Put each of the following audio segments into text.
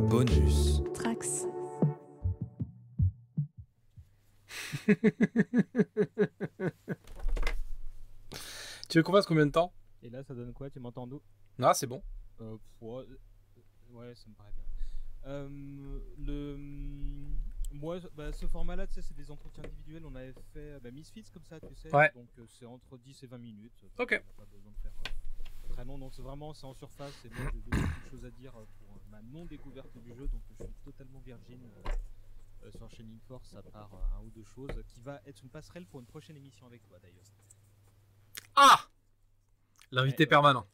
Bonus. Trax. Tu veux qu'on fasse combien de temps? Et là, ça donne quoi? Tu m'entends d'où? Ah, c'est bon. Ouais, ça me paraît bien. Moi, ce format-là, tu sais, c'est des entretiens individuels. On avait fait Misfits comme ça, tu sais. Ouais. Donc c'est entre 10 et 20 minutes. Ok. On n'a pas besoin de faire très long. Donc c'est en surface. Et moi, j'ai beaucoup de choses à dire pour ma non-découverte du jeu. Donc je suis totalement virgin sur Shining Force, à part un ou deux choses, qui va être une passerelle pour une prochaine émission avec toi d'ailleurs. Ah, l'invité permanent.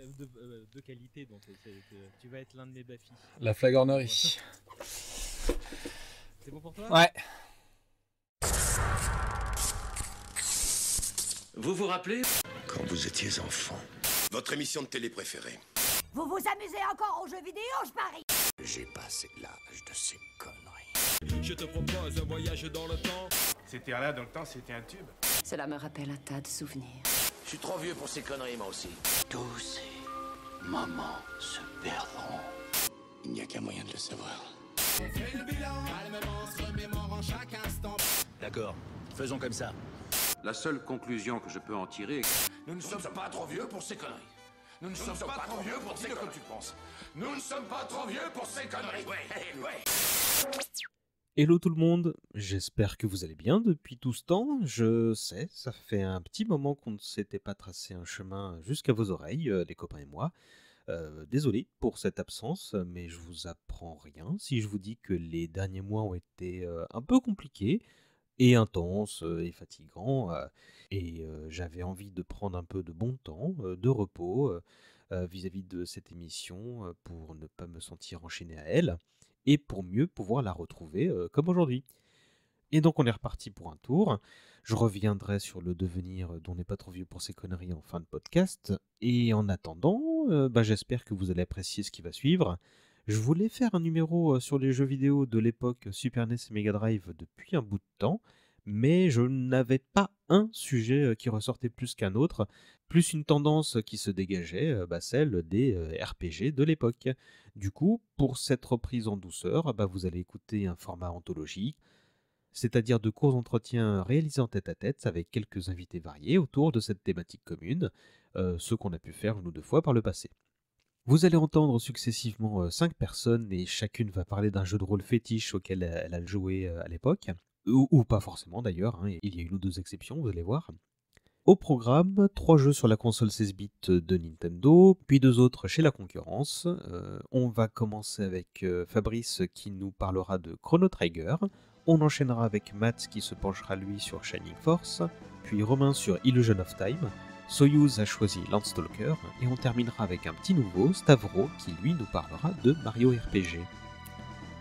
De qualité, donc tu vas être l'un de mes baffis. La flagornerie. C'est bon pour toi? Ouais. Vous vous rappelez quand vous étiez enfant? Votre émission de télé préférée? Vous vous amusez encore aux jeux vidéo, je parie. J'ai passé l'âge de ces conneries. Je te propose un voyage dans le temps. C'était là dans le temps, c'était un tube. Cela me rappelle un tas de souvenirs. Je suis trop vieux pour ces conneries, moi aussi. Tous ces moments se perdront. Il n'y a qu'un moyen de le savoir. On fait le bilan, calmement, se remémorant chaque instant. D'accord, faisons comme ça. La seule conclusion que je peux en tirer... Nous ne sommes pas trop vieux pour ces conneries. Nous ne sommes pas trop vieux pour ces conneries. Tu penses. Nous ne sommes pas trop vieux pour ces conneries. Ouais. Hello tout le monde, j'espère que vous allez bien depuis tout ce temps. Je sais, ça fait un petit moment qu'on ne s'était pas tracé un chemin jusqu'à vos oreilles, les copains et moi. Désolé pour cette absence, mais je vous apprends rien si je vous dis que les derniers mois ont été un peu compliqués et intenses et fatigants. J'avais envie de prendre un peu de bon temps, de repos vis-à-vis de cette émission pour ne pas me sentir enchaîné à elle et pour mieux pouvoir la retrouver comme aujourd'hui. Et donc on est reparti pour un tour. Je reviendrai sur le devenir dont n'est pas trop vieux pour ces conneries en fin de podcast. Et en attendant, j'espère que vous allez apprécier ce qui va suivre. Je voulais faire un numéro sur les jeux vidéo de l'époque Super NES et Mega Drive depuis un bout de temps, mais je n'avais pas un sujet qui ressortait plus qu'un autre, plus une tendance qui se dégageait, celle des RPG de l'époque. Du coup, pour cette reprise en douceur, vous allez écouter un format anthologique, c'est-à-dire de courts entretiens réalisés en tête-à-tête avec quelques invités variés autour de cette thématique commune, ce qu'on a pu faire une ou deux fois par le passé. Vous allez entendre successivement 5 personnes et chacune va parler d'un jeu de rôle fétiche auquel elle a joué à l'époque, ou pas forcément d'ailleurs, il y a une ou deux exceptions, vous allez voir. Au programme, 3 jeux sur la console 16 bits de Nintendo, puis 2 autres chez la concurrence. On va commencer avec Fabrice qui nous parlera de Chrono Trigger. On enchaînera avec Matt qui se penchera lui sur Shining Force, puis Romain sur Illusion of Time. Soyuz a choisi Landstalker et on terminera avec un petit nouveau, Stavro, qui lui nous parlera de Mario RPG.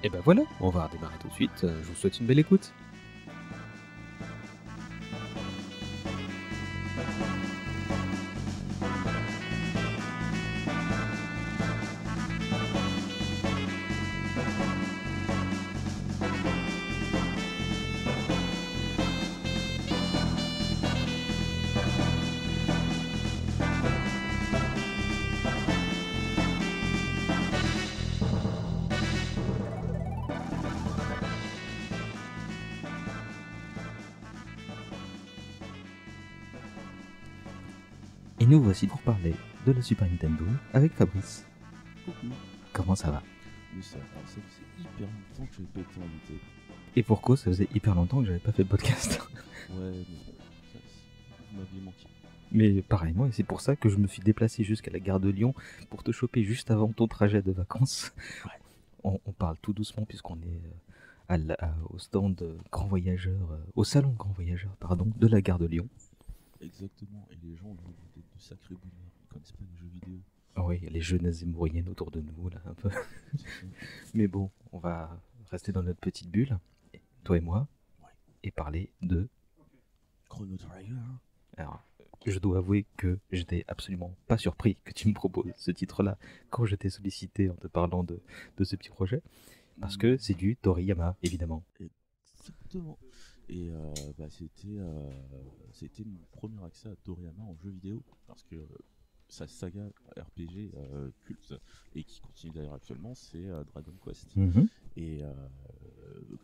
Et ben voilà, on va redémarrer tout de suite. Je vous souhaite une belle écoute. Et nous voici pour parler de la Super Nintendo avec Fabrice. Coucou. Comment ça va? Oui, ça faisait hyper longtemps que je n'avais pas été invité. Et pour cause, ça faisait hyper longtemps que j'avais pas fait de podcast. Ouais, mais ça, vous m'aviez manqué. Mais pareillement, et c'est pour ça que je me suis déplacé jusqu'à la gare de Lyon pour te choper juste avant ton trajet de vacances. Ouais. On parle tout doucement puisqu'on est au stand Grand Voyageur, au salon Grand Voyageur, pardon, de la gare de Lyon. Exactement, et les gens ont de sacrés boomers, ils connaissent pas les jeux vidéo. Ah oui, il y a les jeunesses moyennes autour de nous, là, un peu. Mais bon, on va rester dans notre petite bulle, toi et moi, et parler de Chrono Trigger. Alors, je dois avouer que j'étais absolument pas surpris que tu me proposes ce titre-là quand je t'ai sollicité en te parlant de ce petit projet, parce que c'est du Toriyama, évidemment. Exactement. Et c'était mon premier accès à Toriyama en jeu vidéo, parce que sa saga RPG culte et qui continue d'ailleurs actuellement, c'est Dragon Quest. Mhm. Et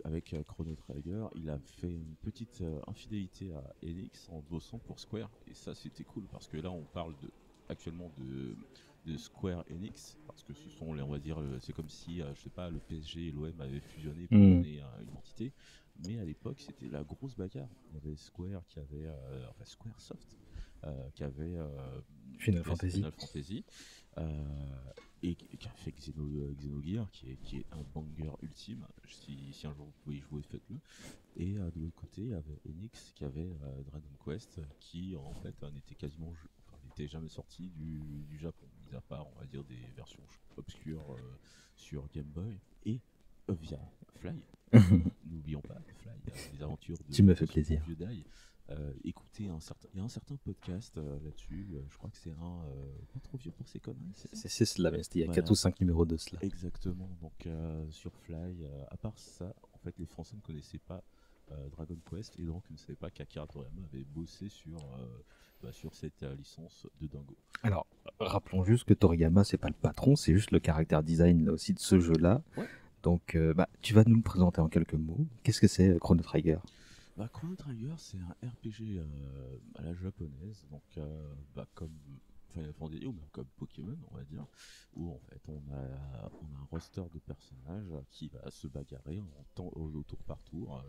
avec Chrono Trigger, il a fait une petite infidélité à Enix en bossant pour Square. Et ça, c'était cool parce que là, on parle actuellement de Square Enix parce que ce sont, on va dire, c'est comme si, je sais pas, le PSG et l'OM avaient fusionné pour donner une entité. Mais à l'époque, c'était la grosse bagarre. Il y avait Square qui avait, enfin Squaresoft, qui avait Final Fantasy. Et qui a fait Xenogears, qui est un banger ultime. Si un jour vous pouvez y jouer, faites-le. Et de l'autre côté, il y avait Enix qui avait Dragon Quest, qui en fait n'était jamais sorti du Japon, mis à part, on va dire, des versions obscures sur Game Boy et via Fly. N'oublions pas Fly, les aventures de Tu me fais plaisir. Vieux Dai. Écoutez, il y a un certain podcast là-dessus, je crois que c'est un pas trop vieux pour ces conneries. C'est cela, mais c'était il y a Voilà. 4 ou 5 numéros de cela. Exactement, donc sur Fly, à part ça, en fait les Français ne connaissaient pas Dragon Quest et donc ne savaient pas qu'Akira Toriyama avait bossé sur cette licence de dingo. Alors, rappelons juste que Toriyama, c'est pas le patron, c'est juste le caractère design là aussi de ce jeu-là. Ouais. Donc, tu vas nous le présenter en quelques mots. Qu'est-ce que c'est Chrono Trigger? Chrono Trigger, c'est un RPG à la japonaise, donc comme Final Fantasy ou même comme Pokémon, on va dire, où en fait on a un roster de personnages qui va se bagarrer au tour par tour.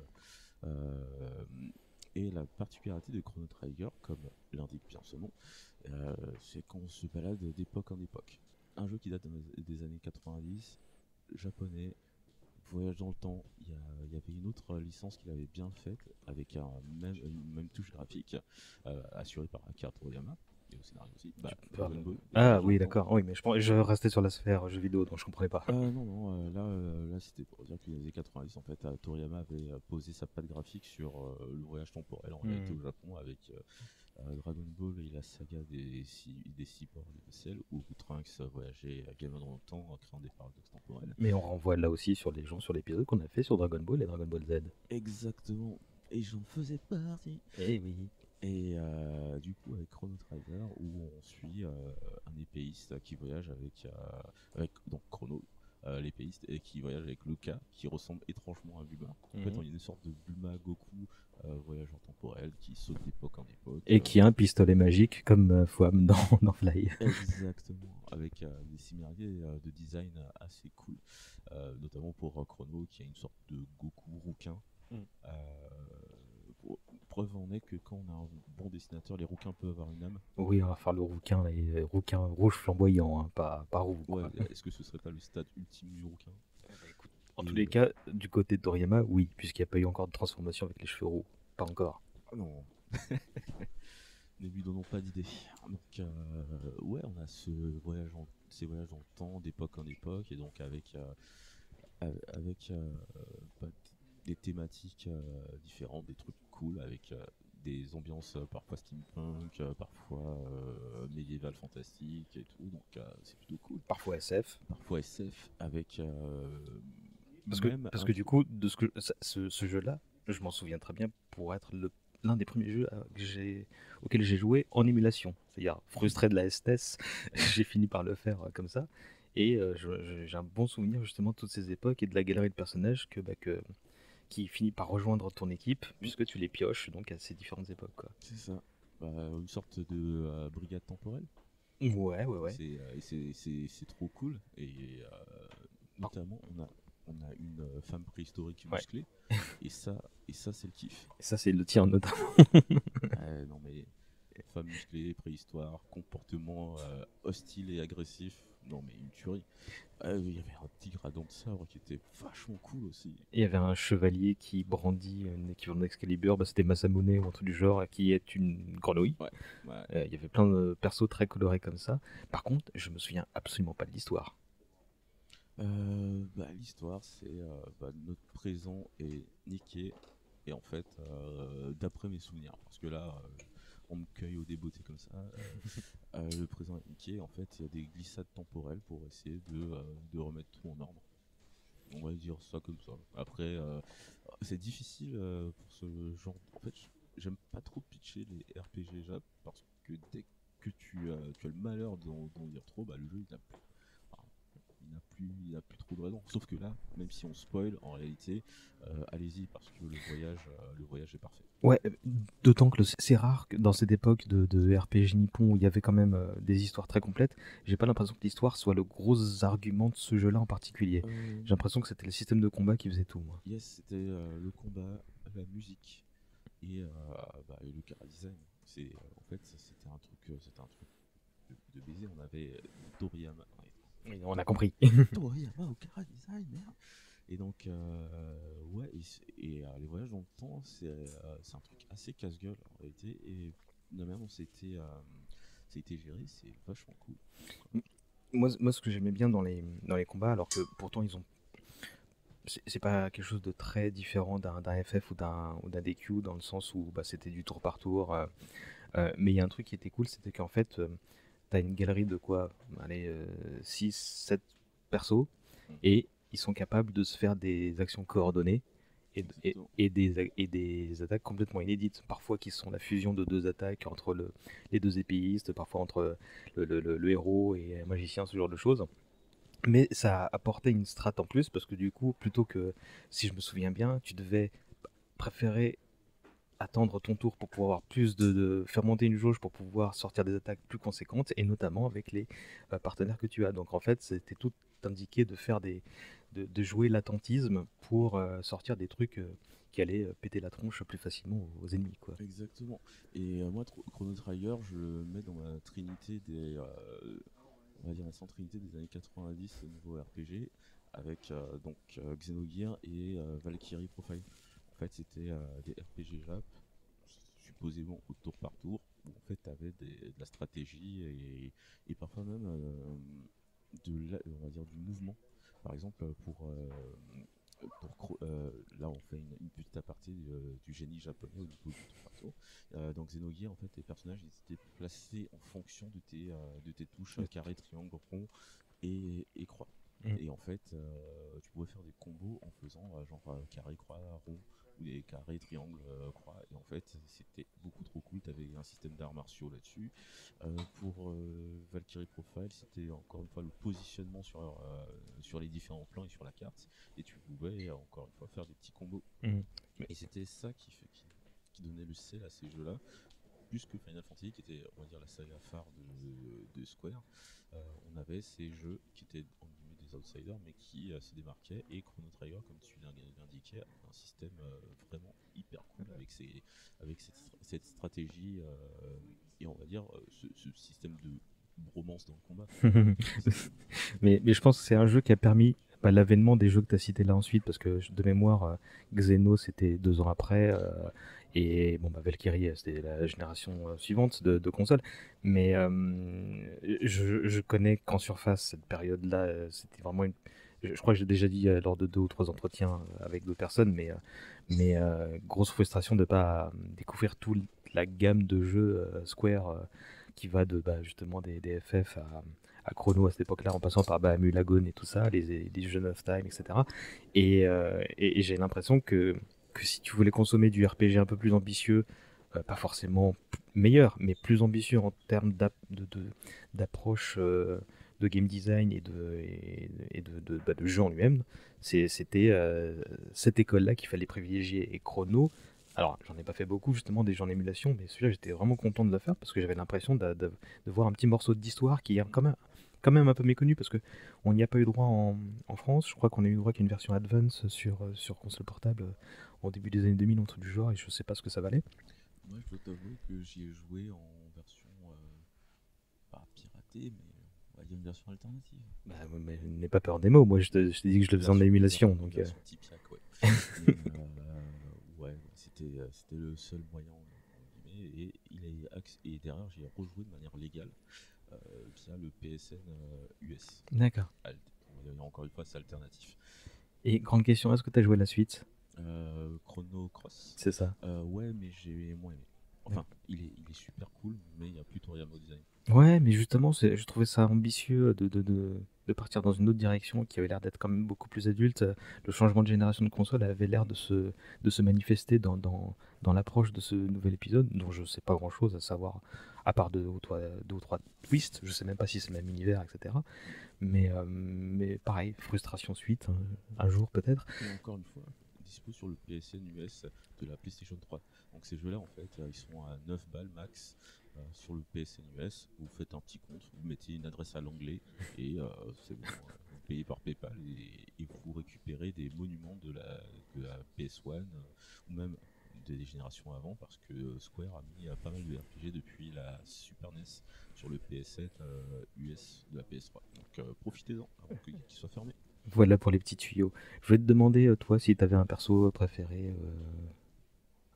Et la particularité de Chrono Trigger, comme l'indique bien son nom, c'est qu'on se balade d'époque en époque. Un jeu qui date des années 90, japonais, voyage dans le temps. Il y avait une autre licence qu'il avait bien faite avec une même touche graphique assurée par Akira Toriyama et au scénario aussi. Dragon Ball. Ah oui, d'accord. Oui, mais je restais sur la sphère jeux vidéo, donc je comprenais pas. Non, là c'était pour dire qu'il y a des 90 en fait. Toriyama avait posé sa patte graphique sur le voyage temporel en réalité au Japon avec Dragon Ball et la saga des cyborgs et des Cell où Trunks voyageait également dans le temps en créant des paradoxes temporels. Mais on renvoie là aussi sur l'épisode qu'on a fait sur Dragon Ball et Dragon Ball Z. Exactement. Et j'en faisais partie. Eh oui. Et du coup avec Chrono Trigger où on suit un épéiste qui voyage avec donc Chrono, l'épéiste, et qui voyage avec Lucas qui ressemble étrangement à Bulma. En fait on est une sorte de Bulma Goku voyageur temporel qui saute d'époque en époque. Et qui a un pistolet magique comme Fouam dans Fly. Exactement, avec des similarités de design assez cool, notamment pour Chrono qui a une sorte de Goku rouquin. Preuve en est que quand on a un bon dessinateur, les rouquins peuvent avoir une âme. Oui, on va faire le rouquin, là, les rouquins rouge flamboyant, hein, pas roux. Ouais, est-ce que ce serait pas le stade ultime du rouquin? En tous les cas, du côté de Toriyama, oui, puisqu'il n'y a pas eu encore de transformation avec les cheveux roux. Pas encore. Ah non. Ne lui donnons pas d'idée. Donc, ouais, on a ces voyages dans le temps, d'époque en époque, et donc avec des thématiques différentes, des trucs cool, avec des ambiances parfois steampunk, parfois médiéval fantastique et tout, donc c'est plutôt cool. Parfois SF. Parfois SF, avec... parce que du coup, de ce jeu-là, je m'en souviens très bien pour être l'un des premiers jeux auxquels j'ai joué en émulation. C'est-à-dire, frustré de la STS, j'ai fini par le faire comme ça. Et j'ai un bon souvenir justement de toutes ces époques et de la galerie de personnages qui finit par rejoindre ton équipe, puisque tu les pioches donc à ces différentes époques. Quoi. C'est ça. Une sorte de brigade temporelle. Ouais. C'est trop cool. Et notamment, on a une femme préhistorique musclée. et ça c'est le kiff. Et ça, c'est le tien notamment. Non mais femme musclée, préhistoire, comportement hostile et agressif. Non mais une tuerie. Il y avait un tigre à dents de sabre qui était vachement cool aussi. Et il y avait un chevalier qui brandit une équivalent d'Excalibur, c'était Masamune ou un truc du genre, qui est une grenouille. Il y avait plein de persos très colorés comme ça. Par contre, je me souviens absolument pas de l'histoire. L'histoire, c'est notre présent est niqué. Et en fait, d'après mes souvenirs, parce que là... on me cueille au débeauté comme ça. Le présent est niqué. En fait, il y a des glissades temporelles pour essayer de remettre tout en ordre. On va dire ça comme ça. Après, c'est difficile pour ce genre. En fait, j'aime pas trop pitcher les RPG Jap parce que dès que tu as le malheur d'en dire trop, bah le jeu il n'a plus trop de raison. Sauf que là, même si on spoil, en réalité, allez-y parce que le voyage est parfait. Ouais, d'autant que c'est rare que dans cette époque de RPG nippon où il y avait quand même des histoires très complètes, j'ai pas l'impression que l'histoire soit le gros argument de ce jeu-là en particulier. J'ai l'impression que c'était le système de combat qui faisait tout, moi. Yes, c'était le combat, la musique et le chara-design. En fait, c'était un truc de baiser. On avait Toriyama. Oui, on a compris. Toriyama au chara-design, merde. Et donc, les voyages dans le temps, c'est un truc assez casse-gueule en réalité. Et la manière dont c'était géré, c'est vachement cool. Moi, ce que j'aimais bien dans les combats, alors que pourtant ils ont. C'est pas quelque chose de très différent d'un FF ou d'un DQ, dans le sens où c'était du tour par tour. Mais il y a un truc qui était cool, c'était qu'en fait, t'as une galerie de quoi, allez, 6, 7 persos, et ils sont capables de se faire des actions coordonnées et des attaques complètement inédites, parfois qui sont la fusion de deux attaques entre les deux épéistes, parfois entre le héros et un magicien, ce genre de choses. Mais ça apportait une strat en plus, parce que du coup, plutôt que, si je me souviens bien, tu devais préférer attendre ton tour pour pouvoir plus faire monter une jauge pour pouvoir sortir des attaques plus conséquentes, et notamment avec les partenaires que tu as. Donc en fait, c'était tout indiqué de faire de jouer l'attentisme pour sortir des trucs qui allaient péter la tronche plus facilement aux ennemis, quoi. Exactement. Et moi, Chrono Trigger, je le mets dans ma trinité on va dire la trinité des années 90 au niveau RPG, avec Xenogears et Valkyrie Profile. En fait, c'était des RPG Jap, supposément au tour par tour, où en fait, tu avais de la stratégie et parfois même on va dire du mouvement. Par exemple, là, on fait une petite aparté du génie japonais au niveau du tour par tour. Dans Xenogears, en fait, les personnages ils étaient placés en fonction de tes touches carré, triangle, rond et croix. Et en fait, tu pouvais faire des combos en faisant carré, croix, rond, ou des carrés, triangles, croix. Et en fait, c'était beaucoup trop cool. Tu avais un système d'arts martiaux là-dessus. Pour Valkyrie Profile, c'était encore une fois le positionnement sur les différents plans et sur la carte. Et tu pouvais encore une fois faire des petits combos. Et c'était ça qui donnait le sel à ces jeux-là. Plus que Final Fantasy, qui était, on va dire, la saga phare de Square, on avait ces jeux qui étaient en guillemets des outsiders, mais qui se démarquaient. Et Chrono Trigger, comme tu l'indiquais, a un système vraiment hyper cool avec cette stratégie et on va dire ce système de bromance dans le combat. mais je pense que c'est un jeu qui a permis l'avènement des jeux que tu as cités là ensuite, parce que de mémoire, Xeno c'était 2 ans après, et Valkyrie c'était la génération suivante de consoles. Mais je connais qu'en surface cette période-là, c'était vraiment je crois que j'ai déjà dit lors de 2 ou 3 entretiens avec d'autres personnes, mais grosse frustration de ne pas découvrir toute la gamme de jeux Square qui va de justement des FF à Chrono à cette époque-là, en passant par Mulagon et tout ça, les Jeux of Time, etc. Et j'ai l'impression que si tu voulais consommer du RPG un peu plus ambitieux, pas forcément meilleur, mais plus ambitieux en termes d'approche de game design et de jeu en lui-même, c'était cette école-là qu'il fallait privilégier. Et Chrono, alors j'en ai pas fait beaucoup justement des jeux en émulation, mais celui-là j'étais vraiment content de le faire parce que j'avais l'impression de voir un petit morceau d'histoire qui est quand même un peu méconnu, parce qu'on n'y a pas eu droit en France. Je crois qu'on a eu droit qu'à une version Advance sur console portable au début des années 2000, un truc du genre, et je sais pas ce que ça valait. Moi je dois t'avouer que j'y ai joué en version pas piratée, mais on va dire une version alternative. Mais n'aie pas peur des mots, moi je t'ai dit que je le faisais en émulation. Donc, ouais, c'était le seul moyen, et derrière j'ai rejoué de manière légale via le PSN US. D'accord. Encore une fois, c'est alternatif. Et grande question, est-ce que tu as joué la suite? Chrono Cross. C'est ça. Ouais, mais j'ai moins aimé. Enfin, il est super cool, mais il n'y a plus Toriyama design. Ouais, mais justement, je trouvais ça ambitieux de partir dans une autre direction qui avait l'air d'être quand même beaucoup plus adulte. Le changement de génération de console avait l'air de se manifester dans l'approche de ce nouvel épisode, dont je sais pas grand-chose, à savoir à part deux ou trois twists, je sais même pas si c'est le même univers, etc. Mais pareil, frustration suite, un jour peut-être. Et encore une fois, dispo sur le PSN US de la PlayStation 3. Donc ces jeux-là, en fait, ils sont à 9 balles max sur le PSN US. Vous faites un petit compte, vous mettez une adresse à l'anglais et c'est bon, vous payez par PayPal et vous récupérez des monuments de la PS1 ou même des générations avant, parce que Square a mis pas mal de RPG depuis la Super NES sur le PSN US de la PS3. Donc profitez-en avant qu'il soit fermé. Voilà pour les petits tuyaux. Je voulais te demander, toi, si tu avais un perso préféré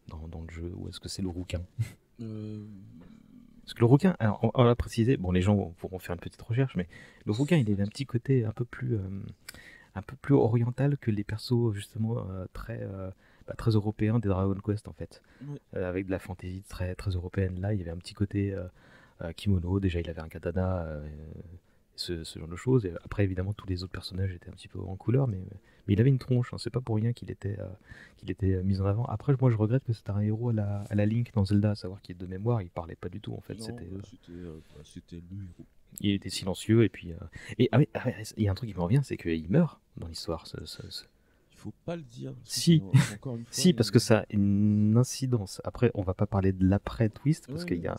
dans le jeu, ou est-ce que c'est le rouquin? Parce que le rouquin, alors on va préciser, bon, les gens pourront faire une petite recherche, mais le rouquin, il avait un petit côté un peu plus oriental que les persos, justement, très européens des Dragon Quest, en fait. Ouais. Avec de la fantaisie très, très européenne. Là, il y avait un petit côté kimono, déjà, il avait un katana, ce genre de choses. Et après, évidemment, tous les autres personnages étaient un petit peu en couleur, mais il avait une tronche, hein. C'est pas pour rien qu'il était mis en avant. Après, moi, je regrette que c'était un héros à la Link dans Zelda, à savoir qu'il, de mémoire, il parlait pas du tout, en fait. Non, C'était le héros. il était silencieux, et puis... il y a un truc qui me revient, c'est qu'il meurt dans l'histoire. Il faut pas le dire. Parce que Si. encore une fois, Si, parce que ça a une incidence. Après, on va pas parler de l'après-twist, parce qu'il y a...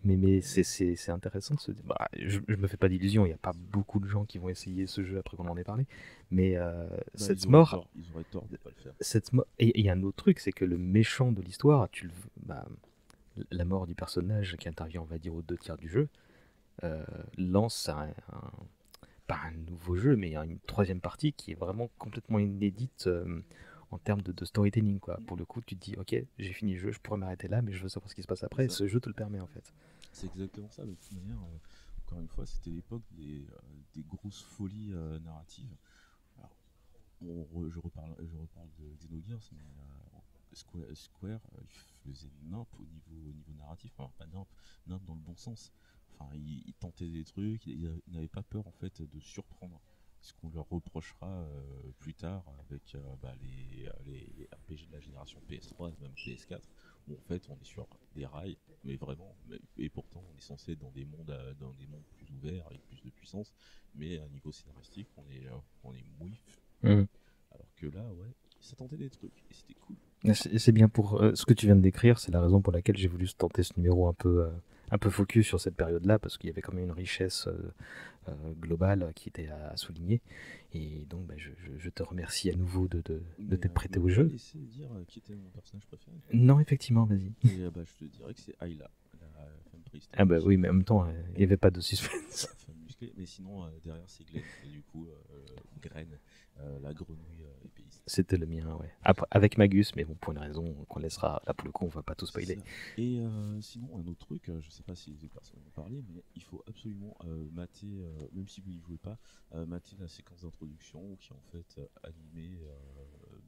Mais c'est intéressant de se dire... Bah, je me fais pas d'illusions, il n'y a pas beaucoup de gens qui vont essayer ce jeu après qu'on en ait parlé. Mais cette mort... Ils auraient tort de pas le faire. Et il y a un autre truc, c'est que le méchant de l'histoire, la mort du personnage qui intervient, on va dire, aux 2 tiers du jeu, lance pas un nouveau jeu, mais une 3e partie qui est vraiment complètement inédite en termes de storytelling, quoi. Pour le coup, tu te dis, ok, j'ai fini le jeu, je pourrais m'arrêter là, mais je veux savoir ce qui se passe après, et ce jeu te le permet, en fait. C'est exactement ça, de toute manière, encore une fois, c'était l'époque des grosses folies narratives. Alors, je reparle de Xenogears, mais Square, il faisait nimp au niveau narratif, alors pas nimp dans le bon sens. Enfin, il tentait des trucs, il n'avait pas peur, en fait, de surprendre. Ce qu'on leur reprochera plus tard avec les RPG de la génération PS3 et même PS4, où en fait on est sur des rails, mais vraiment, et pourtant on est censé être dans des mondes plus ouverts avec plus de puissance, mais à niveau scénaristique on est mouif. Alors que là, ouais, ça tentait des trucs et c'était cool. C'est bien pour ce que tu viens de décrire, c'est la raison pour laquelle j'ai voulu tenter ce numéro un peu focus sur cette période-là, parce qu'il y avait quand même une richesse globale qui était à souligner. Et donc, je te remercie à nouveau de t'être prêté au jeu. Laisser dire qui était mon personnage préféré. Non, effectivement, vas-y. Et je te dirais que c'est Ayla, la femme préhistorique. Ah bah oui, mais en même temps, il n'y avait pas de suspense. Femme musclée, mais sinon, derrière, c'est Glenn, et du coup, Graine, la grenouille épéiste. C'était le mien, ouais. Après, avec Magus, mais bon, pour une raison qu'on laissera, là pour le coup, on va pas tout spoiler. Et sinon, un autre truc, je sais pas si les personnes vont parler, mais il faut absolument mater, même si vous n'y jouez pas, mater la séquence d'introduction qui est en fait animée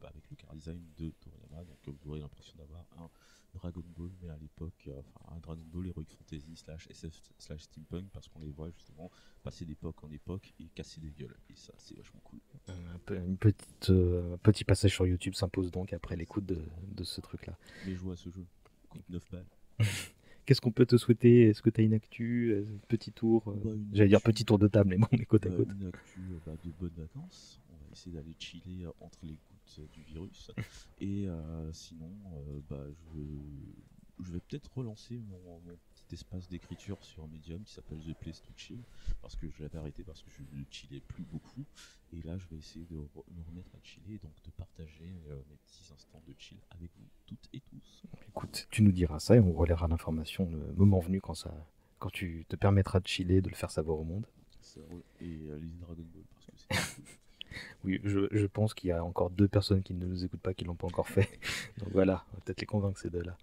avec le car design de Toriyama. Donc vous aurez l'impression d'avoir un Dragon Ball, mais à l'époque, un Dragon Ball Heroic Fantasy /SF/ Steampunk, parce qu'on les voit justement passer d'époque en époque et casser des gueules. Et ça, c'est vachement cool. Un petit passage sur YouTube s'impose donc après l'écoute de ce truc-là. Mais joue à ce jeu, coûte 9 balles. Qu'est-ce qu'on peut te souhaiter? Est-ce que tu as une actu? Petit tour? J'allais dire petit tour de table, mais bon, on est côte à côte. Une actu de bonnes vacances. On va essayer d'aller chiller entre les gouttes du virus. Et sinon, je vais peut-être relancer mon petit espace d'écriture sur Medium qui s'appelle The Place to Chill, parce que je l'avais arrêté parce que je ne chillais plus beaucoup. Et là, je vais essayer de me remettre à chiller, donc de partager mes petits instants de chill avec vous toutes et tous. Écoute, tu nous diras ça et on relaiera l'information le moment venu quand tu te permettras de chiller, de le faire savoir au monde. Et les Dragon Ball, parce que c'est cool. Oui, je pense qu'il y a encore 2 personnes qui ne nous écoutent pas, qui l'ont pas encore fait. Donc voilà, on va peut-être les convaincre ces 2-là.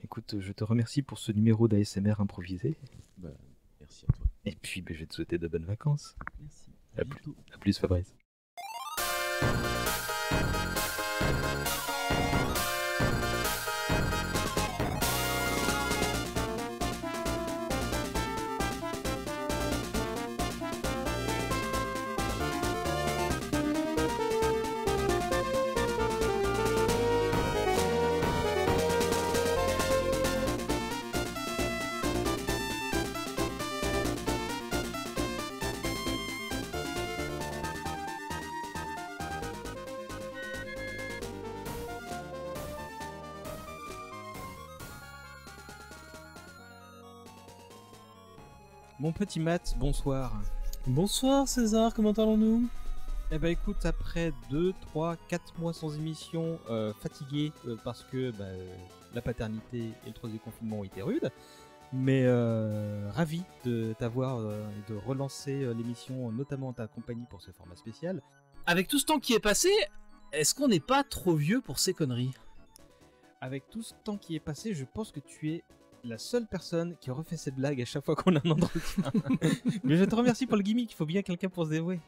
Écoute, je te remercie pour ce numéro d'ASMR improvisé. Merci à toi. Et puis, je vais te souhaiter de bonnes vacances. Merci. À plus, Fabrice. Mon petit Matt, bonsoir. Bonsoir César, comment allons-nous? Eh ben écoute, après 2, 3, 4 mois sans émission, fatigué parce que la paternité et le troisième confinement ont été rudes, mais ravi de t'avoir et de relancer l'émission, notamment en ta compagnie pour ce format spécial. Avec tout ce temps qui est passé, est-ce qu'on n'est pas trop vieux pour ces conneries? Avec tout ce temps qui est passé, je pense que tu es la seule personne qui refait cette blague à chaque fois qu'on a un entretien. Mais je te remercie pour le gimmick, il faut bien quelqu'un pour se dévouer.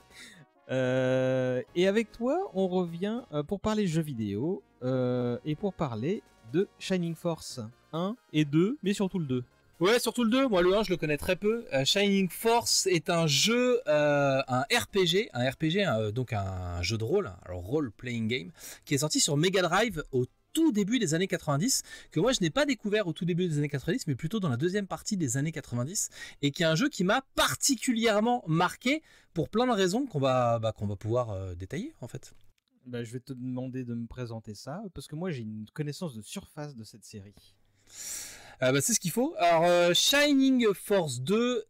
Et avec toi, on revient pour parler jeux vidéo et pour parler de Shining Force 1 et 2, mais surtout le 2. Ouais, surtout le 2, moi le 1 je le connais très peu. Shining Force est un jeu, un RPG, donc un jeu de rôle, alors role-playing game, qui est sorti sur Mega Drive au tout début des années 90, que moi je n'ai pas découvert au tout début des années 90, mais plutôt dans la deuxième partie des années 90, et qui est un jeu qui m'a particulièrement marqué pour plein de raisons qu'on va pouvoir détailler en fait. Je vais te demander de me présenter ça, parce que moi j'ai une connaissance de surface de cette série. C'est ce qu'il faut. Alors, Shining Force 2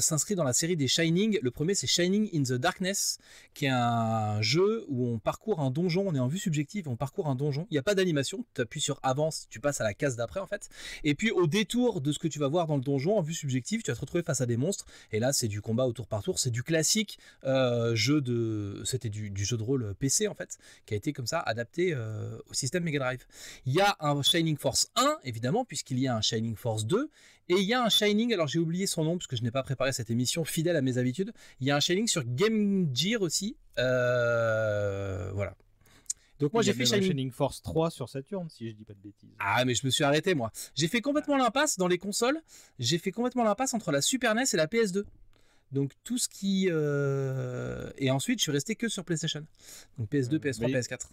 s'inscrit dans la série des Shining. Le premier, c'est Shining in the Darkness, qui est un jeu où on parcourt un donjon. On est en vue subjective, on parcourt un donjon. Il n'y a pas d'animation. Tu appuies sur avance, tu passes à la case d'après, en fait. Et puis, au détour de ce que tu vas voir dans le donjon, en vue subjective, tu vas te retrouver face à des monstres. Et là, c'est du combat au tour par tour. C'est du classique C'était du jeu de rôle PC, en fait, qui a été comme ça adapté au système Mega Drive. Il y a un Shining Force 1, évidemment, puisqu'il y a un Shining Force 2 et il y a un Shining, alors j'ai oublié son nom parce que je n'ai pas préparé cette émission fidèle à mes habitudes, il y a un Shining sur Game Gear aussi, voilà. Donc moi j'ai fait Shining Force 3 sur Saturn si je dis pas de bêtises. Ah mais je me suis arrêté moi, j'ai fait complètement l'impasse dans les consoles, j'ai fait complètement l'impasse entre la Super NES et la PS2. Donc tout ce qui... Et ensuite je suis resté que sur PlayStation. Donc PS2, PS3, PS4.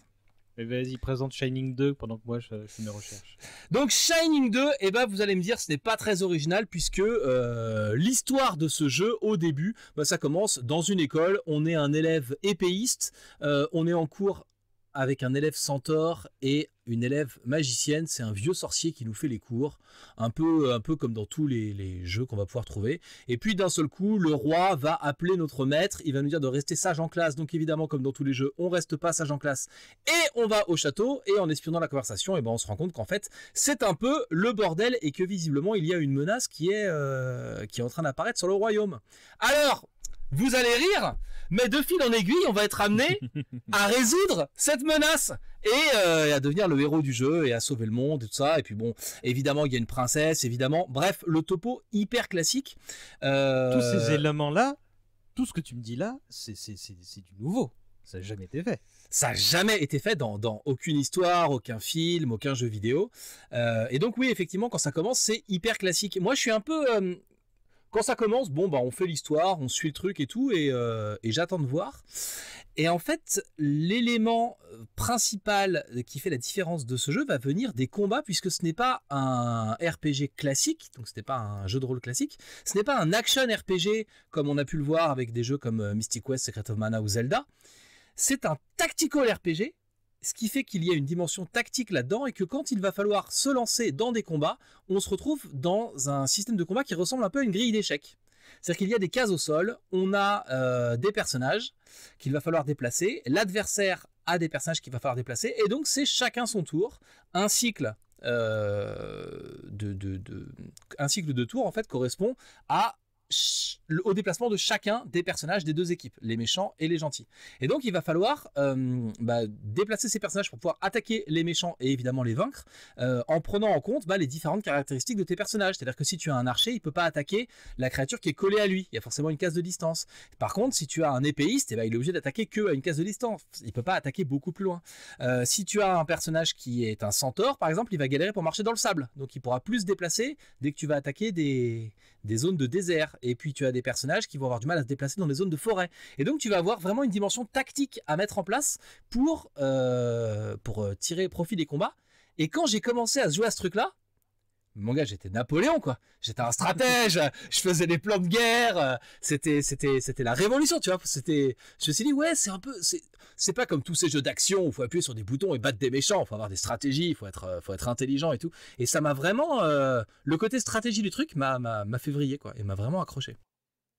Mais vas-y, présente Shining 2 pendant que moi je fais mes recherches. Donc Shining 2, vous allez me dire ce n'est pas très original puisque l'histoire de ce jeu au début, ça commence dans une école, on est un élève épéiste, on est en cours avec un élève centaure et une élève magicienne, c'est un vieux sorcier qui nous fait les cours, un peu comme dans tous les jeux qu'on va pouvoir trouver. Et puis d'un seul coup, le roi va appeler notre maître, il va nous dire de rester sage en classe, donc évidemment comme dans tous les jeux, on reste pas sage en classe, et on va au château, et en espionnant la conversation, on se rend compte qu'en fait, c'est un peu le bordel, et que visiblement, il y a une menace qui est en train d'apparaître sur le royaume. Alors, vous allez rire, mais de fil en aiguille, on va être amené à résoudre cette menace et à devenir le héros du jeu et à sauver le monde et tout ça. Et puis bon, évidemment, il y a une princesse, évidemment. Bref, le topo hyper classique. Tous ces éléments-là, tout ce que tu me dis là, c'est du nouveau. Ça n'a jamais été fait. Ça n'a jamais été fait dans aucune histoire, aucun film, aucun jeu vidéo. Et donc oui, effectivement, quand ça commence, c'est hyper classique. Moi, je suis un peu... Quand ça commence, on fait l'histoire, on suit le truc et tout, et j'attends de voir. Et en fait, l'élément principal qui fait la différence de ce jeu va venir des combats, puisque ce n'est pas un RPG classique, donc ce n'est pas un jeu de rôle classique, ce n'est pas un action RPG comme on a pu le voir avec des jeux comme Mystic West, Secret of Mana ou Zelda. C'est un tactical RPG, ce qui fait qu'il y a une dimension tactique là-dedans et que quand il va falloir se lancer dans des combats, on se retrouve dans un système de combat qui ressemble un peu à une grille d'échecs. C'est-à-dire qu'il y a des cases au sol, on a des personnages qu'il va falloir déplacer, l'adversaire a des personnages qu'il va falloir déplacer, et donc c'est chacun son tour, un cycle de tours en fait correspond au déplacement de chacun des personnages des deux équipes, les méchants et les gentils. Et donc il va falloir déplacer ces personnages pour pouvoir attaquer les méchants et évidemment les vaincre, en prenant en compte les différentes caractéristiques de tes personnages. C'est-à-dire que si tu as un archer, il ne peut pas attaquer la créature qui est collée à lui, il y a forcément une case de distance. Par contre, si tu as un épéiste, il est obligé d'attaquer que à une case de distance, il ne peut pas attaquer beaucoup plus loin. Si tu as un personnage qui est un centaure, par exemple, il va galérer pour marcher dans le sable, donc il pourra plus se déplacer dès que tu vas attaquer des zones de désert. Et puis tu as des personnages qui vont avoir du mal à se déplacer dans des zones de forêt. Et donc tu vas avoir vraiment une dimension tactique à mettre en place pour tirer profit des combats. Et quand j'ai commencé à jouer à ce truc-là, Mon gars, j'étais Napoléon, quoi. J'étais un stratège, je faisais des plans de guerre, c'était la révolution, tu vois. Je me suis dit, ouais, c'est pas comme tous ces jeux d'action où il faut appuyer sur des boutons et battre des méchants, il faut avoir des stratégies, il faut être intelligent et tout. Et ça m'a vraiment, le côté stratégie du truc m'a fait vriller, quoi, et m'a vraiment accroché.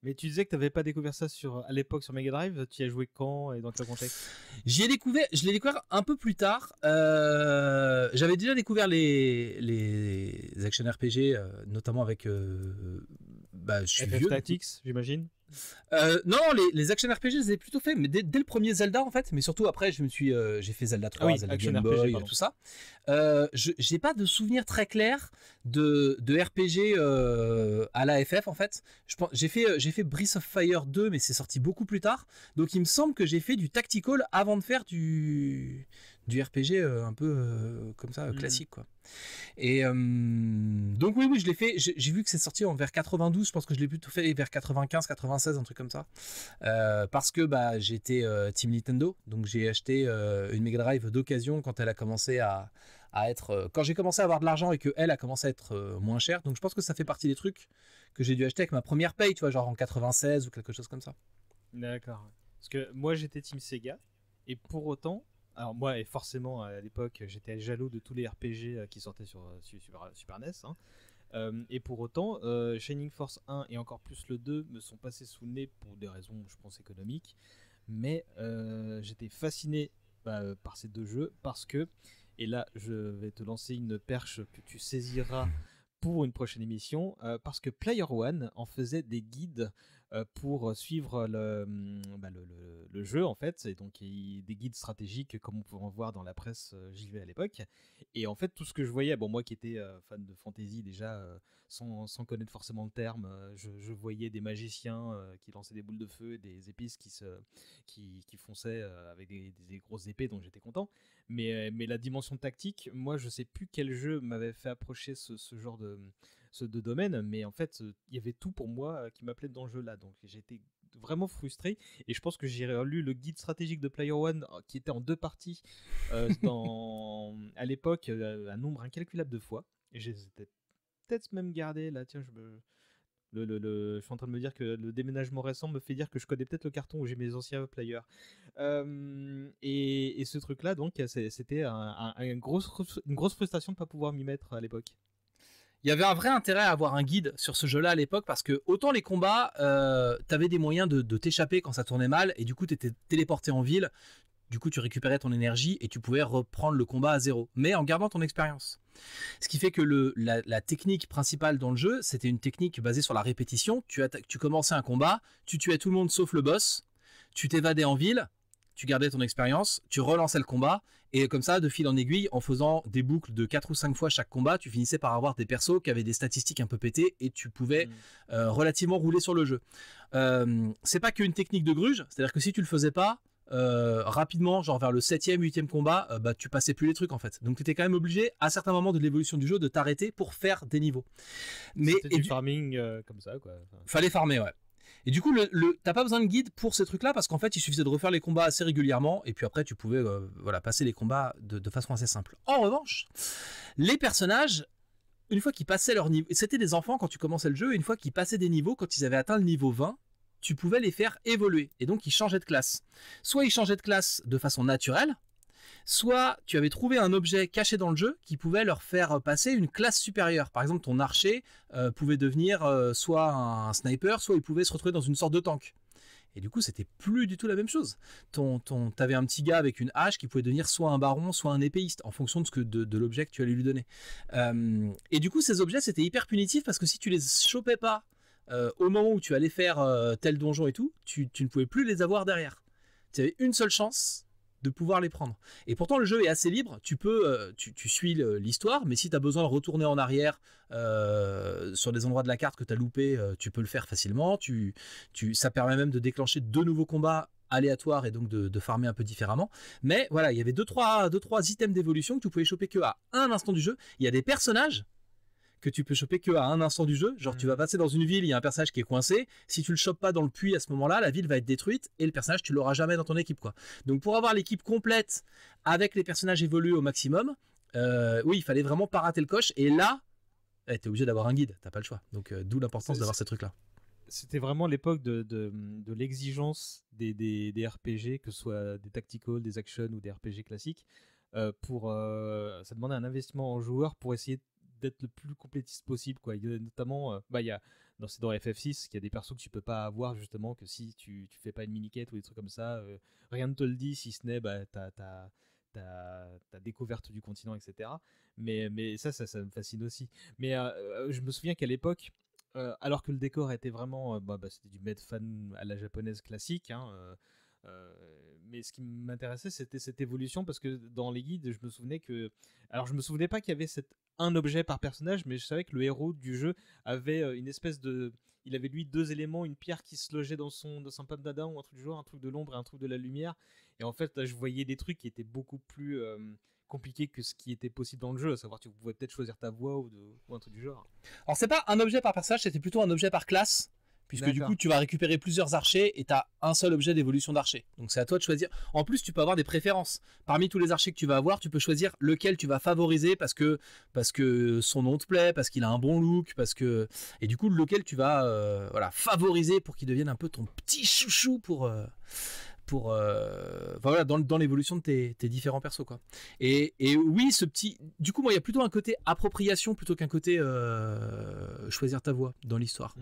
Mais tu disais que tu n'avais pas découvert ça à l'époque sur Mega Drive. Tu y as joué quand et dans quel contexte? Je l'ai découvert un peu plus tard. J'avais déjà découvert les action RPG, notamment avec. Je suis FF vieux. Tactics, j'imagine. Non, les action RPG, je les ai plutôt fait, mais dès le premier Zelda en fait. Mais surtout après, j'ai fait Zelda 3, Zelda Game Boy, tout ça. J'ai pas de souvenir très clair de RPG à la FF en fait. J'ai fait Breath of Fire 2, mais c'est sorti beaucoup plus tard. Donc il me semble que j'ai fait du tactical avant de faire du RPG un peu comme ça, classique quoi. Et donc oui, je l'ai fait. J'ai vu que c'est sorti vers 92. Je pense que je l'ai plutôt fait vers 95, 96, un truc comme ça. Parce que j'étais Team Nintendo, donc j'ai acheté une Mega Drive d'occasion quand elle a commencé à être. Quand j'ai commencé à avoir de l'argent et que elle a commencé à être moins chère. Donc je pense que ça fait partie des trucs que j'ai dû acheter avec ma première paye, tu vois, genre en 96 ou quelque chose comme ça. D'accord. Parce que moi j'étais Team Sega et pour autant. Alors moi, et forcément, à l'époque, j'étais jaloux de tous les RPG qui sortaient sur Super NES. Hein. Et pour autant, Shining Force 1 et encore plus le 2 me sont passés sous le nez pour des raisons, je pense, économiques. Mais j'étais fasciné par ces deux jeux parce que, et là, je vais te lancer une perche que tu saisiras pour une prochaine émission, parce que Player One en faisait des guides pour suivre le jeu en fait, et donc des guides stratégiques comme on pouvait en voir dans la presse JV à l'époque. Et en fait tout ce que je voyais, moi qui étais fan de fantasy déjà sans connaître forcément le terme, je voyais des magiciens qui lançaient des boules de feu et des épices qui fonçaient avec des grosses épées, donc j'étais content. Mais la dimension tactique, moi je sais plus quel jeu m'avait fait approcher ce genre de domaine, mais en fait il y avait tout pour moi qui m'appelait dans ce jeu là, donc j'étais vraiment frustré et je pense que j'ai lu le guide stratégique de Player One qui était en 2 parties à l'époque un nombre incalculable de fois, et j'ai peut-être même gardé là, tiens, je suis en train de me dire que le déménagement récent me fait dire que je connais peut-être le carton où j'ai mes anciens players. Et ce truc-là, donc, c'était une grosse frustration de ne pas pouvoir m'y mettre à l'époque. Il y avait un vrai intérêt à avoir un guide sur ce jeu-là à l'époque, parce que autant les combats, t'avais des moyens de t'échapper quand ça tournait mal, et du coup t'étais téléporté en ville, du coup tu récupérais ton énergie et tu pouvais reprendre le combat à zéro, mais en gardant ton expérience. Ce qui fait que la technique principale dans le jeu, c'était une technique basée sur la répétition. Tu commençais un combat, tu tuais tout le monde sauf le boss, tu t'évadais en ville, tu gardais ton expérience, tu relançais le combat, et comme ça, de fil en aiguille, en faisant des boucles de 4 ou 5 fois chaque combat, tu finissais par avoir des persos qui avaient des statistiques un peu pétées, et tu pouvais relativement rouler sur le jeu. C'est pas qu'une technique de gruge, c'est-à-dire que si tu le faisais pas, rapidement, genre vers le 7e, 8e combat, tu passais plus les trucs en fait. Donc tu étais quand même obligé, à certains moments de l'évolution du jeu, de t'arrêter pour faire des niveaux. C'était du farming comme ça, quoi. Fallait farmer, ouais. Et du coup, t'as pas besoin de guide pour ces trucs-là, parce qu'en fait, il suffisait de refaire les combats assez régulièrement, et puis après, tu pouvais passer les combats de façon assez simple. En revanche, les personnages, une fois qu'ils passaient leur niveau, c'était des enfants quand tu commençais le jeu, et une fois qu'ils passaient des niveaux, quand ils avaient atteint le niveau 20, tu pouvais les faire évoluer, et donc ils changeaient de classe. Soit ils changeaient de classe de façon naturelle, soit tu avais trouvé un objet caché dans le jeu qui pouvait leur faire passer une classe supérieure. Par exemple, ton archer pouvait devenir soit un sniper, soit il pouvait se retrouver dans une sorte de tank. Et du coup, c'était plus du tout la même chose. T'avais un petit gars avec une hache qui pouvait devenir soit un baron, soit un épéiste, en fonction de l'objet que tu allais lui donner. Et du coup, ces objets, c'était hyper punitif, parce que si tu les chopais pas au moment où tu allais faire tel donjon et tout, tu ne pouvais plus les avoir derrière. Tu avais une seule chance de pouvoir les prendre. Et pourtant le jeu est assez libre, tu suis l'histoire, mais si tu as besoin de retourner en arrière sur des endroits de la carte que tu as loupé, tu peux le faire facilement. Ça permet même de déclencher 2 nouveaux combats aléatoires, et donc de farmer un peu différemment. Mais voilà, il y avait 2-3 items d'évolution que tu pouvais choper que à un instant du jeu. Il y a des personnages que tu peux choper que à un instant du jeu, genre tu vas passer dans une ville, il y a un personnage qui est coincé, si tu le chopes pas dans le puits à ce moment-là, la ville va être détruite, et le personnage tu l'auras jamais dans ton équipe, quoi. Donc pour avoir l'équipe complète avec les personnages évolués au maximum, oui, il fallait vraiment pas rater le coche, et là t'es obligé d'avoir un guide, t'as pas le choix. Donc d'où l'importance d'avoir ces trucs-là. C'était vraiment l'époque de l'exigence des RPG, que ce soit des tactical, des action ou des RPG classiques. Ça demandait un investissement en joueur pour essayer d'être le plus complétiste possible, quoi. Il y a notamment, il y a dans FF6, il y a des persos que tu peux pas avoir, justement, que si tu fais pas une mini-quête ou des trucs comme ça, rien ne te le dit, si ce n'est ta découverte du continent, etc. Mais ça me fascine aussi. Mais je me souviens qu'à l'époque, alors que le décor était vraiment, c'était du made fan à la japonaise classique, hein, mais ce qui m'intéressait, c'était cette évolution, parce que dans les guides, je me souvenais pas qu'il y avait un objet par personnage, mais je savais que le héros du jeu avait une espèce de... Il avait lui 2 éléments, une pierre qui se logeait dans son bandana ou un truc du genre, un truc de l'ombre et un truc de la lumière. Et en fait, là, je voyais des trucs qui étaient beaucoup plus compliqués que ce qui était possible dans le jeu, à savoir tu pouvais peut-être choisir ta voix ou un truc du genre. Alors c'est pas un objet par personnage, c'était plutôt un objet par classe. Puisque du coup, tu vas récupérer plusieurs archers et tu as un seul objet d'évolution d'archer. Donc c'est à toi de choisir. En plus, tu peux avoir des préférences. Parmi tous les archers que tu vas avoir, tu peux choisir lequel tu vas favoriser parce que son nom te plaît, parce qu'il a un bon look, et du coup, lequel tu vas favoriser pour qu'il devienne un peu ton petit chouchou dans l'évolution de tes différents persos, quoi. Et oui, du coup, moi, il y a plutôt un côté appropriation plutôt qu'un côté choisir ta voix dans l'histoire.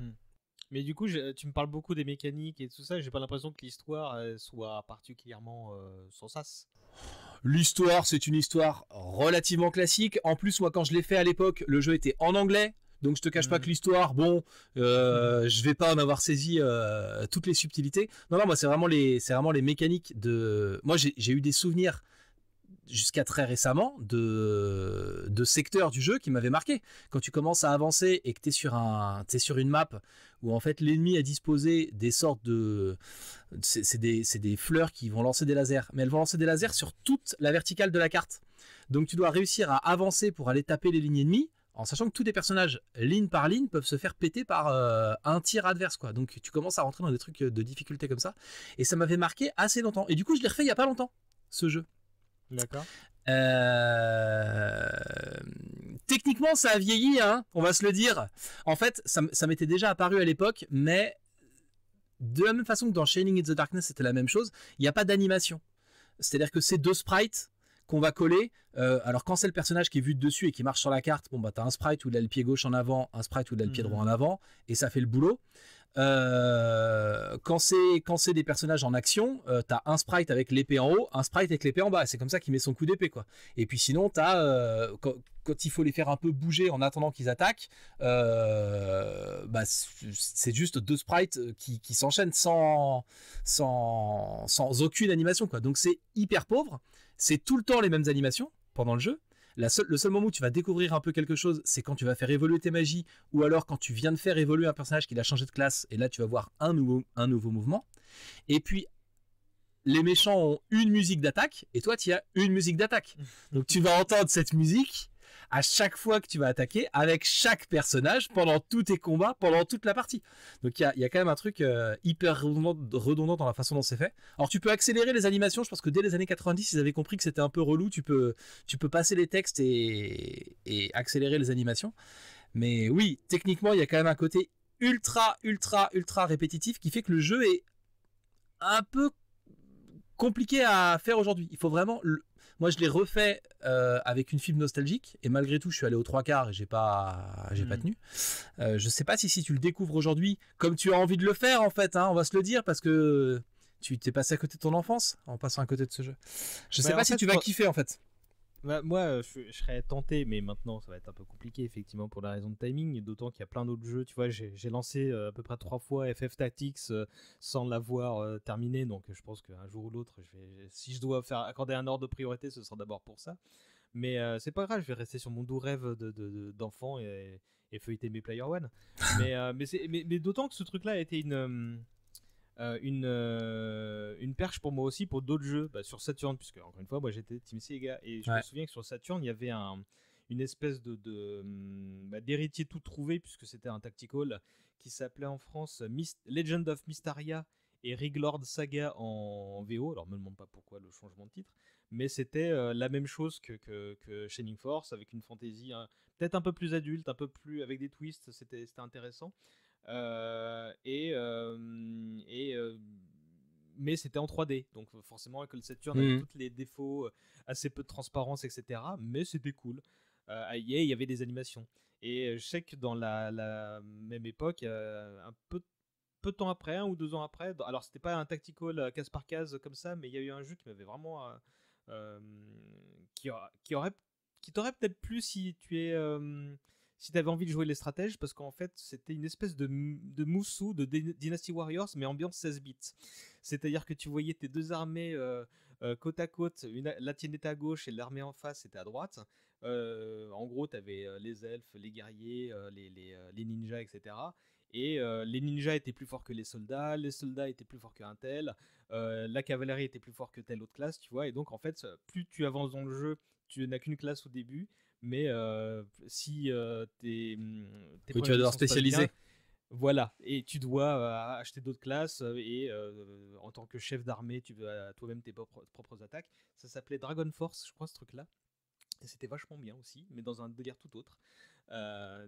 Mais du coup, tu me parles beaucoup des mécaniques et tout ça, j'ai pas l'impression que l'histoire soit particulièrement sans sas. L'histoire, c'est une histoire relativement classique. En plus, moi, quand je l'ai fait à l'époque, le jeu était en anglais. Donc je te cache pas que l'histoire, je vais pas en avoir saisi toutes les subtilités. Non, moi, c'est vraiment les mécaniques de... Moi, j'ai eu des souvenirs jusqu'à très récemment de secteurs du jeu qui m'avaient marqué. Quand tu commences à avancer et que t'es sur une map où en fait l'ennemi a disposé des sortes de... C'est des fleurs qui vont lancer des lasers, mais elles vont lancer des lasers sur toute la verticale de la carte. Donc tu dois réussir à avancer pour aller taper les lignes ennemies, en sachant que tous les personnages, ligne par ligne, peuvent se faire péter par un tir adverse, quoi. Donc tu commences à rentrer dans des trucs de difficulté comme ça, et ça m'avait marqué assez longtemps. Et du coup, je l'ai refait il y a pas longtemps, ce jeu. D'accord. Techniquement, ça a vieilli, hein, on va se le dire. En fait, ça m'était déjà apparu à l'époque, mais de la même façon que dans Shining in the Darkness, c'était la même chose. Il n'y a pas d'animation. C'est-à-dire que c'est 2 sprites qu'on va coller. Alors quand c'est le personnage qui est vu de dessus et qui marche sur la carte, t'as un sprite où il a le pied gauche en avant, un sprite où il a le pied droit en avant, et ça fait le boulot. Quand c'est des personnages en action, t'as un sprite avec l'épée en haut, un sprite avec l'épée en bas, c'est comme ça qu'il met son coup d'épée, quoi. Et puis sinon t'as quand il faut les faire un peu bouger en attendant qu'ils attaquent, c'est juste 2 sprites qui s'enchaînent sans aucune animation, quoi. Donc c'est hyper pauvre, c'est tout le temps les mêmes animations pendant le jeu. Le seul moment où tu vas découvrir un peu quelque chose, c'est quand tu vas faire évoluer tes magies, ou alors quand tu viens de faire évoluer un personnage qui a changé de classe, et là tu vas voir un nouveau mouvement. Et puis les méchants ont une musique d'attaque, et toi tu as une musique d'attaque. Donc tu vas entendre cette musique à chaque fois que tu vas attaquer, avec chaque personnage, pendant tous tes combats, pendant toute la partie. Donc il y a quand même un truc hyper redondant dans la façon dont c'est fait. Alors tu peux accélérer les animations, je pense que dès les années 90, ils avaient compris que c'était un peu relou, tu peux passer les textes et accélérer les animations. Mais oui, techniquement, il y a quand même un côté ultra répétitif qui fait que le jeu est un peu compliqué à faire aujourd'hui. Il faut vraiment... Moi, je l'ai refait avec une fibre nostalgique, et malgré tout, je suis allé aux 3/4 et j'ai pas tenu. Je sais pas si tu le découvres aujourd'hui, comme tu as envie de le faire, en fait, hein, on va se le dire, parce que tu t'es passé à côté de ton enfance en passant à côté de ce jeu. Je sais pas si tu vas kiffer, en fait. Moi, je serais tenté, mais maintenant, ça va être un peu compliqué, effectivement, pour la raison de timing, d'autant qu'il y a plein d'autres jeux. Tu vois, j'ai lancé à peu près 3 fois FF Tactics sans l'avoir terminé, donc je pense qu'un jour ou l'autre, si je dois accorder un ordre de priorité, ce sera d'abord pour ça. Mais c'est pas grave, je vais rester sur mon doux rêve d'enfant et feuilleter mes Player One. mais d'autant que ce truc-là a été une perche pour moi aussi pour d'autres jeux sur Saturn, puisque encore une fois moi j'étais Team Sega, et je me souviens que sur Saturn il y avait une espèce d'héritier tout trouvé, puisque c'était un tactical qui s'appelait en France Legend of Mystaria et Riglord Saga en VO. Alors me demande pas pourquoi le changement de titre, mais c'était la même chose que Shining Force, avec une fantaisie peut-être un peu plus adulte, un peu plus avec des twists, c'était intéressant. Mais c'était en 3D, donc forcément Echo Saturn avait tous les défauts, assez peu de transparence, etc. Mais c'était cool. Il y avait des animations. Et je sais que dans la même époque, un peu de temps après, 1 ou 2 ans après, alors c'était pas un tactical case par case comme ça, mais il y a eu un jeu qui m'avait vraiment qui t'aurait peut-être plu si si t'avais envie de jouer les stratèges, parce qu'en fait c'était une espèce de Musou de Dynasty Warriors, mais ambiance 16 bits. C'est-à-dire que tu voyais tes deux armées côte à côte, la tienne était à gauche et l'armée en face était à droite. En gros, t'avais les elfes, les guerriers, les ninjas, etc. Et les ninjas étaient plus forts que les soldats étaient plus forts qu'un tel, la cavalerie était plus fort que telle autre classe, tu vois. Et donc en fait, plus tu avances dans le jeu, tu n'as qu'une classe au début, mais si tes tu vas devoir spécialiser. Voilà, et tu dois acheter d'autres classes et en tant que chef d'armée, tu as toi-même tes propres attaques. Ça s'appelait Dragon Force, je crois, ce truc-là. Et c'était vachement bien aussi, mais dans un délire tout autre.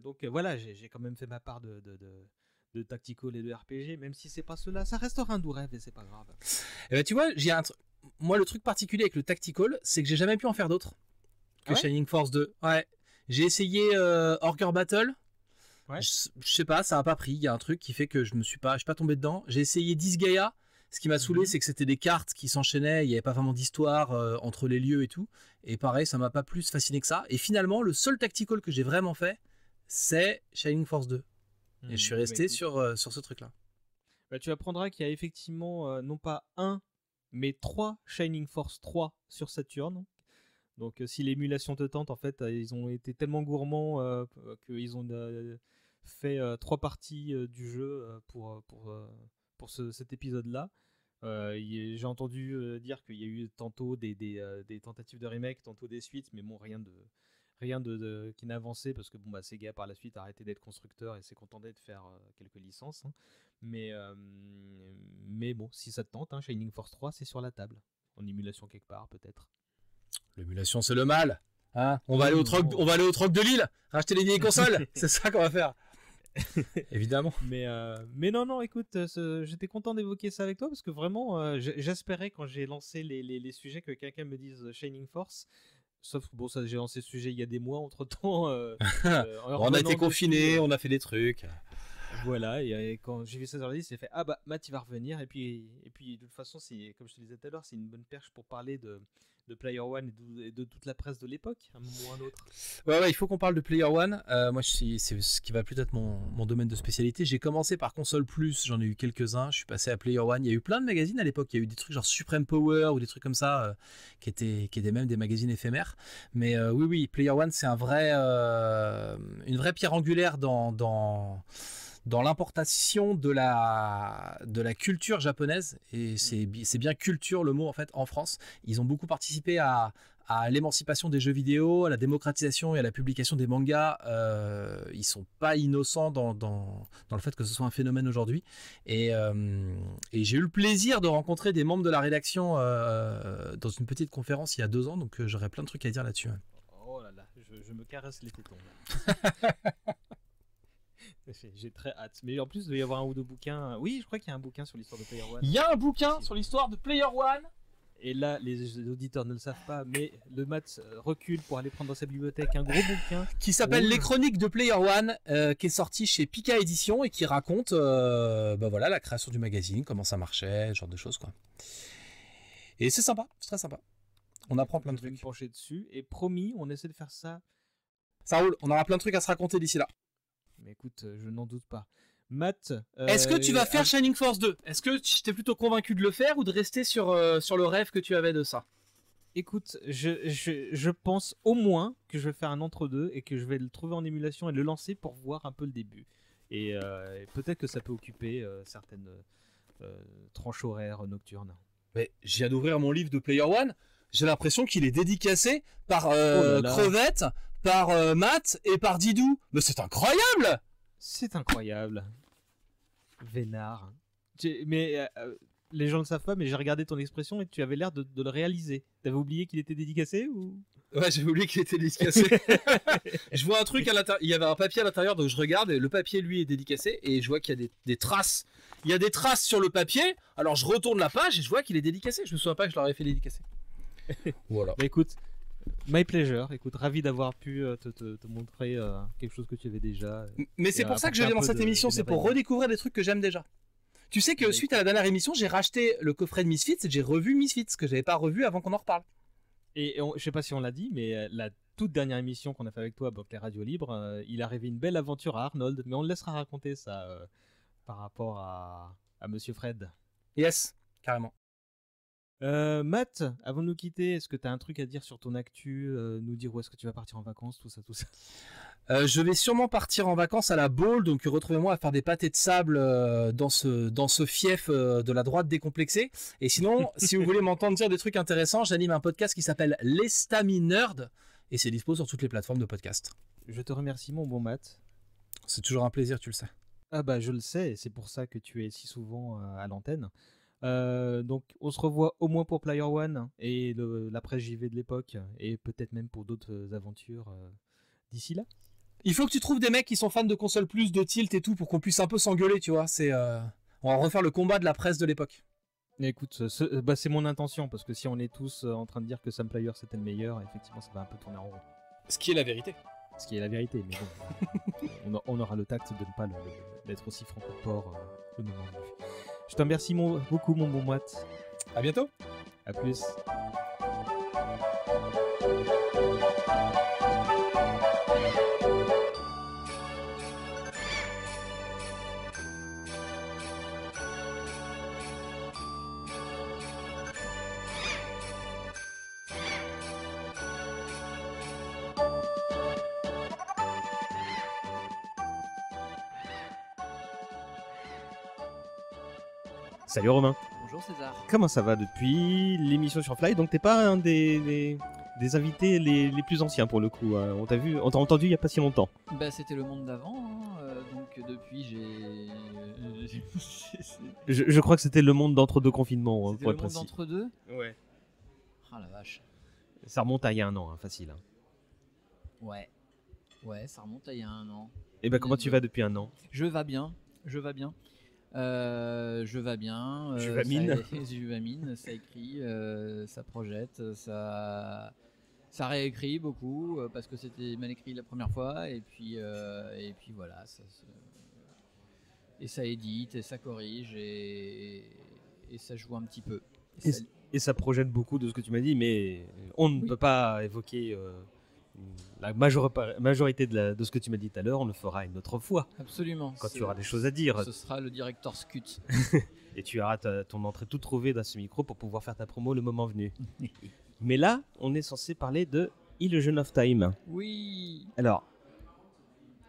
Donc voilà, j'ai quand même fait ma part de tactical et de RPG, même si c'est pas cela, ça restera un doux rêve et c'est pas grave. Et ben, tu vois, moi le truc particulier avec le tactical, c'est que j'ai jamais pu en faire d'autres que Shining Force 2. Ouais, j'ai essayé Orger Battle. Ouais. Je sais pas, ça a pas pris. Il y a un truc qui fait que je suis pas tombé dedans. J'ai essayé Disgaea. Ce qui m'a saoulé, c'est que c'était des cartes qui s'enchaînaient. Il n'y avait pas vraiment d'histoire entre les lieux et tout. Et pareil, ça m'a pas plus fasciné que ça. Et finalement, le seul tactical que j'ai vraiment fait, c'est Shining Force 2. Et je suis resté sur ce truc-là. Bah, tu apprendras qu'il y a effectivement non pas un, mais 3 Shining Force 3 sur Saturn. Donc si l'émulation te tente, en fait, ils ont été tellement gourmands qu'ils ont fait 3 parties du jeu pour cet épisode-là. J'ai entendu dire qu'il y a eu tantôt des tentatives de remake, tantôt des suites, mais bon, rien de qui n'a avancé, parce que bon, bah, Sega par la suite a arrêté d'être constructeur et s'est contenté de faire quelques licences. Hein. Mais bon, si ça te tente, hein, Shining Force 3, c'est sur la table. En émulation quelque part, peut-être. L'émulation, c'est le mal. Hein, on va aller au troc de Lille, racheter les vieilles consoles. C'est ça qu'on va faire. Évidemment. Mais non, écoute, j'étais content d'évoquer ça avec toi, parce que vraiment, j'espérais quand j'ai lancé les sujets que quelqu'un me dise Shining Force. Sauf que bon, ça, j'ai lancé ce sujet il y a des mois, entre temps. On a été confinés, on a fait des trucs. Voilà, et quand j'ai vu ça sur la liste, j'ai fait ah bah Matt il va revenir, et puis de toute façon, comme je te disais tout à l'heure, c'est une bonne perche pour parler de Player One et de toute la presse de l'époque, à un moment ou à un autre. Ouais, il faut qu'on parle de Player One. Moi, c'est ce qui va peut-être être mon domaine de spécialité. J'ai commencé par Console Plus, j'en ai eu quelques-uns. Je suis passé à Player One. Il y a eu plein de magazines à l'époque. Il y a eu des trucs genre Supreme Power ou des trucs comme ça, qui étaient même des magazines éphémères. Mais oui, Player One, c'est une vraie pierre angulaire dans l'importation de la culture japonaise, et c'est bien culture le mot en fait en France. Ils ont beaucoup participé à l'émancipation des jeux vidéo, à la démocratisation et à la publication des mangas. Ils sont pas innocents dans le fait que ce soit un phénomène aujourd'hui. Et j'ai eu le plaisir de rencontrer des membres de la rédaction dans une petite conférence il y a 2 ans, donc j'aurais plein de trucs à dire là-dessus. Oh là là, je me caresse les tétons. J'ai très hâte. Mais en plus, il doit y avoir 1 ou 2 bouquins. Oui, je crois qu'il y a un bouquin sur l'histoire de Player One. Il y a un bouquin sur l'histoire de Player One. Et là, les auditeurs ne le savent pas, mais le Matt recule pour aller prendre dans sa bibliothèque un gros bouquin qui s'appelle Les Chroniques de Player One, qui est sorti chez Pika Édition et qui raconte voilà, la création du magazine, comment ça marchait, ce genre de choses, quoi. Et c'est sympa, c'est très sympa. On apprend plein de trucs. Je vais me pencher dessus, et promis, on essaie de faire ça. Ça roule, on aura plein de trucs à se raconter d'ici là. Mais écoute, je n'en doute pas. Matt, est-ce que tu vas faire Shining Force 2 ? Est-ce que tu t'es plutôt convaincu de le faire ou de rester sur le rêve que tu avais de ça ? Écoute, je pense au moins que je vais faire un entre-deux et que je vais le trouver en émulation et le lancer pour voir un peu le début. Et peut-être que ça peut occuper certaines tranches horaires nocturnes. Mais je viens d'ouvrir mon livre de Player One. J'ai l'impression qu'il est dédicacé par Crevette, par Matt et par Didou. Mais c'est incroyable! C'est incroyable. Vénard. Mais Les gens ne le savent pas, mais j'ai regardé ton expression et tu avais l'air de le réaliser. T'avais oublié qu'il était dédicacé ou... Ouais, j'avais oublié qu'il était dédicacé. Je vois un truc à l'intérieur, il y avait un papier à l'intérieur, donc je regarde et le papier lui est dédicacé et je vois qu'il y a des traces. Il y a des traces sur le papier, alors je retourne la page et je vois qu'il est dédicacé. Je me souviens pas que je l'aurais fait dédicacer. Voilà. Bah écoute, my pleasure. Écoute, ravi d'avoir pu te montrer quelque chose que tu avais déjà. Mais c'est pour ça que je viens dans cette émission, c'est pour redécouvrir des trucs que j'aime déjà. Tu sais que suite à la dernière émission, j'ai racheté le coffret de Misfits et j'ai revu Misfits, que j'avais pas revu avant qu'on en reparle. Et je sais pas si on l'a dit, mais la toute dernière émission qu'on a fait avec toi, donc les radios libres, il est arrivé une belle aventure à Arnold, mais on le laissera raconter ça par rapport à Monsieur Fred. Yes, carrément. Matt, avant de nous quitter, est-ce que tu as un truc à dire sur ton actu, nous dire où est-ce que tu vas partir en vacances, tout ça. Je vais sûrement partir en vacances à la Baule, donc retrouvez-moi à faire des pâtés de sable dans ce fief de la droite décomplexée. Et sinon, si vous voulez m'entendre dire des trucs intéressants, j'anime un podcast qui s'appelle l'Estami Nerd, et c'est dispo sur toutes les plateformes de podcast. Je te remercie, mon bon Matt. C'est toujours un plaisir, tu le sais. Ah bah je le sais, et c'est pour ça que tu es si souvent à l'antenne. Donc on se revoit au moins pour Player One et la presse JV de l'époque, et peut-être même pour d'autres aventures d'ici là. Il faut que tu trouves des mecs qui sont fans de console plus, de tilt et tout, pour qu'on puisse un peu s'engueuler, tu vois. On va refaire le combat de la presse de l'époque. Écoute, c'est mon intention, parce que si on est tous en train de dire que Sam Player c'était le meilleur, effectivement ça va un peu tourner en rond. Ce qui est la vérité. Ce qui est la vérité, mais bon, on aura le tact de ne pas d'être aussi franco-port le moment venu. Je te remercie beaucoup, mon bon Matt. À bientôt. À plus. Salut Romain. Bonjour César. Comment ça va depuis l'émission sur Fly? Donc t'es pas un des invités les plus anciens pour le coup. On t'a entendu il y a pas si longtemps. Bah c'était le monde d'avant, hein. Donc depuis j'ai... je crois que c'était le monde d'entre-deux confinements. C'était pour le être monde précis. d'entre-deux. Ouais. Ah la vache. Ça remonte à il y a un an, hein, facile. Hein. Ouais, ça remonte à il y a un an. Et ben comment tu vas depuis un an? Je vais bien. Je vais bien. Je vamine, ça écrit, ça projette, ça réécrit beaucoup parce que c'était mal écrit la première fois et puis voilà, et ça édite et ça corrige et ça joue un petit peu. Et ça projette beaucoup de ce que tu m'as dit, mais on ne peut pas évoquer la majorité de ce que tu m'as dit tout à l'heure. On le fera une autre fois. Absolument. Quand tu auras des choses à dire. Ce sera le director's cut. Et tu auras ton entrée toute trouvée dans ce micro pour pouvoir faire ta promo le moment venu. Mais là, on est censé parler de Illusion of Time. Oui. Alors,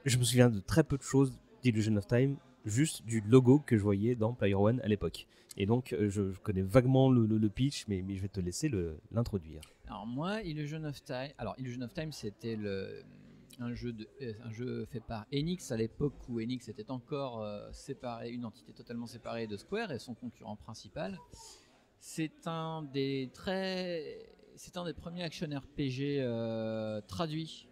je me souviens de très peu de choses d'Illusion of Time, juste du logo que je voyais dans Player One à l'époque. Et donc, je connais vaguement le pitch, mais je vais te laisser l'introduire. Alors moi, Illusion of Time, c'était un jeu fait par Enix à l'époque où Enix était encore séparé, une entité totalement séparée de Square et son concurrent principal. C'est un des premiers action RPG traduits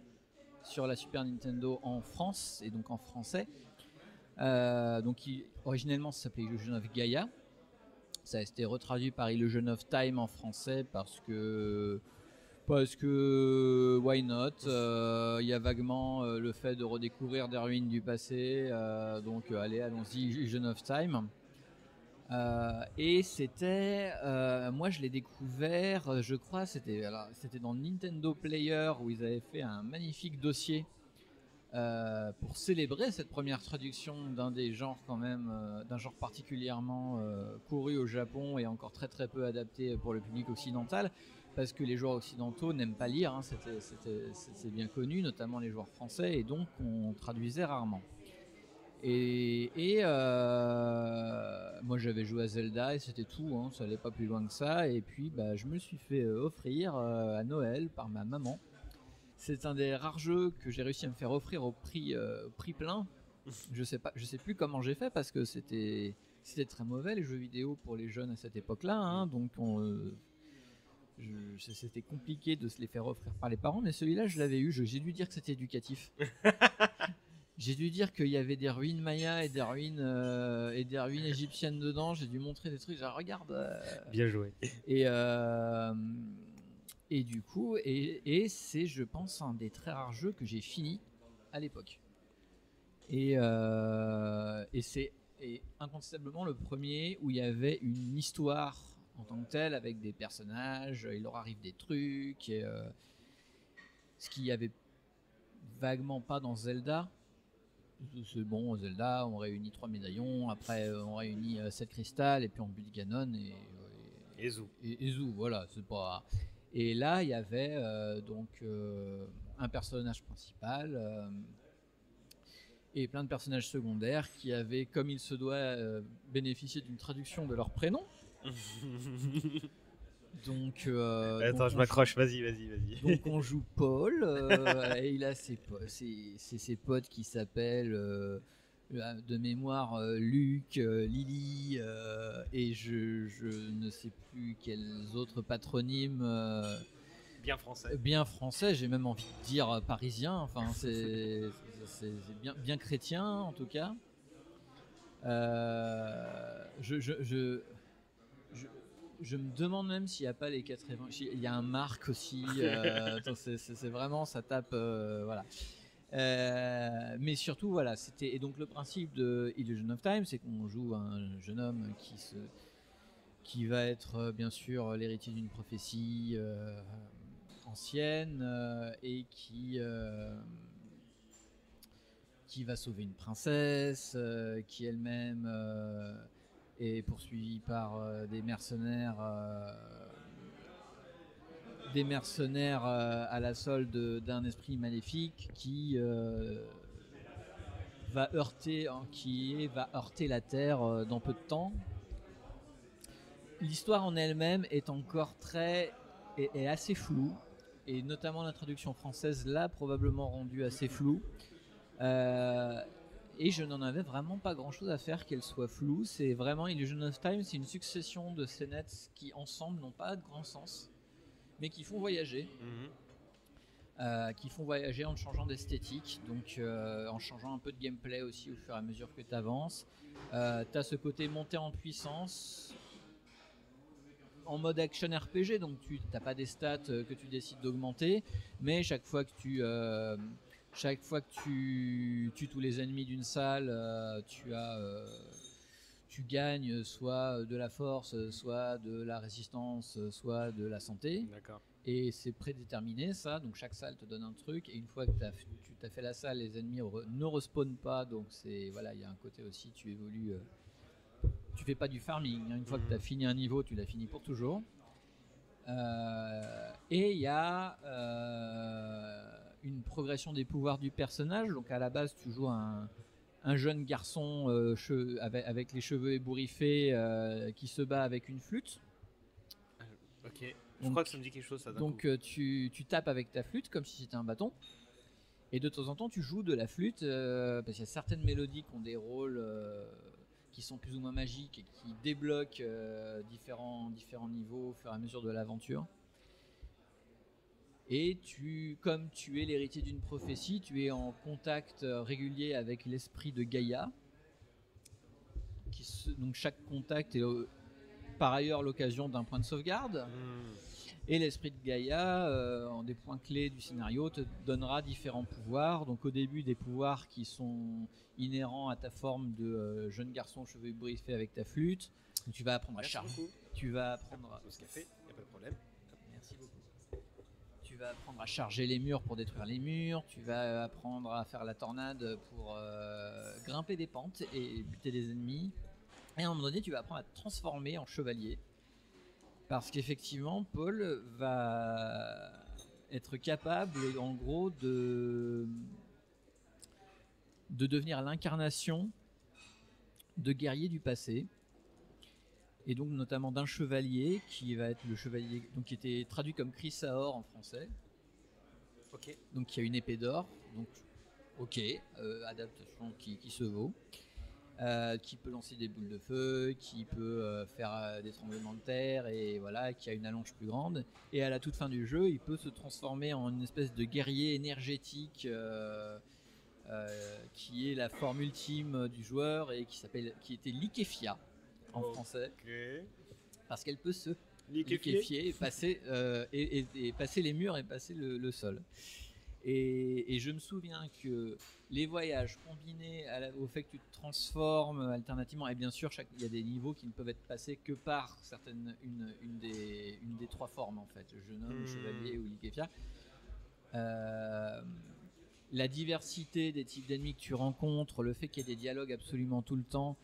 sur la Super Nintendo en France et donc en français. Originellement, ça s'appelait Illusion of Gaia. Ça a été retraduit par Illusion of Time en français parce que why not, y a vaguement le fait de redécouvrir des ruines du passé, donc allons-y, Illusion of Time. Et c'était, moi je l'ai découvert, je crois, c'était dans Nintendo Player où ils avaient fait un magnifique dossier pour célébrer cette première traduction d'un des genres quand même, d'un genre particulièrement couru au Japon et encore très très peu adapté pour le public occidental, parce que les joueurs occidentaux n'aiment pas lire, hein, c'est bien connu, notamment les joueurs français, et donc on traduisait rarement. Et moi j'avais joué à Zelda et c'était tout, hein, ça allait pas plus loin que ça, et puis je me suis fait offrir à Noël par ma maman. C'est un des rares jeux que j'ai réussi à me faire offrir au prix plein. Je sais plus comment j'ai fait parce que c'était c'était très mauvais les jeux vidéo pour les jeunes à cette époque-là, hein, donc c'était compliqué de se les faire offrir par les parents, mais celui-là je l'avais eu, j'ai dû dire que c'était éducatif. J'ai dû dire qu'il y avait des ruines mayas et des ruines égyptiennes dedans. J'ai dû montrer des trucs. Genre, regarde. Bien joué. Et du coup, c'est, je pense, un des très rares jeux que j'ai fini à l'époque. Et c'est incontestablement le premier où il y avait une histoire en tant que telle avec des personnages. Il leur arrive des trucs. Ce qu'il y avait vaguement pas dans Zelda. C'est bon, Zelda, on réunit 3 médaillons, après on réunit 7 cristals, et puis on bute Ganon et Zou. Et Zou, voilà, c'est pas. Et là, il y avait un personnage principal et plein de personnages secondaires qui avaient, comme il se doit, bénéficié d'une traduction de leur prénom. Donc, attends, je m'accroche, vas-y. Donc on joue Paul, et il a ses potes qui s'appellent de mémoire Luc, Lily, et je ne sais plus quels autres patronymes. Bien français, j'ai même envie de dire parisien, enfin c'est bien chrétien en tout cas. Je me demande même s'il n'y a pas les 4 évangiles. Il y a un Marc aussi. C'est vraiment, ça tape. Voilà. Mais surtout, voilà. Et donc le principe de Illusion of Time, c'est qu'on joue un jeune homme qui va être bien sûr l'héritier d'une prophétie ancienne et qui va sauver une princesse qui elle-même est poursuivi par des mercenaires à la solde d'un esprit maléfique qui va heurter la terre dans peu de temps. L'histoire en elle-même est encore est assez floue, et notamment la traduction française l'a probablement rendue assez floue. Et je n'en avais vraiment pas grand chose à faire qu'elle soit floue. C'est vraiment Illusion of Time, c'est une succession de scénettes qui ensemble n'ont pas de grand sens, mais qui font voyager. Qui font voyager en changeant d'esthétique, donc en changeant un peu de gameplay aussi au fur et à mesure que tu avances. T'as ce côté montée en puissance en mode action RPG, donc tu n'as pas des stats que tu décides d'augmenter, mais chaque fois que tu tues tous les ennemis d'une salle, tu gagnes soit de la force, soit de la résistance, soit de la santé. D'accord. Et c'est prédéterminé ça, donc chaque salle te donne un truc, et une fois que tu as fait la salle, les ennemis ne respawnent pas, donc voilà, il y a un côté aussi, tu évolues, tu fais pas du farming, hein. Une fois que tu as fini un niveau, tu l'as fini pour toujours. Et il y a une progression des pouvoirs du personnage. Donc à la base tu joues un jeune garçon avec les cheveux ébouriffés qui se bat avec une flûte. Ok, je crois que ça me dit quelque chose ça. Donc tu tapes avec ta flûte comme si c'était un bâton, et de temps en temps tu joues de la flûte parce qu'il y a certaines mélodies qui ont des rôles qui sont plus ou moins magiques et qui débloquent différents niveaux au fur et à mesure de l'aventure. Et comme tu es l'héritier d'une prophétie, tu es en contact régulier avec l'esprit de Gaïa. Donc chaque contact est par ailleurs l'occasion d'un point de sauvegarde. Et l'esprit de Gaïa, en des points clés du scénario, te donnera différents pouvoirs. Donc au début, des pouvoirs qui sont inhérents à ta forme de jeune garçon cheveux ébouriffés avec ta flûte. Donc, tu vas apprendre à charger. Tu vas apprendre ce café, y a pas de problème. Merci beaucoup. Tu vas apprendre à charger les murs pour détruire les murs. Tu vas apprendre à faire la tornade pour grimper des pentes et buter des ennemis. Et à un moment donné, tu vas apprendre à te transformer en chevalier. Parce qu'effectivement, Paul va être capable, en gros, de devenir l'incarnation de guerriers du passé. Et donc notamment d'un chevalier qui va être le chevalier, donc qui était traduit comme Chrysaor en français. Ok. Donc qui a une épée d'or. Donc ok, adaptation qui se vaut. qui peut lancer des boules de feu, qui peut faire des tremblements de terre, et voilà, qui a une allonge plus grande. Et à la toute fin du jeu, il peut se transformer en une espèce de guerrier énergétique qui est la forme ultime du joueur et qui était liquéfia en français, parce qu'elle peut se liquéfier et passer, et passer les murs et passer le sol. Et je me souviens que les voyages combinés au fait que tu te transformes alternativement, et bien sûr il y a des niveaux qui ne peuvent être passés que par une des trois formes en fait, jeune homme, chevalier ou liquéfia. La diversité des types d'ennemis que tu rencontres, le fait qu'il y ait des dialogues absolument tout le temps,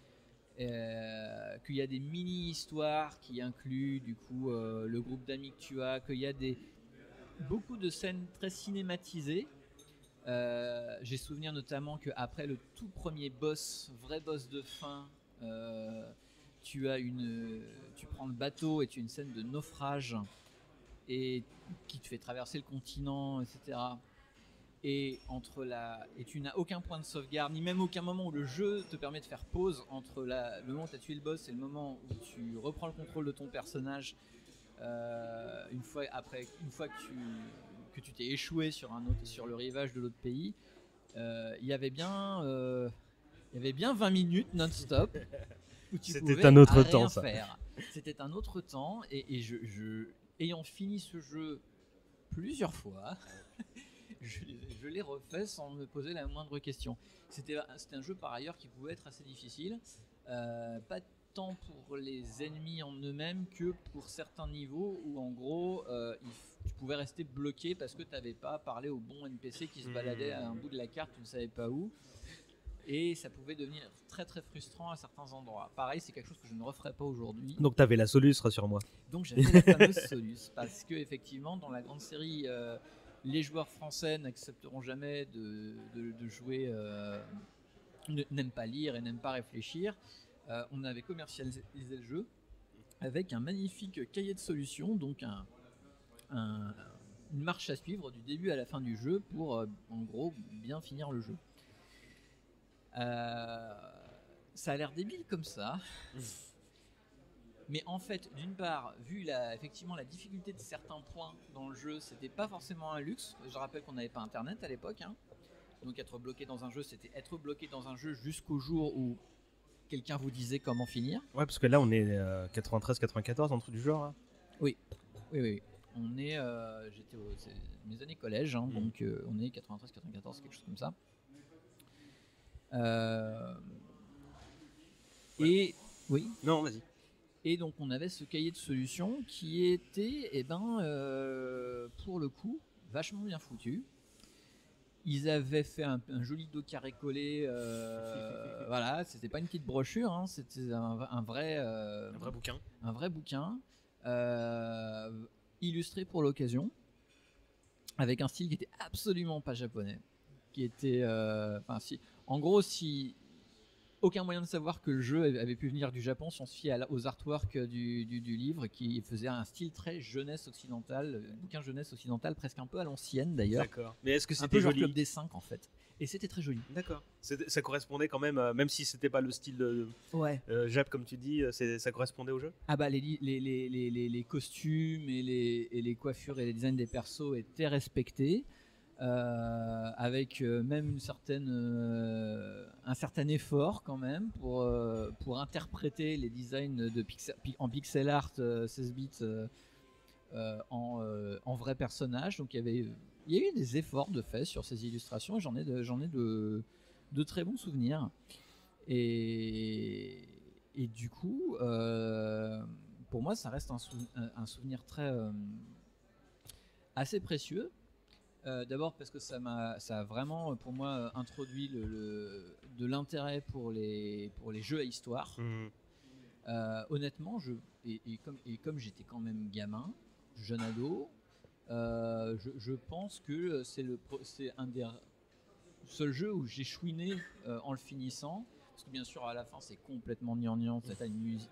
qu'il y a des mini-histoires qui incluent du coup le groupe d'amis que tu as, qu'il y a beaucoup de scènes très cinématisées. J'ai souvenir notamment qu'après le tout premier vrai boss de fin, tu prends le bateau et tu as une scène de naufrage et qui te fait traverser le continent, etc. Et tu n'as aucun point de sauvegarde, ni même aucun moment où le jeu te permet de faire pause entre le moment où tu as tué le boss et le moment où tu reprends le contrôle de ton personnage. Une fois que tu t'es échoué sur le rivage de l'autre pays, il y avait bien 20 minutes non-stop où tu pouvais C'était un autre rien temps, ça. faire. C'était un autre temps, et ayant fini ce jeu plusieurs fois, je l'ai refait sans me poser la moindre question. C'était un jeu par ailleurs qui pouvait être assez difficile, pas tant pour les ennemis en eux-mêmes que pour certains niveaux où en gros tu pouvais rester bloqué parce que tu n'avais pas parlé au bon NPC qui se baladait à un bout de la carte, tu ne savais pas où, et ça pouvait devenir très très frustrant à certains endroits. Pareil, c'est quelque chose que je ne referai pas aujourd'hui. Donc t'avais la Solus, rassure-moi. Donc j'avais la fameuse Solus, parce que effectivement dans la grande série les joueurs français n'accepteront jamais de jouer, n'aiment pas lire et n'aiment pas réfléchir. On avait commercialisé le jeu avec un magnifique cahier de solutions, donc une marche à suivre du début à la fin du jeu pour en gros bien finir le jeu. Ça a l'air débile comme ça, mais en fait, d'une part, vu effectivement la difficulté de certains points dans le jeu, c'était pas forcément un luxe. Je rappelle qu'on n'avait pas internet à l'époque, hein. Donc être bloqué dans un jeu, c'était être bloqué dans un jeu jusqu'au jour où quelqu'un vous disait comment finir. Ouais, parce que là on est 93-94, un truc du genre. Hein. Oui. On est, c'est mes années collège, hein, donc on est 93-94, quelque chose comme ça. Et oui. Non, vas-y. Et donc on avait ce cahier de solutions qui était, pour le coup, vachement bien foutu. Ils avaient fait un joli dos carré collé, voilà, c'était pas une petite brochure, hein, c'était un vrai bouquin. Un vrai bouquin, illustré pour l'occasion, avec un style qui était absolument pas japonais, qui était, en gros, aucun moyen de savoir que le jeu avait pu venir du Japon si on se fie aux artworks du livre, qui faisait un style très jeunesse occidentale, bouquin jeunesse occidentale, presque un peu à l'ancienne d'ailleurs. D'accord. Mais est-ce que un c'était peu genre joli? Club des 5 en fait. Et c'était très joli. D'accord. Ça correspondait quand même, même si c'était pas le style Jap comme tu dis, ça correspondait au jeu? Ah bah les costumes et les coiffures et les designs des persos étaient respectés. Avec même un certain effort quand même pour interpréter les designs en pixel art 16 bits en vrais personnages. Donc il y a eu des efforts de fait sur ces illustrations, et j'en ai de très bons souvenirs, et du coup pour moi ça reste un souvenir très assez précieux. D'abord parce que ça a vraiment pour moi introduit de l'intérêt pour les jeux à histoire. Honnêtement, comme j'étais quand même gamin, jeune ado, je pense que c'est un des seuls jeux où j'ai chouiné en le finissant, parce que bien sûr à la fin c'est complètement gnangnan.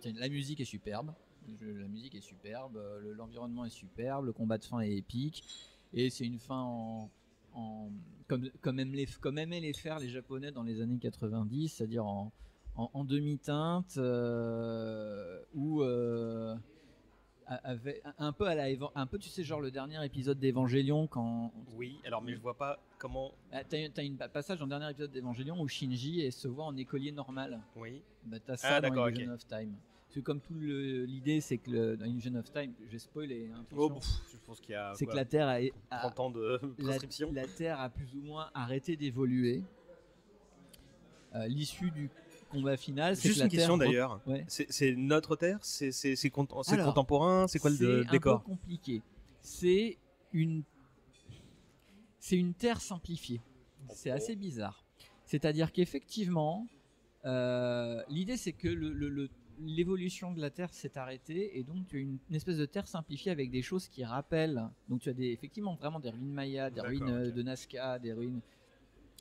La musique est superbe, l'environnement est superbe, le combat de fin est épique. Et c'est une fin comme aimaient les faire les Japonais dans les années 90, c'est-à-dire en demi-teinte, où un peu un peu, tu sais, genre le dernier épisode d'Evangelion quand. Oui, alors mais je vois pas comment. T'as un passage dans le dernier épisode d'Evangelion où Shinji se voit en écolier normal. Oui. Bah t'as ça dans Illusion of Time. Parce que comme l'idée c'est que dans Illusion of Time, j'ai spoilé. Je pense qu'il y a. C'est que la Terre a 30 ans de prescription. La Terre a plus ou moins arrêté d'évoluer. L'issue du combat final, c'est juste que la une question Terre d'ailleurs. Ouais. C'est notre Terre, c'est Alors, contemporain, c'est quoi le décor? C'est un peu compliqué. C'est une Terre simplifiée. C'est assez bizarre. C'est-à-dire qu'effectivement, l'idée c'est que l'évolution de la Terre s'est arrêtée et donc tu as une espèce de Terre simplifiée avec des choses qui rappellent. Donc tu as effectivement vraiment des ruines mayas, des ruines de Nazca, des ruines.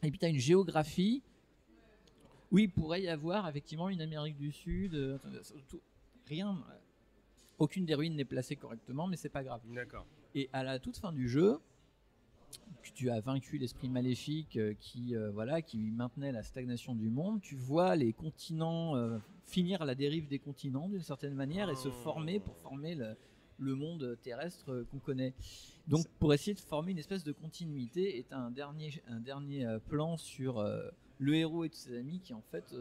Et puis tu as une géographie. Oui, il pourrait y avoir effectivement une Amérique du Sud. Aucune des ruines n'est placée correctement, mais c'est pas grave. D'accord. Et à la toute fin du jeu, tu as vaincu l'esprit maléfique qui maintenait la stagnation du monde. Tu vois les continents finir la dérive des continents d'une certaine manière et se former pour former le monde terrestre qu'on connaît. Donc pour essayer de former une espèce de continuité, et tu as un dernier plan sur le héros et tous ses amis qui en fait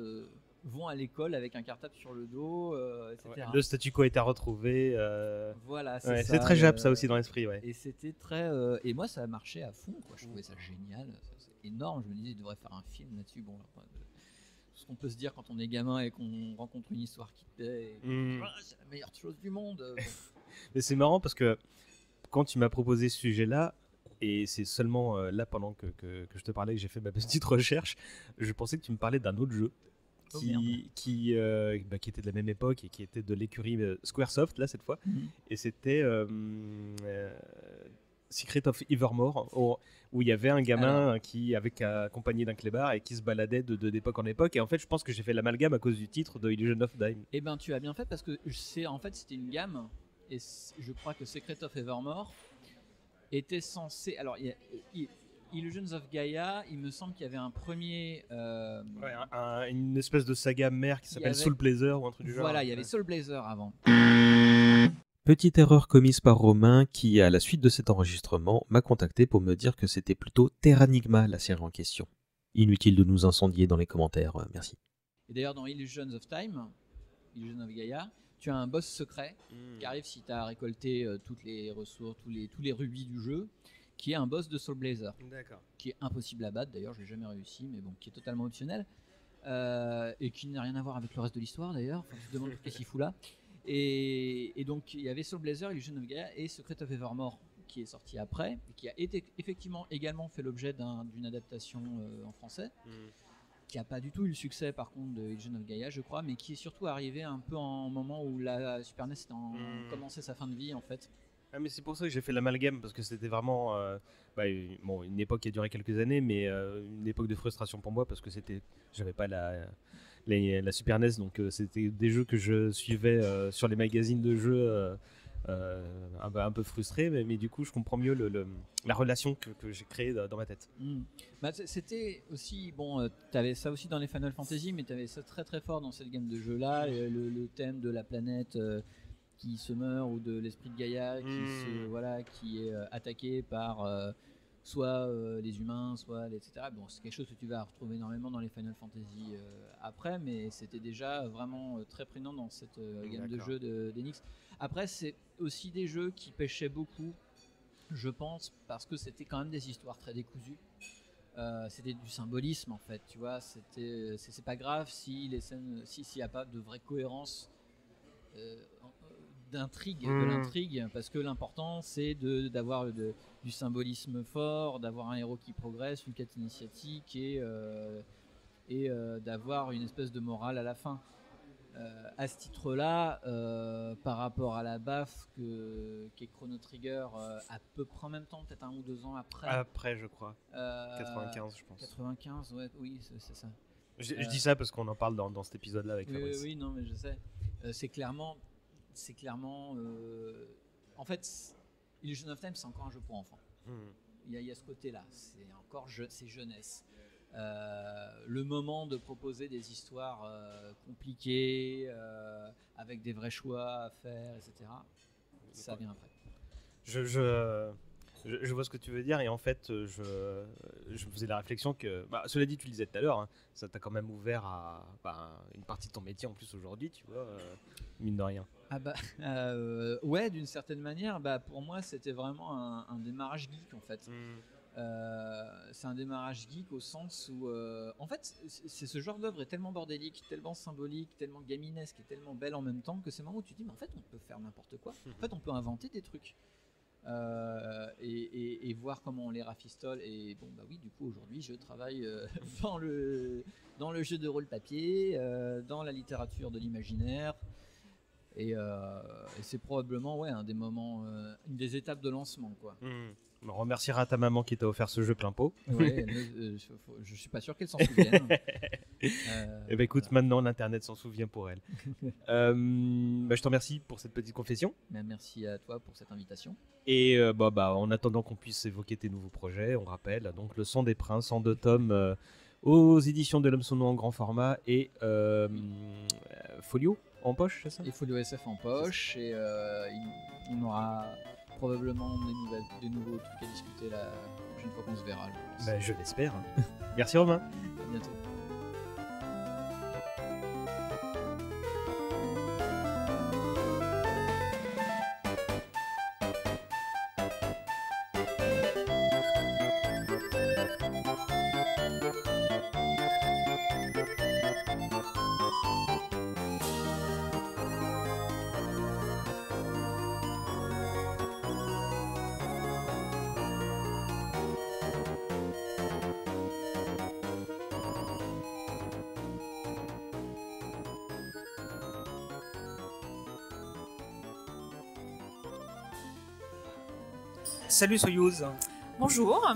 vont à l'école avec un cartable sur le dos, etc. Ouais, le statu quo a été retrouvé. Voilà, c'est très Jap ça aussi dans l'esprit. Ouais. Et c'était très. Et moi ça a marché à fond, quoi. Je trouvais ça génial, c'est énorme. Je me disais, il devrait faire un film là-dessus. Bon, ce qu'on peut se dire quand on est gamin et qu'on rencontre une histoire qui te plaît, c'est la meilleure chose du monde. Mais c'est marrant parce que quand tu m'as proposé ce sujet-là, et c'est seulement là pendant que je te parlais que j'ai fait ma petite recherche, je pensais que tu me parlais d'un autre jeu qui était de la même époque et qui était de l'écurie Squaresoft là cette fois, et c'était Secret of Evermore, où il y avait un gamin qui accompagné d'un clébard et qui se baladait d'époque en époque, et en fait je pense que j'ai fait l'amalgame à cause du titre de Illusion of Time. Eh ben tu as bien fait, parce que c'était une gamme, et je crois que Secret of Evermore était censé. Alors, Illusions of Gaia, il me semble qu'il y avait un premier. Une espèce de saga mère qui s'appelle Soul Blazer ou un truc du genre. Voilà, il y avait Soul Blazer avant. Petite erreur commise par Romain qui, à la suite de cet enregistrement, m'a contacté pour me dire que c'était plutôt Terranigma la série en question. Inutile de nous incendier dans les commentaires, merci. Et d'ailleurs, dans Illusions of Time, Illusions of Gaia, tu as un boss secret qui arrive si tu as récolté toutes les ressources, tous les rubis du jeu, qui est un boss de Soul Blazer. D'accord. Qui est impossible à battre, d'ailleurs, je l'ai jamais réussi, mais bon, qui est totalement optionnel. Et qui n'a rien à voir avec le reste de l'histoire, d'ailleurs. Enfin, tu te demandes qu'est-ce qu'il fout là. Et donc, il y avait Soul Blazer, Illusion of Gaia et Secret of Evermore, qui est sorti après, et qui a été effectivement également fait l'objet d'une adaptation en français. Qui n'a pas du tout eu le succès par contre de Illusion of Gaia, je crois, mais qui est surtout arrivé un peu en moment où la Super NES commençait sa fin de vie en fait. Ah, mais c'est pour ça que j'ai fait l'amalgame, parce que c'était vraiment une époque qui a duré quelques années, mais une époque de frustration pour moi, parce que j'avais pas la Super NES, donc c'était des jeux que je suivais sur les magazines de jeux un peu frustré, mais du coup je comprends mieux la relation que j'ai créée dans ma tête. Bah, c'était aussi, bon, t'avais ça aussi dans les Final Fantasy, mais t'avais ça très très fort dans cette gamme de jeux là, le thème de la planète qui se meurt, ou de l'esprit de Gaïa qui est attaqué par soit les humains, soit etc. Bon, c'est quelque chose que tu vas retrouver énormément dans les Final Fantasy après, mais c'était déjà vraiment très prégnant dans cette gamme de jeux d'Enix. Après, c'est aussi des jeux qui pêchaient beaucoup, je pense, parce que c'était quand même des histoires très décousues. C'était du symbolisme en fait, tu vois. C'est pas grave si les scènes, s'il n'y a pas de vraie cohérence d'intrigue, de l'intrigue, parce que l'important c'est d'avoir du symbolisme fort, d'avoir un héros qui progresse, une quête initiatique et d'avoir une espèce de morale à la fin. À ce titre-là, par rapport à la baffe qu'est Chrono Trigger à peu près en même temps, peut-être 1 ou 2 ans après. Après, je crois. 95, je pense. 95, ouais, oui, c'est ça. Je dis ça parce qu'on en parle dans cet épisode-là avec Fabrice. Oui, non, mais je sais. C'est clairement. En fait, Illusion of Time, c'est encore un jeu pour enfants. Il y a ce côté-là. C'est encore c'est jeunesse. le moment de proposer des histoires compliquées, avec des vrais choix à faire, etc. Ça vient après. Je vois ce que tu veux dire et en fait je me faisais la réflexion que cela dit tu le disais tout à l'heure, hein, ça t'a quand même ouvert à une partie de ton métier en plus aujourd'hui, tu vois, mine de rien. Ouais, d'une certaine manière, pour moi c'était vraiment un démarrage geek en fait. C'est un démarrage geek au sens où en fait c'est ce genre d'œuvre est tellement bordélique, tellement symbolique, tellement gaminesque et tellement belle en même temps que c'est le moment où tu te dis mais en fait on peut faire n'importe quoi, en fait on peut inventer des trucs. Et voir comment on les rafistole. Et bon, oui, du coup, aujourd'hui, je travaille dans le jeu de rôle papier, dans la littérature de l'imaginaire. Et c'est probablement un des moments, une des étapes de lancement, quoi. On remerciera ta maman qui t'a offert ce jeu plein pot. Ouais, je suis pas sûr qu'elle s'en souvienne. Écoute, maintenant l'internet s'en souvient pour elle. Je te remercie pour cette petite confession. Merci à toi pour cette invitation. Et en attendant qu'on puisse évoquer tes nouveaux projets, on rappelle donc Le Sang des Princes en 2 tomes aux éditions de l'Homme Sonore en grand format et Folio en poche, c'est ça ? Et Folio SF en poche, et on aura probablement des nouveaux trucs à discuter la prochaine fois qu'on se verra. Je l'espère. Merci Romain. À bientôt. Salut Soyouz. Bonjour.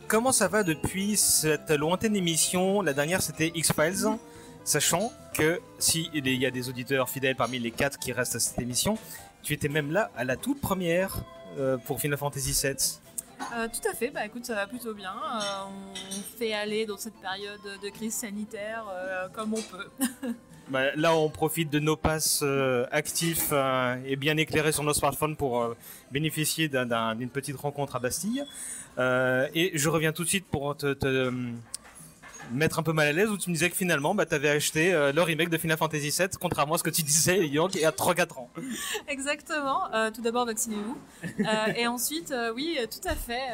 Comment ça va depuis cette lointaine émission? La dernière c'était X-Files, sachant que s'il y a des auditeurs fidèles parmi les 4 qui restent à cette émission, tu étais même là à la toute première pour Final Fantasy VII. Tout à fait, écoute, ça va plutôt bien. On fait aller dans cette période de crise sanitaire comme on peut. Là, on profite de nos passes actifs et bien éclairés sur nos smartphones pour bénéficier d'une petite rencontre à Bastille. Et je reviens tout de suite pour te mettre un peu mal à l'aise, où tu me disais que finalement, tu avais acheté le remake de Final Fantasy VII, contrairement à ce que tu disais il y a 3-4 ans. Exactement. Tout d'abord, vaccinez-vous. Et ensuite, oui, tout à fait.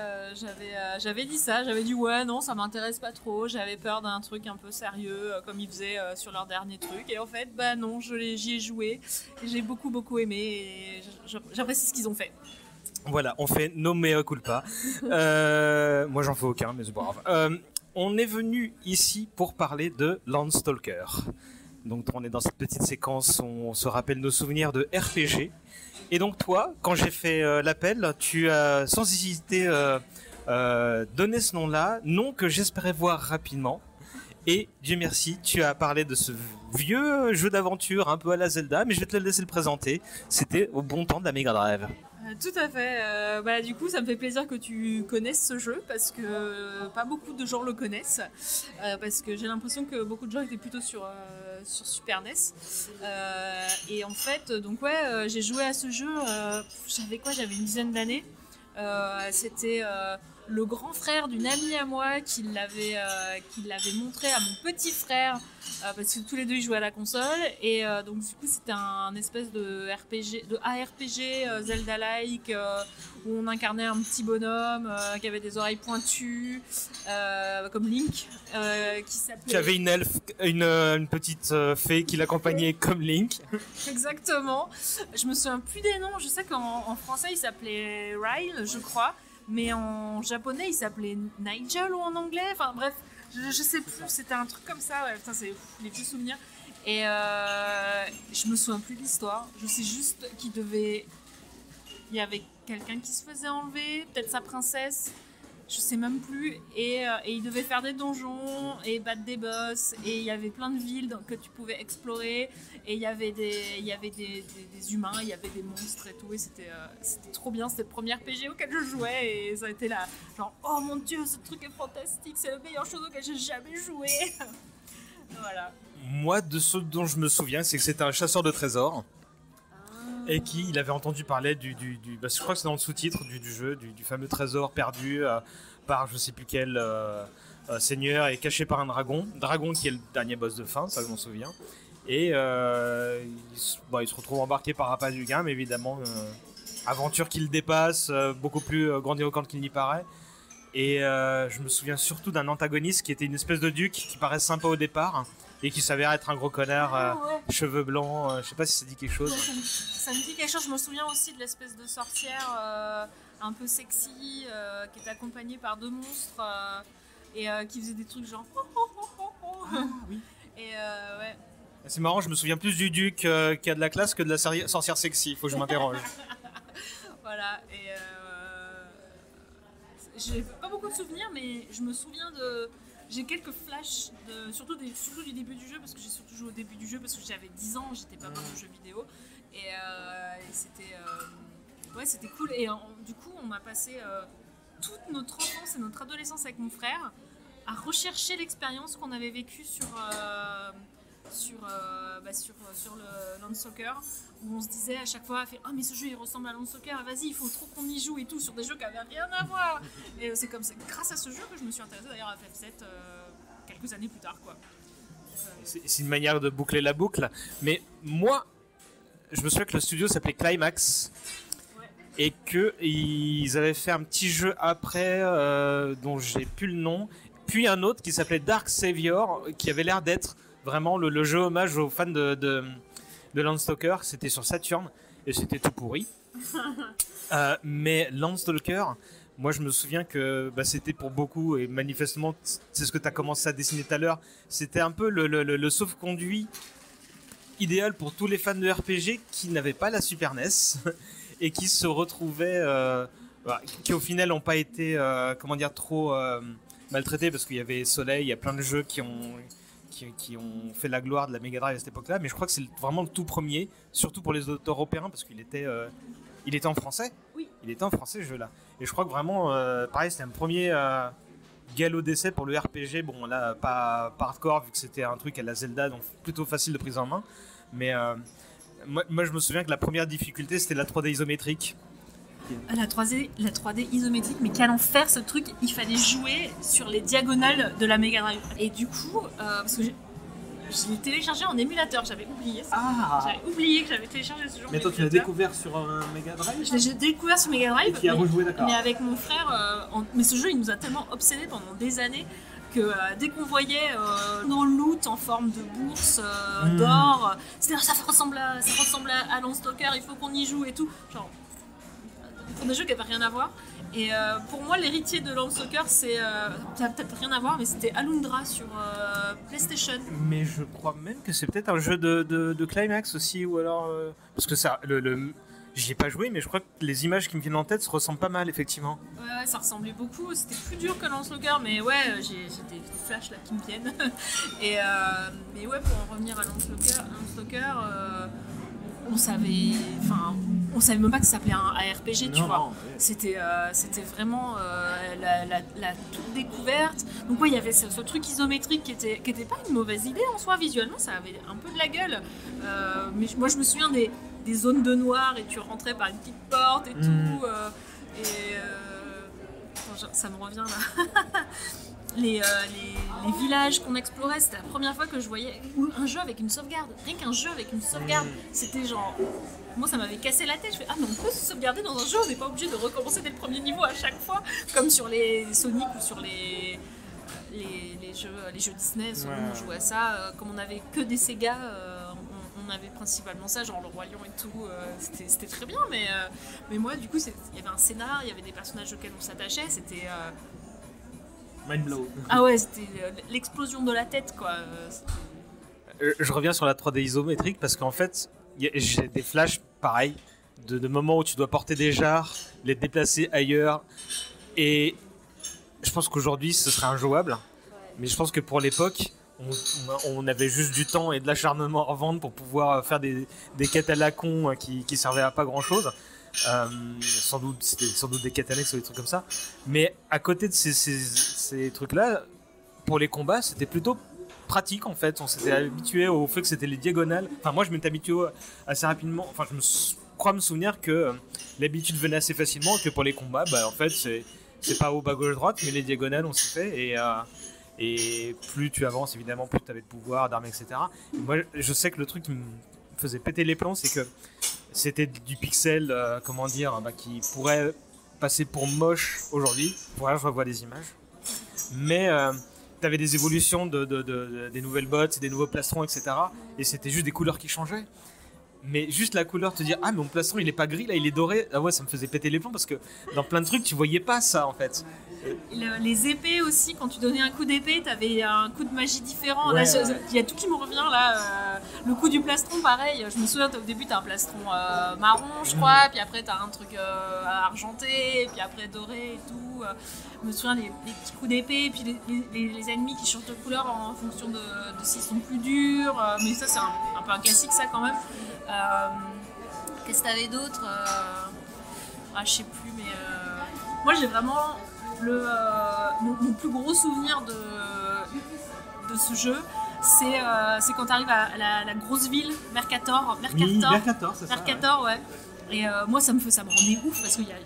J'avais dit ça. J'avais dit, ouais, non, ça m'intéresse pas trop. J'avais peur d'un truc un peu sérieux, comme ils faisaient sur leur dernier truc. Et en fait, non, j'y ai joué. Et j'ai beaucoup aimé. Et j'apprécie ce qu'ils ont fait. Voilà, on fait nos mea culpa. Moi, j'en fais aucun, mais c'est pas grave. On est venu ici pour parler de Landstalker. Donc on est dans cette petite séquence où on se rappelle nos souvenirs de RPG. Et donc toi, quand j'ai fait l'appel, tu as sans hésiter donné ce nom-là, nom que j'espérais voir rapidement. Et Dieu merci, tu as parlé de ce vieux jeu d'aventure un peu à la Zelda, mais je vais te le laisser le présenter. C'était au bon temps de la Mega Drive. Tout à fait. Du coup, ça me fait plaisir que tu connaisses ce jeu parce que pas beaucoup de gens le connaissent. Parce que j'ai l'impression que beaucoup de gens étaient plutôt sur Super NES. Et en fait, j'ai joué à ce jeu. J'avais une dizaine d'années. C'était le grand frère d'une amie à moi qui l'avait montré à mon petit frère parce que tous les deux ils jouaient à la console et donc du coup c'était un espèce de RPG, de ARPG Zelda-like où on incarnait un petit bonhomme qui avait des oreilles pointues comme Link qui s'appelait... Tu avais une elfe, une petite fée qui l'accompagnait comme Link. Exactement. Je me souviens plus des noms, je sais qu'en français il s'appelait Ryle je crois. Mais en japonais, il s'appelait Nigel ou en anglais. Enfin bref, je sais plus. C'était un truc comme ça. Ouais, putain, c'est les vieux souvenirs. Et je me souviens plus de l'histoire. Je sais juste il y avait quelqu'un qui se faisait enlever, peut-être sa princesse. je sais même plus, et il devait faire des donjons et battre des boss, et il y avait plein de villes que tu pouvais explorer, et il y avait des humains, il y avait des monstres et tout, et c'était trop bien. C'était le premier RPG auquel je jouais, et ça a été là, genre oh mon dieu, ce truc est fantastique, c'est la meilleure chose auquel j'ai jamais joué. Voilà. Moi, de ce dont je me souviens, c'est que c'était un chasseur de trésors. Et il avait entendu parler bah, je crois que c'est dans le sous-titre du jeu, du fameux trésor perdu par je sais plus quel seigneur et caché par un dragon qui est le dernier boss de fin, ça je m'en souviens. Et il se retrouve embarqué par appât du gain, mais évidemment aventure qui le dépasse, beaucoup plus grandiloquente qu'il n'y paraît. Et je me souviens surtout d'un antagoniste qui était une espèce de duc qui paraît sympa au départ et qui s'avère être un gros connard, cheveux blancs, je sais pas si ça dit quelque chose. Ça me dit quelque chose. Je me souviens aussi de l'espèce de sorcière un peu sexy qui était accompagnée par 2 monstres et qui faisait des trucs genre oui. Et ouais. C'est marrant, je me souviens plus du duc qui a de la classe que de la sorcière sexy, faut que je m'interroge. Voilà, et j'ai pas beaucoup de souvenirs, mais je me souviens de... J'ai quelques flashs, surtout du début du jeu, parce que j'ai surtout joué au début du jeu, parce que j'avais 10 ans, j'étais pas bonne aux jeux vidéo, et c'était ouais, c'était cool. Et du coup, on a passé toute notre enfance et notre adolescence avec mon frère à rechercher l'expérience qu'on avait vécue sur le Landstalker, où on se disait à chaque fois ah mais ce jeu il ressemble à Landstalker, vas-y il faut trop qu'on y joue et tout, sur des jeux qui avaient rien à voir. Et c'est comme ça, grâce à ce jeu que je me suis intéressée d'ailleurs à FF7 quelques années plus tard quoi. C'est une manière de boucler la boucle, mais moi je me souviens que le studio s'appelait Climax. Ouais. Et qu'ils avaient fait un petit jeu après dont j'ai plus le nom, puis un autre qui s'appelait Dark Savior, qui avait l'air d'être vraiment le jeu hommage aux fans de Landstalker. C'était sur Saturn et c'était tout pourri. Mais Landstalker, moi je me souviens que c'était pour beaucoup, et manifestement c'est ce que tu as commencé à dessiner tout à l'heure, c'était un peu le sauf-conduit idéal pour tous les fans de RPG qui n'avaient pas la Super NES et qui se retrouvaient, qui au final n'ont pas été trop maltraités, parce qu'il y avait Soleil, il y a plein de jeux qui ont fait la gloire de la Mega Drive à cette époque-là, mais je crois que c'est vraiment le tout premier, surtout pour les auteurs européens, parce qu'il était en français. Oui. Il était en français ce jeu-là. Et je crois que vraiment, pareil, c'était un premier galop d'essai pour le RPG. Bon, là, pas hardcore, vu que c'était un truc à la Zelda, donc plutôt facile de prise en main. Mais moi, je me souviens que la première difficulté, c'était la 3D isométrique. La 3D isométrique, mais quel enfer ce truc, il fallait jouer sur les diagonales de la Mega Drive. Et du coup, parce que je l'ai téléchargé en émulateur, j'avais oublié ça. J'avais oublié que j'avais téléchargé ce jeu. Mais toi, tu l'as découvert sur un Mega Drive? Je l'ai découvert sur Mega Drive, et tu y as rejoué, d'accord. Mais avec mon frère. Mais ce jeu, il nous a tellement obsédés pendant des années que dès qu'on voyait nos loot en forme de bourse d'or, c'était ça ressemble à Landstalker, il faut qu'on y joue et tout. Genre, pour des jeux qui n'avaient rien à voir. Et pour moi, l'héritier de Landstalker, ça n'a peut-être rien à voir, mais c'était Alundra sur PlayStation. Mais je crois même que c'est peut-être un jeu de Climax aussi, ou alors... parce que ça, j'y ai pas joué, mais je crois que les images qui me viennent en tête se ressemblent pas mal, effectivement. Ouais, ça ressemblait beaucoup. C'était plus dur que Landstalker, mais ouais, j'ai des flashs là qui me viennent. Et mais ouais, pour en revenir à Landstalker, on savait même pas que ça s'appelait un ARPG, tu vois. Non, ouais. C'était vraiment la toute découverte. Donc ouais, il y avait ce truc isométrique qui était pas une mauvaise idée en soi. Visuellement, ça avait un peu de la gueule. Mais moi, je me souviens des zones de noir et tu rentrais par une petite porte et tout. Ça me revient là. Les villages qu'on explorait, c'était la première fois que je voyais un jeu avec une sauvegarde. Rien qu'un jeu avec une sauvegarde, c'était genre... Moi, ça m'avait cassé la tête. Je fais mais on peut se sauvegarder dans un jeu, on n'est pas obligé de recommencer dès le premier niveau à chaque fois, comme sur les Sonic ou sur les jeux Disney. On jouait à ça. Comme on n'avait que des Sega, on avait principalement ça, genre le Roi Lion et tout. C'était très bien, mais moi, du coup, il y avait un scénar, il y avait des personnages auxquels on s'attachait. C'était... Mind blow. Ah ouais, c'était l'explosion de la tête, quoi. Je reviens sur la 3D isométrique parce qu'en fait, j'ai des flashs pareils de moments où tu dois porter des jarres, les déplacer ailleurs. Et je pense qu'aujourd'hui ce serait injouable, mais je pense que pour l'époque, on avait juste du temps et de l'acharnement à revendre pour pouvoir faire des quêtes à la con qui servaient à pas grand chose. Sans doute des quêtes annexes ou des trucs comme ça. Mais à côté de ces trucs-là, pour les combats, c'était plutôt pratique en fait. On s'était habitué au fait que c'était les diagonales. Enfin, moi je m'étais habitué assez rapidement. Enfin, crois me souvenir que l'habitude venait assez facilement, que pour les combats, bah, en fait, c'est pas haut, bas, gauche, droite, mais les diagonales, on s'y fait. Et plus tu avances, évidemment, plus tu avais de pouvoir, d'armes, etc. Et moi, je sais que le truc qui me faisait péter les plombs, c'est que c'était du pixel, qui pourrait passer pour moche aujourd'hui. Voilà, je revois des images. Mais tu avais des évolutions des nouvelles bottes, des nouveaux plastrons, etc. Et c'était juste des couleurs qui changeaient. Mais juste la couleur, te dire ah mais mon plastron il est pas gris là, il est doré, ah ouais, ça me faisait péter les plombs parce que dans plein de trucs tu voyais pas ça en fait. Les épées aussi, quand tu donnais un coup d'épée, t'avais un coup de magie différent. Ouais, là, il y a tout qui me revient là. Le coup du plastron, pareil. Je me souviens, au début, t'as un plastron marron, je crois, puis après t'as un truc argenté, puis après doré et tout. Je me souviens des petits coups d'épée, puis les ennemis qui changent de couleur en fonction de s'ils sont plus durs. Mais ça, c'est un peu un classique, ça quand même. Qu'est-ce que t'avais d'autre je sais plus, mais moi j'ai vraiment mon plus gros souvenir de ce jeu, c'est quand t'arrives à la grosse ville, Mercator. Oui, Mercator, c'est ça. Mercator, ouais. Et moi ça me rendait ouf parce qu'il y avait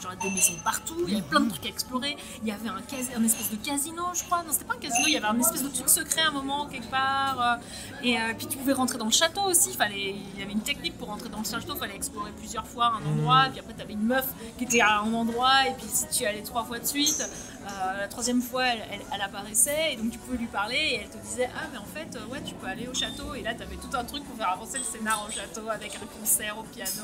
genre des maisons partout, il y avait plein de trucs à explorer. Il y avait un espèce de casino, je crois. Non, c'était pas un casino, il y avait un espèce de truc secret à un moment, quelque part. Et puis tu pouvais rentrer dans le château aussi. Il y avait une technique pour rentrer dans le château, il fallait explorer plusieurs fois un endroit. Puis après, tu avais une meuf qui était à un endroit. Et puis si tu y allais 3 fois de suite, la 3e fois, elle apparaissait. Et donc tu pouvais lui parler et elle te disait ah, mais en fait, ouais, tu peux aller au château. Et là, tu avais tout un truc pour faire avancer le scénar au château avec un concert au piano.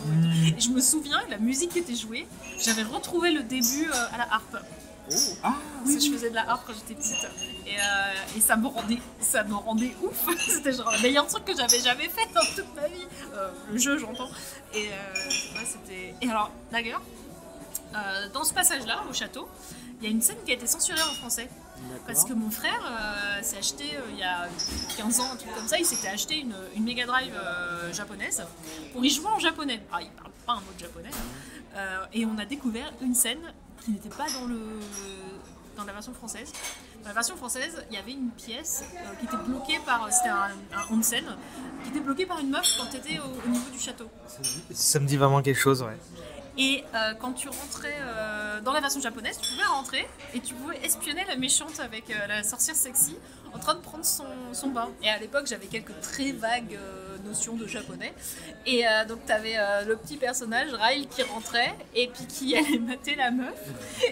Et je me souviens que la musique qui était jouée, j'avais retrouvé le début à la harpe. Parce que je faisais de la harpe quand j'étais petite et ça me rendait ouf. C'était genre le meilleur truc que j'avais jamais fait dans toute ma vie, le jeu j'entends. Et alors d'ailleurs dans ce passage là au château, il y a une scène qui a été censurée en français. Parce que mon frère s'est acheté il y a 15 ans, un truc comme ça, il s'était acheté une Mega Drive japonaise pour y jouer en japonais. Alors il parle pas un mot de japonais. Et on a découvert une scène qui n'était pas dans la version française. Dans la version française, il y avait une pièce qui était bloquée par... C'était un onsen, qui était bloquée par une meuf quand tu étais au niveau du château. Ça me dit vraiment quelque chose, ouais. Et quand tu rentrais dans la version japonaise, tu pouvais rentrer et tu pouvais espionner la méchante avec la sorcière sexy en train de prendre son bain. Et à l'époque, j'avais quelques très vagues notions de japonais. Et donc, tu avais le petit personnage, Ryle, qui rentrait et puis qui allait mater la meuf.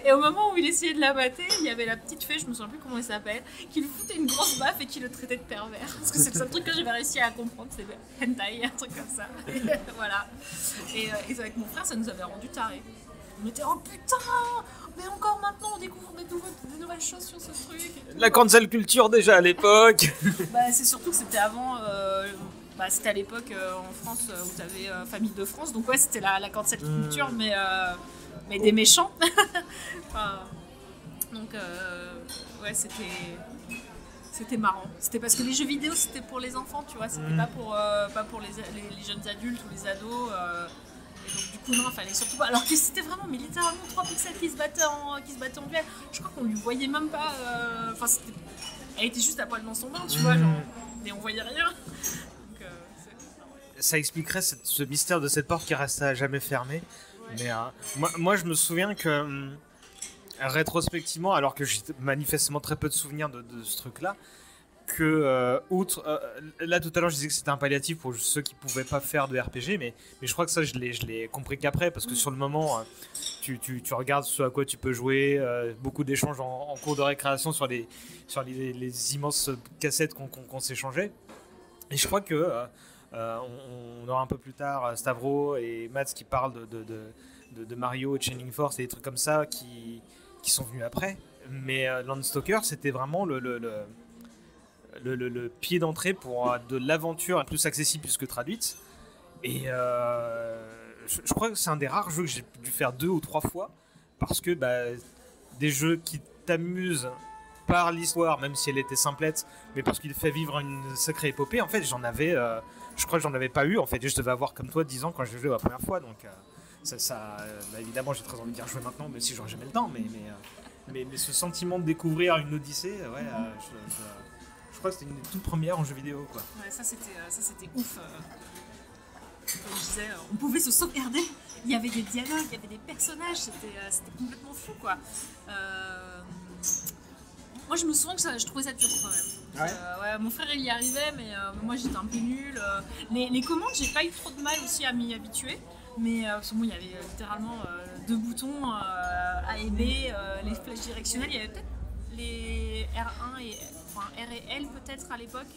Et au moment où il essayait de la mater, il y avait la petite fée, je me souviens plus comment elle s'appelle, qui lui foutait une grosse baffe et qui le traitait de pervers. Parce que c'est le seul truc que j'avais réussi à comprendre, c'est le hentai, un truc comme ça. Et, voilà. Et avec mon frère, ça nous avait rendu tarés. On était oh putain, mais encore maintenant on découvre des nouvelles choses sur ce truc. La cancel culture déjà à l'époque. Bah c'est surtout que c'était avant, c'était à l'époque en France où t'avais Famille de France, donc ouais c'était la cancel culture, mais des méchants. Enfin, donc ouais c'était marrant. C'était parce que les jeux vidéo c'était pour les enfants, tu vois, c'était pas pour les jeunes adultes ou les ados. Et donc du coup non, fallait surtout pas. Alors que c'était vraiment mais littéralement 3 pixels qui se battaient en duel. Je crois qu'on lui voyait même pas. Enfin elle était juste à poil dans son bain, tu vois, genre, mais on voyait rien. Donc, ça expliquerait ce mystère de cette porte qui reste à jamais fermée. Ouais. Mais moi je me souviens que rétrospectivement, alors que j'ai manifestement très peu de souvenirs de ce truc-là, que là tout à l'heure je disais que c'était un palliatif pour ceux qui pouvaient pas faire de RPG, mais je crois que ça je l'ai compris qu'après, parce que sur le moment tu regardes ce à quoi tu peux jouer, beaucoup d'échanges en cours de récréation sur les immenses cassettes qu'on s'échangeait, et je crois que on aura un peu plus tard Stavro et Mats qui parlent de Mario et Shining Force et des trucs comme ça qui sont venus après, mais Landstalker c'était vraiment le pied d'entrée pour de l'aventure plus accessible plus que traduite. Et je crois que c'est un des rares jeux que j'ai dû faire 2 ou 3 fois, parce que des jeux qui t'amuse par l'histoire, même si elle était simplette, mais parce qu'il fait vivre une sacrée épopée, en fait, je crois que j'en avais pas eu, en fait, je devais avoir comme toi 10 ans quand j'ai joué la première fois, donc bah, évidemment j'ai très envie d'y rejouer maintenant, même si j'aurais jamais le temps, mais ce sentiment de découvrir une odyssée, ouais, je crois que c'était une des toutes premières en jeu vidéo, quoi. Ouais, ça c'était ouf. Comme je disais, on pouvait se sauvegarder, il y avait des dialogues, il y avait des personnages, c'était complètement fou, quoi. Moi je me souviens que je trouvais ça dur quand même. Ouais, mon frère il y arrivait, mais moi j'étais un peu nulle. Les commandes, j'ai pas eu trop de mal aussi à m'y habituer. Mais parce que bon, il y avait littéralement 2 boutons A et B, les flèches directionnelles. Il y avait peut-être les R1 et R et L peut-être à l'époque,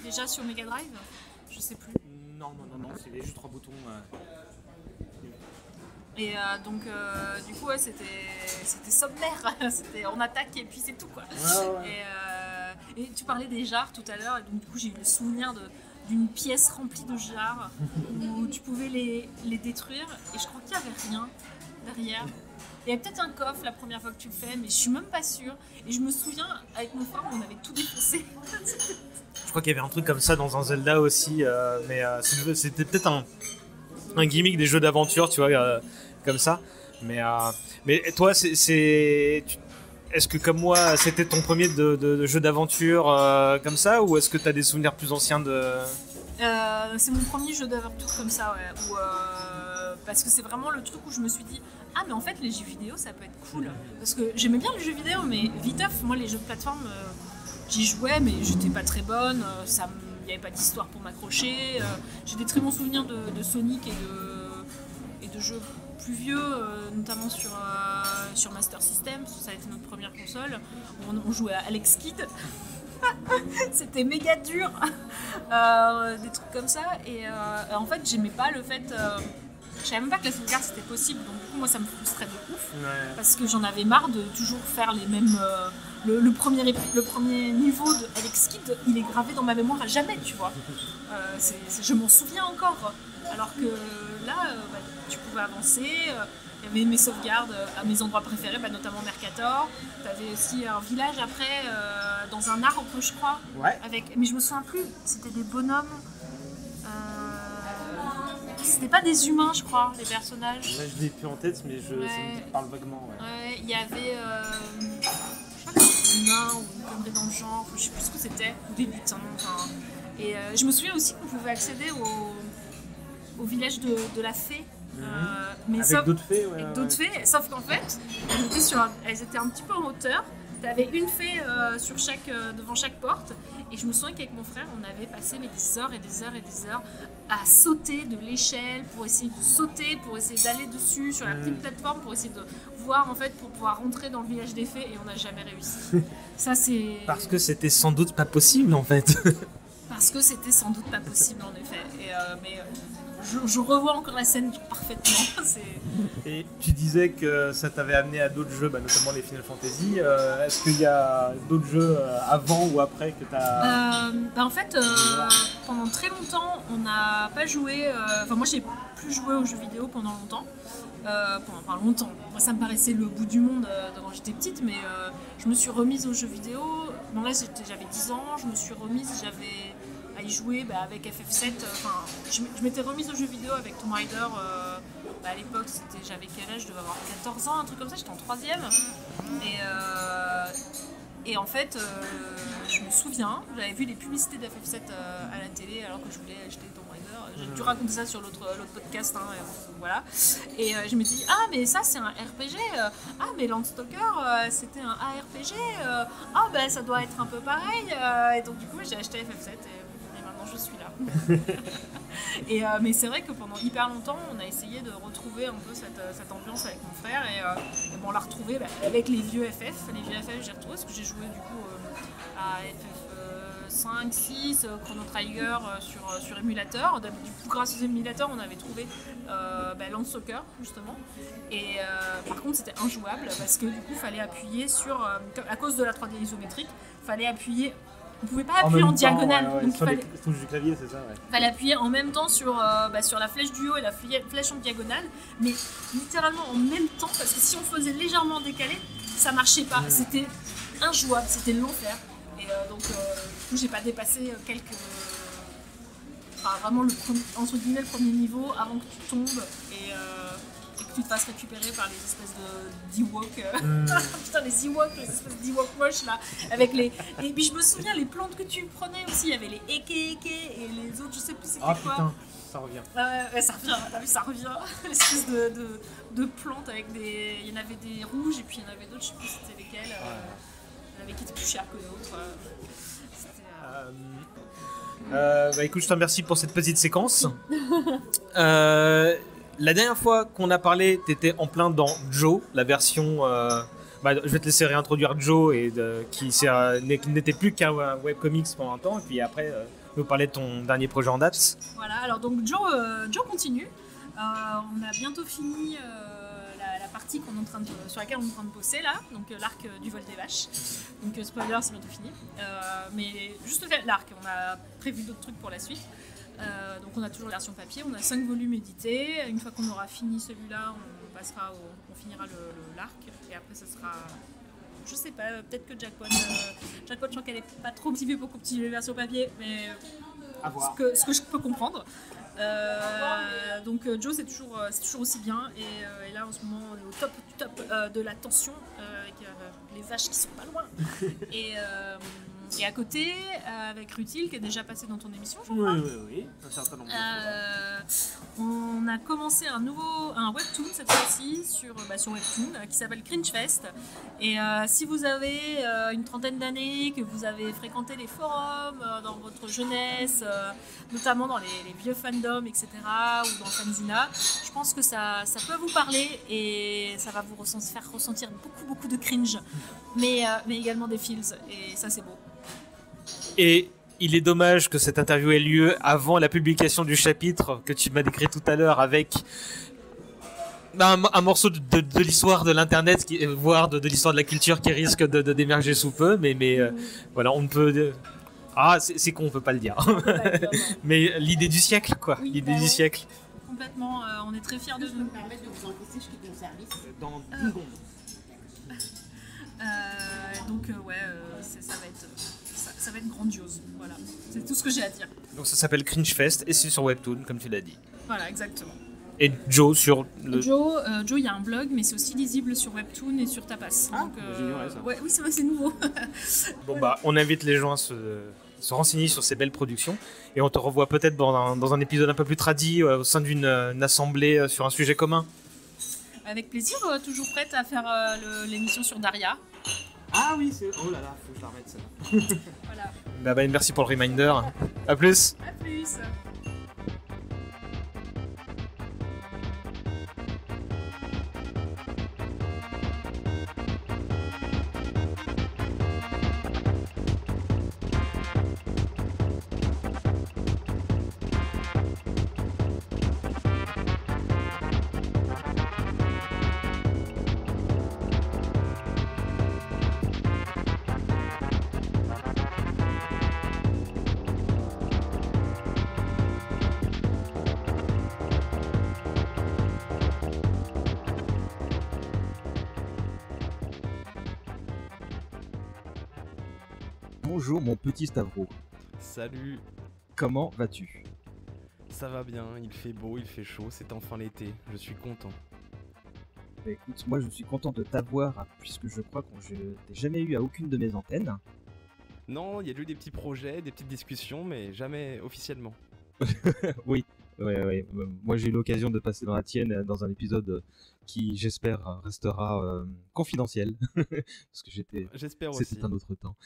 déjà sur Mega Drive. Je sais plus. Non, c'était juste 3 boutons. Et donc, du coup, ouais, c'était sommaire. C'était on attaque et puis c'est tout, quoi. Ouais. Et tu parlais des jarres tout à l'heure, et donc du coup, j'ai eu le souvenir d'une pièce remplie de jarres où tu pouvais les détruire, et je crois qu'il n'y avait rien derrière. Il y avait peut-être un coffre la première fois que tu le fais, mais je suis même pas sûre. Et je me souviens, avec mon frère, on avait tout défoncé. Je crois qu'il y avait un truc comme ça dans un Zelda aussi, mais c'était peut-être un gimmick des jeux d'aventure, tu vois, comme ça. Mais toi, est-ce que comme moi, c'était ton premier de jeu d'aventure comme ça, ou est-ce que tu as des souvenirs plus anciens de... C'est mon premier jeu d'aventure comme ça, ouais. Parce que c'est vraiment le truc où je me suis dit, ah mais en fait les jeux vidéo ça peut être cool. Parce que j'aimais bien les jeux vidéo, mais viteuf, moi les jeux de plateforme, j'y jouais mais j'étais pas très bonne, il n'y avait pas d'histoire pour m'accrocher. J'ai des très bons souvenirs de Sonic et de jeux plus vieux, notamment sur Master System, parce que ça a été notre première console. On jouait à Alex Kidd. C'était méga dur, des trucs comme ça. Et en fait, j'aimais pas le fait. Je savais même pas que la sauvegarde c'était possible, donc du coup, moi ça me frustrait de ouf. Ouais. Parce que j'en avais marre de toujours faire les mêmes. Le premier niveau de Alex Kidd, il est gravé dans ma mémoire à jamais, tu vois. Je m'en souviens encore. Alors que là, tu pouvais avancer. Il y avait mes sauvegardes à mes endroits préférés, notamment Mercator. Tu avais aussi un village après, dans un arbre, je crois. Ouais. Mais je me souviens plus, c'était des bonhommes. C'était pas des humains, je crois, les personnages. Là, je l'ai plus en tête, mais ça me parle vaguement. Ouais, il y avait. Je crois que c'était des nains ou une connerie dans le genre, je sais plus ce que c'était, ou des lutins. Et je me souviens aussi qu'on pouvait accéder au village de la fée. Mais avec d'autres fées, avec d'autres fées, sauf qu'en fait, elles étaient un petit peu en hauteur. T'avais une fée devant chaque porte, et je me souviens qu'avec mon frère, on avait passé des heures et des heures et des heures à sauter de l'échelle pour essayer de sauter, pour essayer d'aller dessus sur la petite plateforme, pour essayer de voir en fait, pour pouvoir rentrer dans le village des fées, et on n'a jamais réussi. Ça c'est parce que c'était sans doute pas possible en fait. Parce que c'était sans doute pas possible en effet. Mais je revois encore la scène parfaitement. Et tu disais que ça t'avait amené à d'autres jeux, notamment les Final Fantasy. Est-ce qu'il y a d'autres jeux avant ou après que tu as... En fait, pendant très longtemps, on n'a pas joué... moi, j'ai plus joué aux jeux vidéo pendant longtemps. Longtemps. Moi, ça me paraissait le bout du monde quand j'étais petite, mais je me suis remise aux jeux vidéo. Bon, là, j'avais 10 ans, je me suis remise, j'avais... à y jouer avec FF7. Je m'étais remise aux jeux vidéo avec Tomb Raider. À l'époque, j'avais quel âge? Je devais avoir 14 ans, un truc comme ça, j'étais en 3ème. Et en fait, je me souviens, j'avais vu les publicités d'FF7 à la télé alors que je voulais acheter Tomb Raider. J'ai dû raconter ça sur l'autre podcast. Voilà. Et je me dis, ah, mais ça, c'est un RPG. Ah, mais Landstalker, c'était un ARPG. Ça doit être un peu pareil. Et donc, du coup, j'ai acheté FF7. Je suis là. Mais c'est vrai que pendant hyper longtemps, on a essayé de retrouver un peu cette ambiance avec mon frère, et on l'a retrouvé avec les vieux FF. Les vieux FF, j'ai retrouvé parce que j'ai joué du coup à FF 5, 6, Chrono Trigger sur émulateur. Du coup, grâce aux émulateurs, on avait trouvé Landstalker justement. Et par contre, c'était injouable parce que du coup, il fallait appuyer sur, à cause de la 3D isométrique, fallait appuyer. On ne pouvait pas appuyer en diagonale. Donc sur les touches du clavier, c'est ça. Il fallait appuyer en même temps sur la flèche du haut et la flèche en diagonale, mais littéralement en même temps, parce que si on faisait légèrement décalé, ça marchait pas. C'était injouable, c'était l'enfer. Et donc, du coup, j'ai pas dépassé vraiment entre guillemets le premier niveau avant que tu tombes et que tu te fasses récupérer par les espèces d'Ewoks. Putain, les Ewoks, les espèces d'Ewoks moches là. Et puis je me souviens, les plantes que tu prenais aussi, il y avait les Eke et les autres, je sais plus c'était quoi. Putain, ça revient. Ouais, ça revient, t'as vu, ça revient. L'espèce de plantes avec des. Il y en avait des rouges et puis il y en avait d'autres, je sais plus c'était lesquels. Il y en avait qui étaient plus chers que d'autres. Bah écoute, je te remercie pour cette petite séquence. La dernière fois qu'on a parlé, t'étais en plein dans Joe, la version. Je vais te laisser réintroduire Joe qui n'était plus qu'un webcomics pendant un temps, et puis après nous parler de ton dernier projet en date. Voilà, alors donc Joe continue. On a bientôt fini la partie sur laquelle on est en train de bosser là, donc l'arc du vol des vaches. Donc spoiler, c'est bientôt fini. Mais juste l'arc, on a prévu d'autres trucs pour la suite. Donc on a toujours la version papier, on a 5 volumes édités. Une fois qu'on aura fini celui-là, on finira l'arc. Et après ça sera... Je sais pas, peut-être que Jackpot, je crois qu'elle est pas trop motivée pour continuer les versions papier, mais ce que je peux comprendre. Donc Joe c'est toujours aussi bien et là en ce moment on est au top du top de la tension avec les vaches qui sont pas loin et à côté avec Rutil qui est déjà passé dans ton émission je crois. Oui, un certain nombre. On a commencé un webtoon cette fois-ci sur Webtoon qui s'appelle Cringe Fest et si vous avez une trentaine d'années, que vous avez fréquenté les forums dans votre jeunesse, notamment dans les vieux fandoms etc. ou dans Fanzina, je pense que ça peut vous parler et ça va vous faire ressentir beaucoup de cringe mais également des feels et ça c'est beau. Et il est dommage que cette interview ait lieu avant la publication du chapitre que tu m'as décrit tout à l'heure avec un morceau de l'histoire de l'internet, voire de l'histoire de la culture qui risque d'émerger sous peu, mais voilà, on ne peut... c'est con, on peut pas le dire. Mais l'idée du siècle, quoi. Oui, l'idée du siècle. Complètement, on est très fiers de nous. Permettre de vous encaisser, je quitte le service. Dans 10 secondes. Donc ça va être grandiose, voilà. C'est tout ce que j'ai à dire. Donc ça s'appelle Cringe Fest et c'est sur Webtoon, comme tu l'as dit. Voilà, exactement. Et Joe sur le... Joe, il y a un blog, mais c'est aussi lisible sur Webtoon et sur Tapas. Donc, j'ignorais ça. Oui, c'est vrai, c'est nouveau. Bon on invite les gens à se renseigner sur ces belles productions et on te revoit peut-être dans un épisode un peu plus tradi au sein d'une assemblée sur un sujet commun. Avec plaisir, toujours prête à faire l'émission sur Daria. Ah oui, oh là là, faut que je la remette celle-là. Voilà. Merci pour le reminder. À plus. À plus. Bonjour mon petit Stavro. Salut. Comment vas-tu? Ça va bien, il fait beau, il fait chaud, c'est enfin l'été, je suis content. Bah écoute, moi je suis content de t'avoir puisque je crois que je t'ai jamais eu à aucune de mes antennes. Non, il y a eu des petits projets, des petites discussions, mais jamais officiellement. Oui, ouais. Moi j'ai eu l'occasion de passer dans la tienne dans un épisode qui j'espère restera confidentiel parce que J'espère aussi. c'était un autre temps.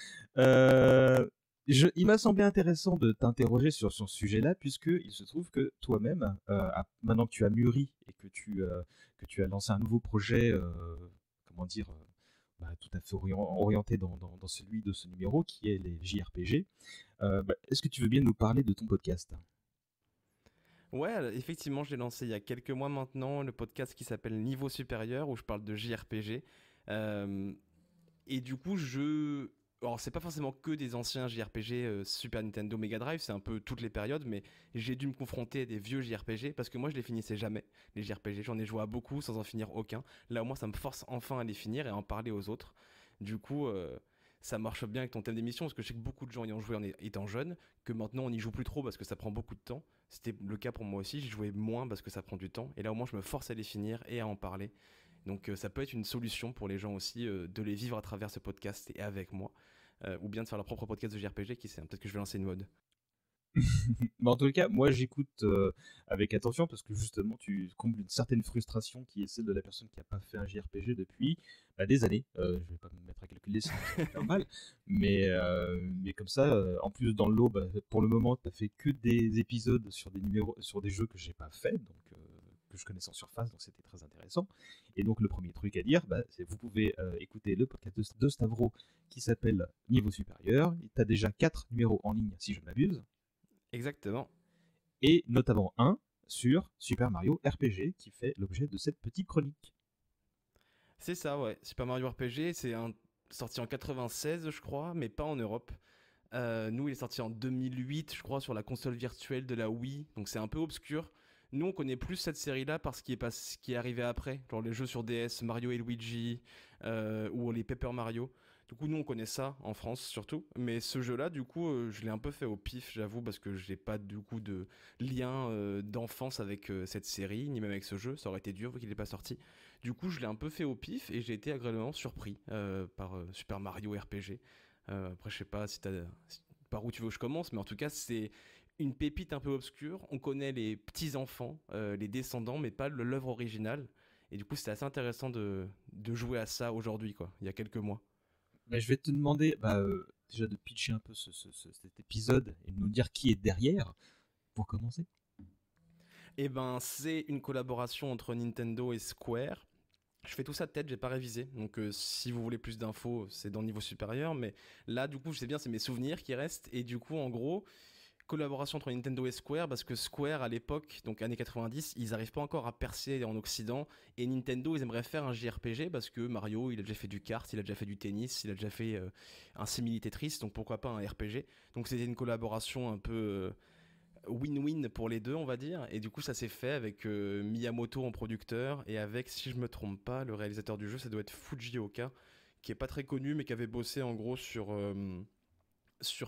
Il m'a semblé intéressant de t'interroger sur ce sujet-là puisque il se trouve que toi-même, maintenant que tu as mûri et que tu as lancé un nouveau projet, tout à fait orienté dans celui de ce numéro qui est les JRPG. Est-ce que tu veux bien nous parler de ton podcast? Ouais, effectivement, je l'ai lancé il y a quelques mois maintenant, le podcast qui s'appelle Niveau Supérieur, où je parle de JRPG. Et du coup, alors c'est pas forcément que des anciens JRPG Super Nintendo Mega Drive, c'est un peu toutes les périodes, mais j'ai dû me confronter à des vieux JRPG parce que moi je les finissais jamais, les JRPG, j'en ai joué à beaucoup sans en finir aucun. Là au moins ça me force enfin à les finir et à en parler aux autres. Du coup, ça marche bien avec ton thème d'émission parce que je sais que beaucoup de gens y ont joué en étant jeunes, que maintenant on n'y joue plus trop parce que ça prend beaucoup de temps. C'était le cas pour moi aussi, j'y jouais moins parce que ça prend du temps, et là au moins je me force à les finir et à en parler. Donc ça peut être une solution pour les gens aussi de les vivre à travers ce podcast et avec moi. Ou bien de faire leur propre podcast de JRPG, qui sait, peut-être que je vais lancer une mode. En tout cas, moi j'écoute avec attention parce que justement tu combles une certaine frustration qui est celle de la personne qui n'a pas fait un JRPG depuis des années. Je vais pas me mettre à calculer, c'est normal. Mais comme ça, en plus dans le lot, pour le moment, tu n'as fait que des épisodes sur des numéros, sur des jeux que j'ai pas fait, donc que je connaissais en surface, donc c'était très intéressant. Et donc le premier truc à dire, c'est vous pouvez écouter le podcast de Stavro qui s'appelle Niveau Supérieur. Tu as déjà 4 numéros en ligne si je ne m'abuse. Exactement. Et notamment un sur Super Mario RPG qui fait l'objet de cette petite chronique. C'est ça, ouais. Super Mario RPG, c'est sorti en 96, je crois, mais pas en Europe. Nous, il est sorti en 2008, je crois, sur la console virtuelle de la Wii, donc c'est un peu obscur. Nous, on connaît plus cette série-là parce qu'il est arrivé après, genre les jeux sur DS, Mario et Luigi, ou les Paper Mario. Du coup, nous, on connaît ça en France surtout. Mais ce jeu-là, du coup, je l'ai un peu fait au pif, j'avoue, parce que j'ai pas du coup de lien d'enfance avec cette série, ni même avec ce jeu. Ça aurait été dur vu qu'il n'est pas sorti. Du coup, je l'ai un peu fait au pif et j'ai été agréablement surpris par Super Mario RPG. Après, je sais pas par où tu veux que je commence, mais en tout cas, c'est une pépite un peu obscure. On connaît les petits-enfants, les descendants, mais pas l'œuvre originale. Et du coup, c'était assez intéressant de jouer à ça aujourd'hui, quoi, il y a quelques mois. Je vais te demander déjà de pitcher un peu cet épisode et de nous dire qui est derrière, pour commencer. Eh ben, c'est une collaboration entre Nintendo et Square. Je fais tout ça de tête, j'ai pas révisé. Donc si vous voulez plus d'infos, c'est dans le niveau supérieur. Mais là, du coup, je sais bien, c'est mes souvenirs qui restent. Et du coup, en gros, collaboration entre Nintendo et Square, parce que Square à l'époque, donc années 90, ils n'arrivent pas encore à percer en Occident, et Nintendo ils aimeraient faire un JRPG parce que Mario il a déjà fait du kart, il a déjà fait du tennis, il a déjà fait un simili Tetris, donc pourquoi pas un RPG. Donc c'était une collaboration un peu win-win pour les deux, on va dire, et du coup ça s'est fait avec Miyamoto en producteur et avec, si je me trompe pas, le réalisateur du jeu, ça doit être Fujioka, qui est pas très connu mais qui avait bossé en gros sur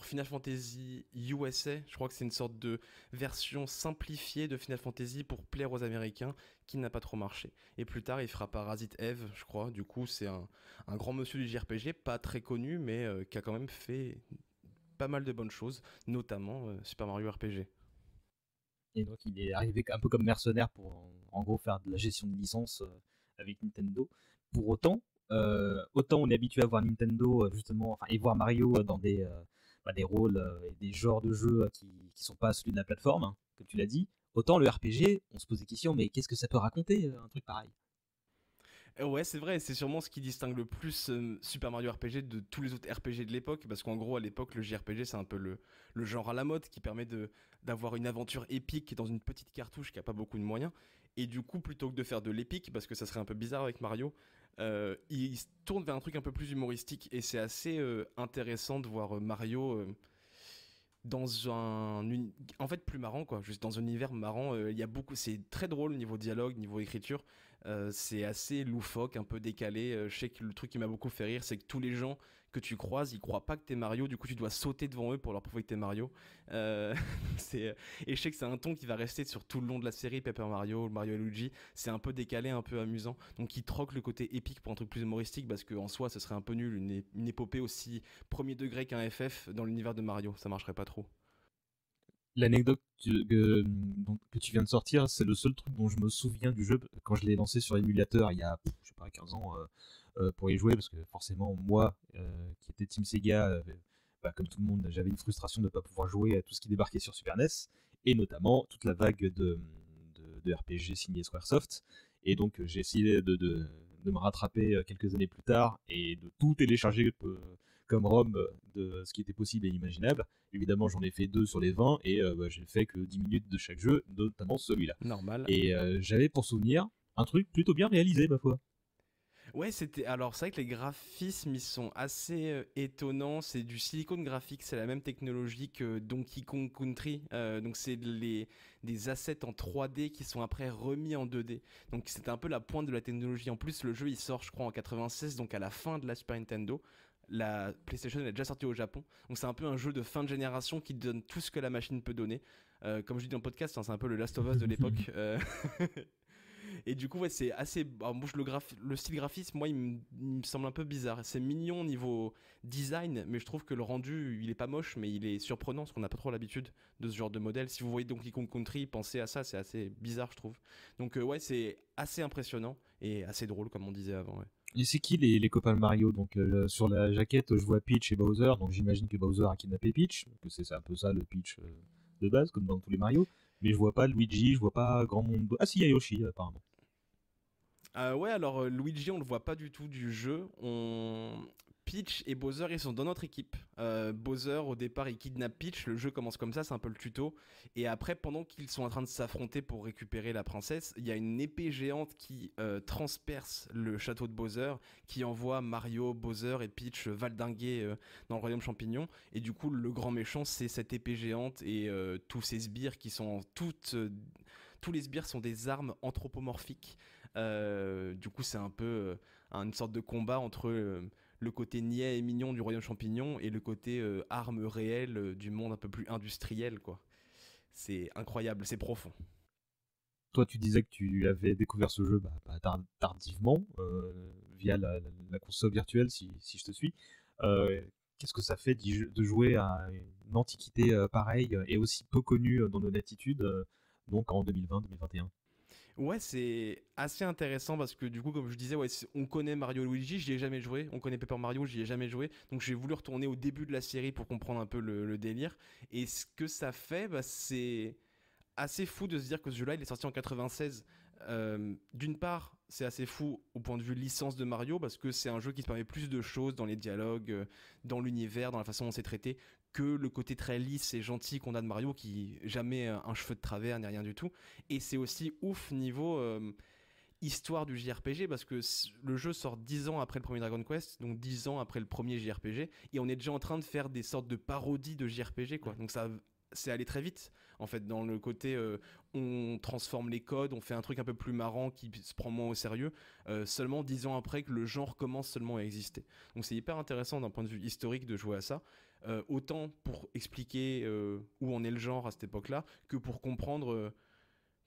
Final Fantasy USA. Je crois que c'est une sorte de version simplifiée de Final Fantasy pour plaire aux Américains, qui n'a pas trop marché. Et plus tard, il fera Parasite Eve, je crois. Du coup, c'est un grand monsieur du JRPG, pas très connu, mais qui a quand même fait pas mal de bonnes choses, notamment Super Mario RPG. Et donc, il est arrivé un peu comme mercenaire pour, en gros, faire de la gestion de licence avec Nintendo. Pour autant, autant on est habitué à voir Nintendo, justement, et voir Mario dans des rôles et des genres de jeux qui sont pas celui de la plateforme, hein, comme tu l'as dit, autant le RPG, on se pose des questions, mais qu'est-ce que ça peut raconter, un truc pareil? Ouais, c'est vrai, c'est sûrement ce qui distingue le plus Super Mario RPG de tous les autres RPG de l'époque, parce qu'en gros, à l'époque, le JRPG, c'est un peu le genre à la mode qui permet d'avoir une aventure épique dans une petite cartouche qui a pas beaucoup de moyens. Et du coup, plutôt que de faire de l'épique, parce que ça serait un peu bizarre avec Mario, il se tourne vers un truc un peu plus humoristique, et c'est assez intéressant de voir Mario dans en fait plus marrant, quoi, juste dans un univers marrant. Il y a beaucoup, c'est très drôle niveau dialogue, niveau écriture, c'est assez loufoque, un peu décalé. Je sais que le truc qui m'a beaucoup fait rire, c'est que tous les gens que tu croises, ils croient pas que t'es Mario, du coup tu dois sauter devant eux pour leur prouver que t'es Mario. Et je sais que c'est un ton qui va rester sur tout le long de la série. Paper Mario, Mario et Luigi, c'est un peu décalé, un peu amusant, donc ils troquent le côté épique pour un truc plus humoristique, parce qu'en soi ce serait un peu nul, une épopée aussi premier degré qu'un FF dans l'univers de Mario, ça marcherait pas trop. L'anecdote que tu viens de sortir, c'est le seul truc dont je me souviens du jeu quand je l'ai lancé sur émulateur il y a, je sais pas, 15 ans pour y jouer, parce que forcément, moi qui était Team Sega, comme tout le monde, j'avais une frustration de ne pas pouvoir jouer à tout ce qui débarquait sur Super NES, et notamment toute la vague de RPG signé Squaresoft. Et donc j'ai essayé de me rattraper quelques années plus tard et de tout télécharger comme ROM de ce qui était possible et imaginable. Évidemment, j'en ai fait 2 sur les 20 et j'ai fait que 10 minutes de chaque jeu, notamment celui-là. Normal. Et j'avais pour souvenir un truc plutôt bien réalisé, ma foi. Ouais, alors c'est vrai que les graphismes ils sont assez étonnants. C'est du silicone graphique, c'est la même technologie que Donkey Kong Country. Donc c'est des assets en 3D qui sont après remis en 2D. Donc c'était un peu la pointe de la technologie. En plus, le jeu il sort, je crois, en 96, donc à la fin de la Super Nintendo. La PlayStation elle est déjà sortie au Japon, donc c'est un peu un jeu de fin de génération qui donne tout ce que la machine peut donner. Comme je dis dans le podcast, hein, c'est un peu le Last of Us de l'époque. Et du coup, ouais, c'est assez. Alors, moi, le style graphisme, moi, il me semble un peu bizarre. C'est mignon au niveau design, mais je trouve que le rendu, il est pas moche, mais il est surprenant parce qu'on n'a pas trop l'habitude de ce genre de modèle. Si vous voyez Donkey Kong Country, pensez à ça, c'est assez bizarre, je trouve. Donc, ouais, c'est assez impressionnant et assez drôle, comme on disait avant. Ouais. Et c'est qui les copains de Mario? Donc sur la jaquette, je vois Peach et Bowser, donc j'imagine que Bowser a kidnappé Peach, que c'est un peu ça le pitch de base, comme dans tous les Mario. Mais je vois pas Luigi, je vois pas grand monde. Ah si, il y a Yoshi apparemment. Ouais, alors Luigi, on le voit pas du tout du jeu. Peach et Bowser, ils sont dans notre équipe. Bowser, au départ, il kidnappe Peach. Le jeu commence comme ça, c'est un peu le tuto. Et après, pendant qu'ils sont en train de s'affronter pour récupérer la princesse, il y a une épée géante qui transperce le château de Bowser, qui envoie Mario, Bowser et Peach valdinguer dans le royaume champignon. Et du coup, le grand méchant, c'est cette épée géante et tous ces sbires qui sont tous les sbires sont des armes anthropomorphiques. Du coup, c'est un peu une sorte de combat entre le côté niais et mignon du royaume champignon et le côté arme réelle du monde un peu plus industriel, quoi. C'est incroyable, c'est profond. Toi, tu disais que tu avais découvert ce jeu tardivement, via la console virtuelle, si je te suis. Qu'est-ce que ça fait de jouer à une antiquité pareille et aussi peu connue dans nos latitudes, donc en 2020-2021? Ouais, c'est assez intéressant parce que du coup, comme je disais, ouais, on connaît Mario et Luigi, j'y ai jamais joué. On connaît Paper Mario, j'y ai jamais joué. Donc j'ai voulu retourner au début de la série pour comprendre un peu le délire. Et ce que ça fait, c'est assez fou de se dire que ce jeu-là, il est sorti en 96. D'une part, c'est assez fou au point de vue licence de Mario parce que c'est un jeu qui se permet plus de choses dans les dialogues, dans l'univers, dans la façon dont c'est traité, que le côté très lisse et gentil qu'on a de Mario qui jamais un cheveu de travers ni rien du tout. Et c'est aussi ouf niveau histoire du JRPG parce que le jeu sort 10 ans après le premier Dragon Quest, donc 10 ans après le premier JRPG, et on est déjà en train de faire des sortes de parodies de JRPG, quoi. Donc ça, c'est allé très vite en fait dans le côté on transforme les codes, on fait un truc un peu plus marrant qui se prend moins au sérieux, seulement 10 ans après que le genre commence seulement à exister. Donc c'est hyper intéressant d'un point de vue historique de jouer à ça, autant pour expliquer où en est le genre à cette époque-là que pour comprendre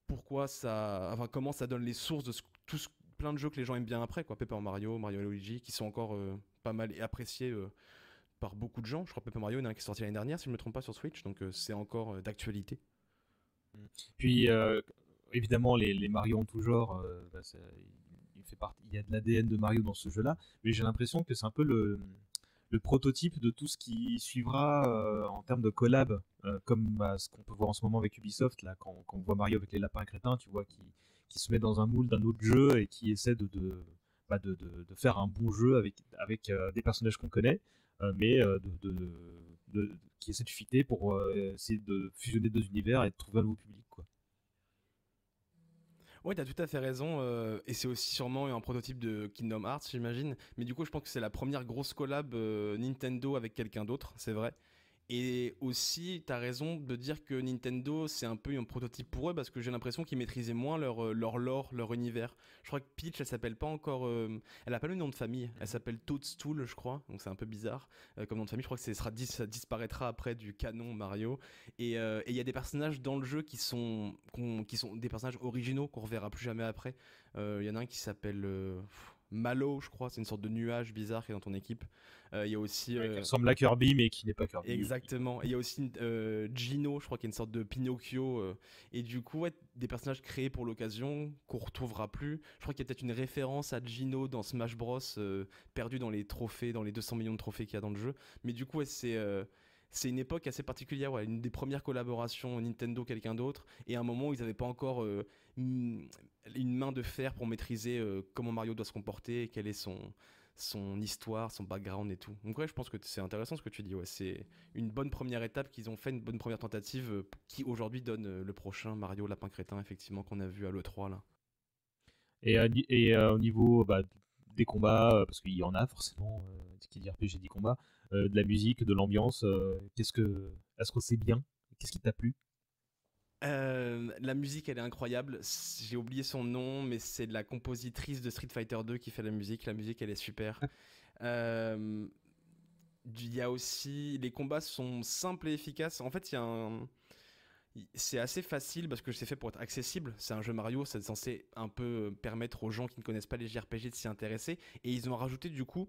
pourquoi comment ça donne les sources de plein de jeux que les gens aiment bien après, quoi. Paper Mario, Mario et Luigi, qui sont encore pas mal appréciés par beaucoup de gens. Je crois que Paper Mario, il y en a un qui est sorti l'année dernière, si je ne me trompe pas, sur Switch, donc c'est encore d'actualité. Puis, évidemment, les Mario en tout genre, il y a de l'ADN de Mario dans ce jeu-là, mais j'ai l'impression que c'est un peu le prototype de tout ce qui suivra en termes de collab, comme ce qu'on peut voir en ce moment avec Ubisoft, là, quand on voit Mario avec les lapins crétins, tu vois, qui se met dans un moule d'un autre jeu et qui essaie de faire un bon jeu avec des personnages qu'on connaît, mais qui essaie de fitter pour essayer de fusionner deux univers et de trouver un nouveau public, quoi. Ouais, t'as tout à fait raison, et c'est aussi sûrement un prototype de Kingdom Hearts, j'imagine. Mais du coup, je pense que c'est la première grosse collab Nintendo avec quelqu'un d'autre, c'est vrai. Et aussi, t'as raison de dire que Nintendo, c'est un peu un prototype pour eux parce que j'ai l'impression qu'ils maîtrisaient moins leur lore, leur univers. Je crois que Peach, elle s'appelle pas encore. Elle a pas le nom de famille. Elle s'appelle Toadstool, je crois. Donc c'est un peu bizarre comme nom de famille. Je crois que ça disparaîtra après du canon Mario. Et il y a des personnages dans le jeu qui sont des personnages originaux qu'on reverra plus jamais après. Il y en a un qui s'appelle Malo, je crois, c'est une sorte de nuage bizarre qui est dans ton équipe. Il y a aussi qui ressemble à Kirby mais qui n'est pas Kirby. Exactement. Il y a aussi Gino, je crois, qui est une sorte de Pinocchio, et du coup des personnages créés pour l'occasion qu'on retrouvera plus. Je crois qu'il y a peut-être une référence à Gino dans Smash Bros, perdu dans les trophées, dans les 200 millions de trophées qu'il y a dans le jeu. Mais du coup c'est une époque assez particulière, ouais, une des premières collaborations Nintendo quelqu'un d'autre, et à un moment où ils n'avaient pas encore une main de fer pour maîtriser comment Mario doit se comporter et quelle est son histoire, son background et tout. Donc ouais, je pense que c'est intéressant ce que tu dis, ouais, c'est une bonne première étape qu'ils ont fait, une bonne première tentative qui aujourd'hui donne le prochain Mario Lapin Crétin, effectivement, qu'on a vu à l'E3 là. Et au niveau des combats, parce qu'il y en a forcément, qui dit RPG dit combat, de la musique, de l'ambiance. Est-ce que c'est bien? Qu'est-ce qui t'a plu? La musique, elle est incroyable. J'ai oublié son nom, mais c'est la compositrice de Street Fighter 2 qui fait la musique. La musique, elle est super. Il y a aussi... Les combats sont simples et efficaces. En fait, c'est assez facile parce que c'est fait pour être accessible. C'est un jeu Mario, c'est censé un peu permettre aux gens qui ne connaissent pas les JRPG de s'y intéresser. Et ils ont rajouté du coup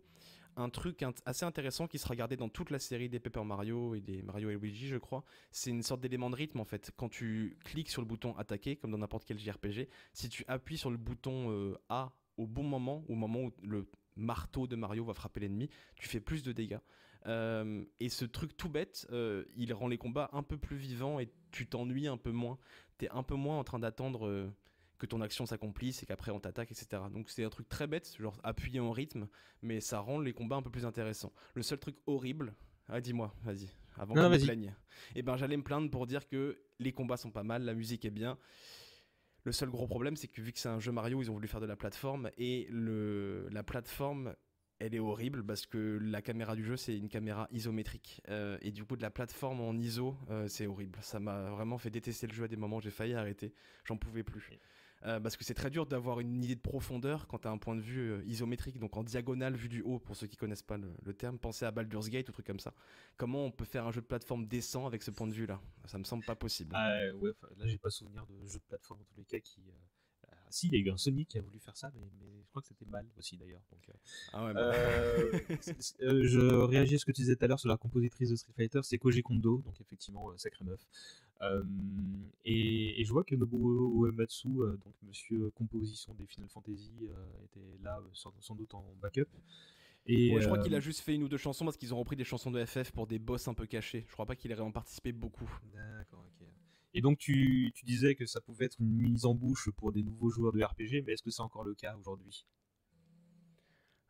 un truc assez intéressant qui sera gardé dans toute la série des Paper Mario et des Mario et Luigi, je crois. C'est une sorte d'élément de rythme en fait. Quand tu cliques sur le bouton attaquer, comme dans n'importe quel JRPG, si tu appuies sur le bouton A au bon moment, au moment où le marteau de Mario va frapper l'ennemi, tu fais plus de dégâts. Et ce truc tout bête, il rend les combats un peu plus vivants et tu t'ennuies un peu moins. T'es un peu moins en train d'attendre que ton action s'accomplisse et qu'après on t'attaque, etc. Donc c'est un truc très bête, genre appuyer en rythme, mais ça rend les combats un peu plus intéressants. Le seul truc horrible, dis-moi, vas-y, avant que je me plaigne. Et ben j'allais me plaindre pour dire que les combats sont pas mal, la musique est bien. Le seul gros problème, c'est que vu que c'est un jeu Mario, ils ont voulu faire de la plateforme et la plateforme, elle est horrible parce que la caméra du jeu, c'est une caméra isométrique. Et du coup, de la plateforme en ISO, c'est horrible. Ça m'a vraiment fait détester le jeu à des moments. J'ai failli arrêter. J'en pouvais plus. Parce que c'est très dur d'avoir une idée de profondeur quand tu as un point de vue isométrique, donc en diagonale vu du haut, pour ceux qui connaissent pas le terme. Pensez à Baldur's Gate ou truc comme ça. Comment on peut faire un jeu de plateforme décent avec ce point de vue-là? Ça me semble pas possible. Ouais, là, j'ai pas souvenir de jeu de plateforme en tous les cas qui... Si, il y a eu un Sonic qui a voulu faire ça, mais je crois que c'était mal aussi d'ailleurs. Donc, ah ouais, je réagis à ce que tu disais tout à l'heure sur la compositrice de Street Fighter, c'est Koji Kondo, donc effectivement, sacrée meuf. Et je vois que Nobuo Uematsu, donc monsieur composition des Final Fantasy, était là sans doute en backup. Et je crois qu'il a juste fait une ou deux chansons parce qu'ils ont repris des chansons de FF pour des boss un peu cachés. Je crois pas qu'il ait vraiment participé beaucoup. D'accord, ok. Et donc tu disais que ça pouvait être une mise en bouche pour des nouveaux joueurs de RPG, mais est-ce que c'est encore le cas aujourd'hui?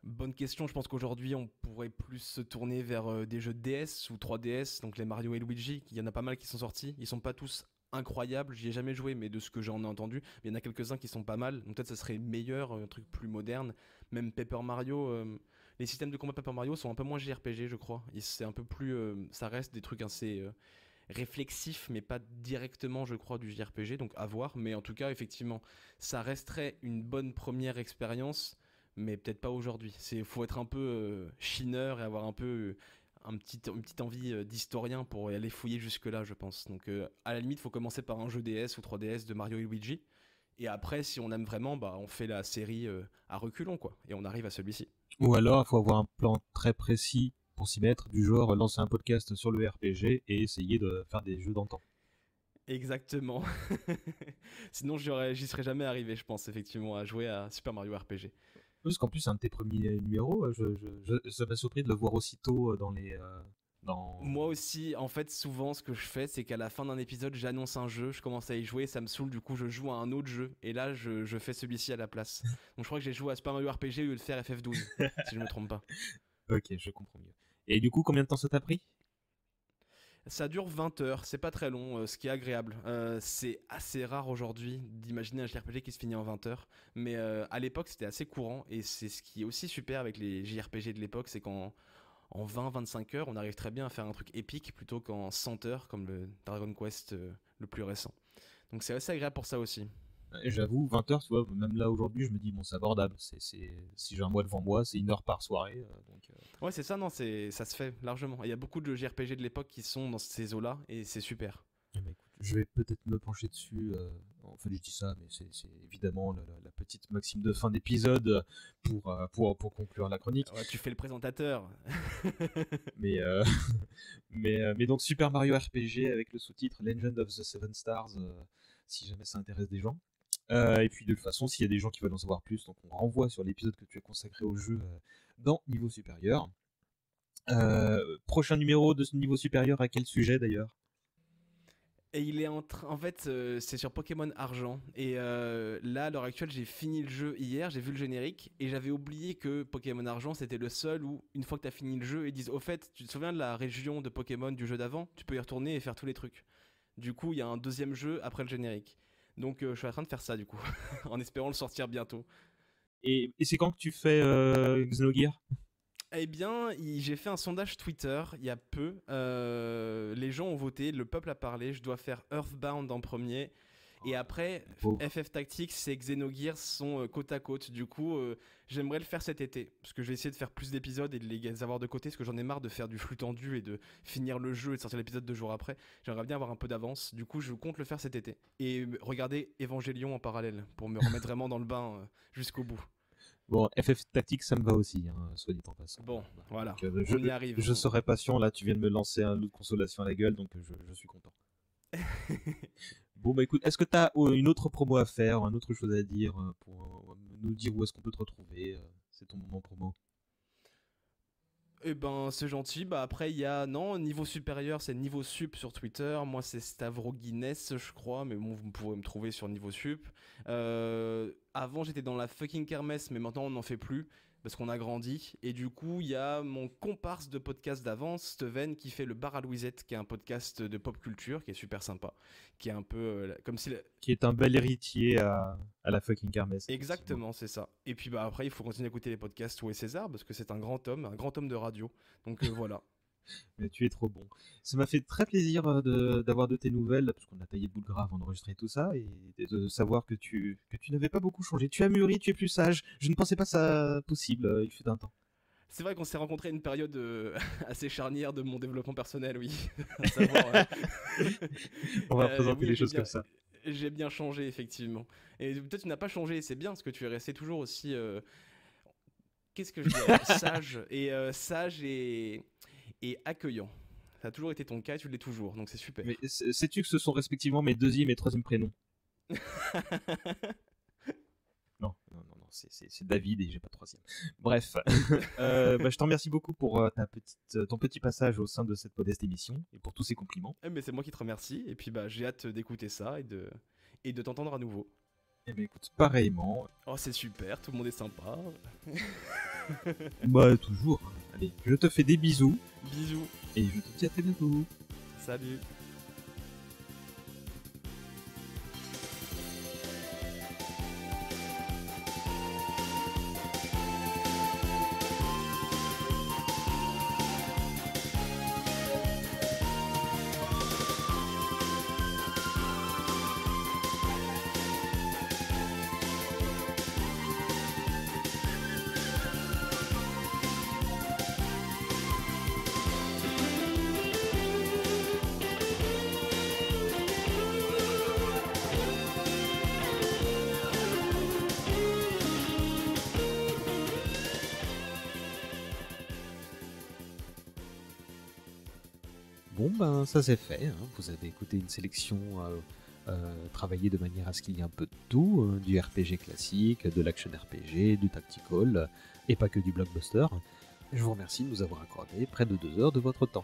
Bonne question, je pense qu'aujourd'hui on pourrait plus se tourner vers des jeux de DS ou 3DS, donc les Mario et Luigi, il y en a pas mal qui sont sortis, ils sont pas tous incroyables, j'y ai jamais joué mais de ce que j'en ai entendu, il y en a quelques-uns qui sont pas mal, donc peut-être ça serait meilleur, un truc plus moderne, même Paper Mario, les systèmes de combat Paper Mario sont un peu moins JRPG je crois, et c'est un peu plus, ça reste des trucs assez... réflexif mais pas directement je crois du JRPG, donc à voir, mais en tout cas effectivement ça resterait une bonne première expérience mais peut-être pas aujourd'hui. Faut être un peu chineur et avoir un peu une petite envie d'historien pour aller fouiller jusque là je pense, donc à la limite faut commencer par un jeu DS ou 3DS de Mario et Luigi et après si on aime vraiment bah on fait la série à reculons quoi et on arrive à celui-ci. Ou alors il faut avoir un plan très précis pour s'y mettre, du genre lancer un podcast sur le RPG et essayer de faire des jeux d'antan. Exactement. Sinon j'y serais jamais arrivé je pense effectivement à jouer à Super Mario RPG. Parce qu'en plus c'est un de tes premiers numéros, ça m'a surpris de le voir aussitôt dans les... Moi aussi, en fait souvent ce que je fais c'est qu'à la fin d'un épisode j'annonce un jeu, je commence à y jouer, ça me saoule, du coup je joue à un autre jeu et là je fais celui-ci à la place. Donc je crois que j'ai joué à Super Mario RPG au lieu de faire FF12 si je me trompe pas. Ok, je comprends mieux. Et du coup, combien de temps ça t'a pris? Ça dure 20 heures, c'est pas très long, ce qui est agréable. C'est assez rare aujourd'hui d'imaginer un JRPG qui se finit en 20 heures, mais à l'époque c'était assez courant, et c'est ce qui est aussi super avec les JRPG de l'époque, c'est qu'en 20-25 heures, on arrive très bien à faire un truc épique plutôt qu'en 100 heures comme le Dragon Quest le plus récent. Donc c'est assez agréable pour ça aussi. Et j'avoue, 20 heures, tu vois, même là aujourd'hui, je me dis, bon, c'est abordable. Si j'ai un mois devant moi, c'est 1 heure par soirée. Ouais, c'est ça, non, ça se fait largement. Il y a beaucoup de JRPG de l'époque qui sont dans ces eaux-là, et c'est super. Eh ben, écoute, je vais peut-être me pencher dessus. Enfin, je dis ça, mais c'est évidemment la petite maxime de fin d'épisode pour conclure la chronique. Ouais, tu fais le présentateur. mais donc, Super Mario RPG avec le sous-titre Legend of the Seven Stars, si jamais ça intéresse des gens. Et puis de toute façon, s'il y a des gens qui veulent en savoir plus, donc on renvoie sur l'épisode que tu as consacré au jeu dans Niveau Supérieur. Prochain numéro de ce Niveau Supérieur, à quel sujet d'ailleurs? Et il est en fait, c'est sur Pokémon Argent. Et là, à l'heure actuelle, j'ai fini le jeu hier, j'ai vu le générique, et j'avais oublié que Pokémon Argent, c'était le seul où, une fois que tu as fini le jeu, ils disent, au fait, tu te souviens de la région de Pokémon du jeu d'avant? Tu peux y retourner et faire tous les trucs. Du coup, il y a un deuxième jeu après le générique. Donc je suis en train de faire ça du coup, en espérant le sortir bientôt. Et c'est quand que tu fais Xenogears? Eh bien, j'ai fait un sondage Twitter il y a peu. Les gens ont voté, le peuple a parlé. Je dois faire Earthbound en premier. Et après, FF Tactics et Xenogears sont côte à côte. Du coup, j'aimerais le faire cet été. Parce que je vais essayer de faire plus d'épisodes et de les avoir de côté. Parce que j'en ai marre de faire du flux tendu et de finir le jeu et de sortir l'épisode 2 jours après. J'aimerais bien avoir un peu d'avance. Du coup, je compte le faire cet été. Et regarder Evangelion en parallèle. Pour me remettre vraiment dans le bain jusqu'au bout. Bon, FF Tactics, ça me va aussi, soit dit en passant. Bon, voilà, on y arrive. Je serai patient, là, tu viens de me lancer un lot de consolation à la gueule, donc je suis content. Bon, bah écoute, est-ce que tu as une autre promo à faire, une autre chose à dire pour nous dire où est-ce qu'on peut te retrouver? C'est ton moment promo. Eh ben, c'est gentil. Bah après, il y a niveau supérieur, c'est niveau sup sur Twitter. Moi, c'est Stavro Guinness, je crois, mais bon, vous pouvez me trouver sur niveau sup. Avant, j'étais dans la fucking kermesse, mais maintenant, on n'en fait plus parce qu'on a grandi. Et du coup, il y a mon comparse de podcast d'avant, Steven, qui fait le Bar à Louisette, qui est un podcast de pop culture, qui est super sympa, qui est un peu comme si qui est un bel héritier à la fucking kermesse. Exactement, c'est ça. Et puis bah après, il faut continuer à écouter les podcasts Où est César, parce que c'est un grand homme de radio. Donc voilà. Mais tu es trop bon. Ça m'a fait très plaisir d'avoir de tes nouvelles, parce qu'on a taillé le bout de gras avant d'enregistrer tout ça, et de savoir que tu n'avais pas beaucoup changé. Tu as mûri, tu es plus sage. Je ne pensais pas ça possible il fut un temps. C'est vrai qu'on s'est rencontrés à une période assez charnière de mon développement personnel, oui. À savoir, on va présenter les choses comme ça. J'ai bien changé, effectivement. Et toi, tu n'as pas changé, c'est bien, parce que tu es resté toujours aussi... Qu'est-ce que je dis sage et accueillant. Ça a toujours été ton cas et tu l'es toujours, donc c'est super. Mais sais-tu que ce sont respectivement mes deuxième et troisième prénoms? Non, c'est David et j'ai pas de troisième. Bref, je t'en remercie beaucoup pour ton petit passage au sein de cette modeste émission et pour tous ces compliments. Mais c'est moi qui te remercie et puis j'ai hâte d'écouter ça et de t'entendre à nouveau. Eh ben écoute, pareillement. Oh, c'est super, tout le monde est sympa. Bah toujours. Allez, je te fais des bisous. Bisous. Et je te dis à très bientôt. Salut. Bon ben ça c'est fait, hein. Vous avez écouté une sélection travaillée de manière à ce qu'il y ait un peu de tout, du RPG classique, de l'action RPG, du tactical, et pas que du blockbuster. Je vous remercie de nous avoir accordé près de 2 heures de votre temps.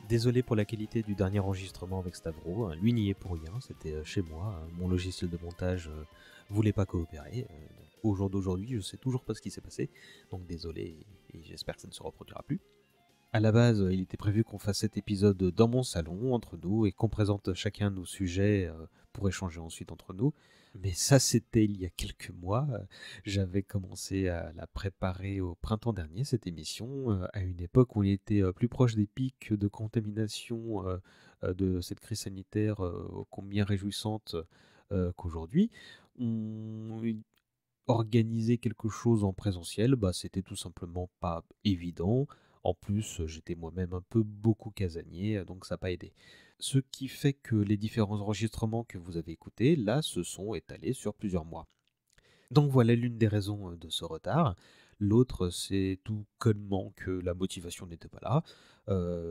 Désolé pour la qualité du dernier enregistrement avec Stavro, lui n'y est pour rien, c'était chez moi, mon logiciel de montage voulait pas coopérer. Au jour d'aujourd'hui, je sais toujours pas ce qui s'est passé, donc désolé et j'espère que ça ne se reproduira plus. À la base, il était prévu qu'on fasse cet épisode dans mon salon, entre nous, et qu'on présente chacun nos sujets pour échanger ensuite entre nous. Mais ça, c'était il y a quelques mois. J'avais commencé à la préparer au printemps dernier, cette émission, à une époque où on était plus proche des pics de contamination de cette crise sanitaire combien réjouissante qu'aujourd'hui. Organiser quelque chose en présentiel, c'était tout simplement pas évident. En plus, j'étais moi-même un peu beaucoup casanier, donc ça n'a pas aidé. Ce qui fait que les différents enregistrements que vous avez écoutés, là, se sont étalés sur plusieurs mois. Donc voilà l'une des raisons de ce retard. L'autre, c'est tout connement que la motivation n'était pas là.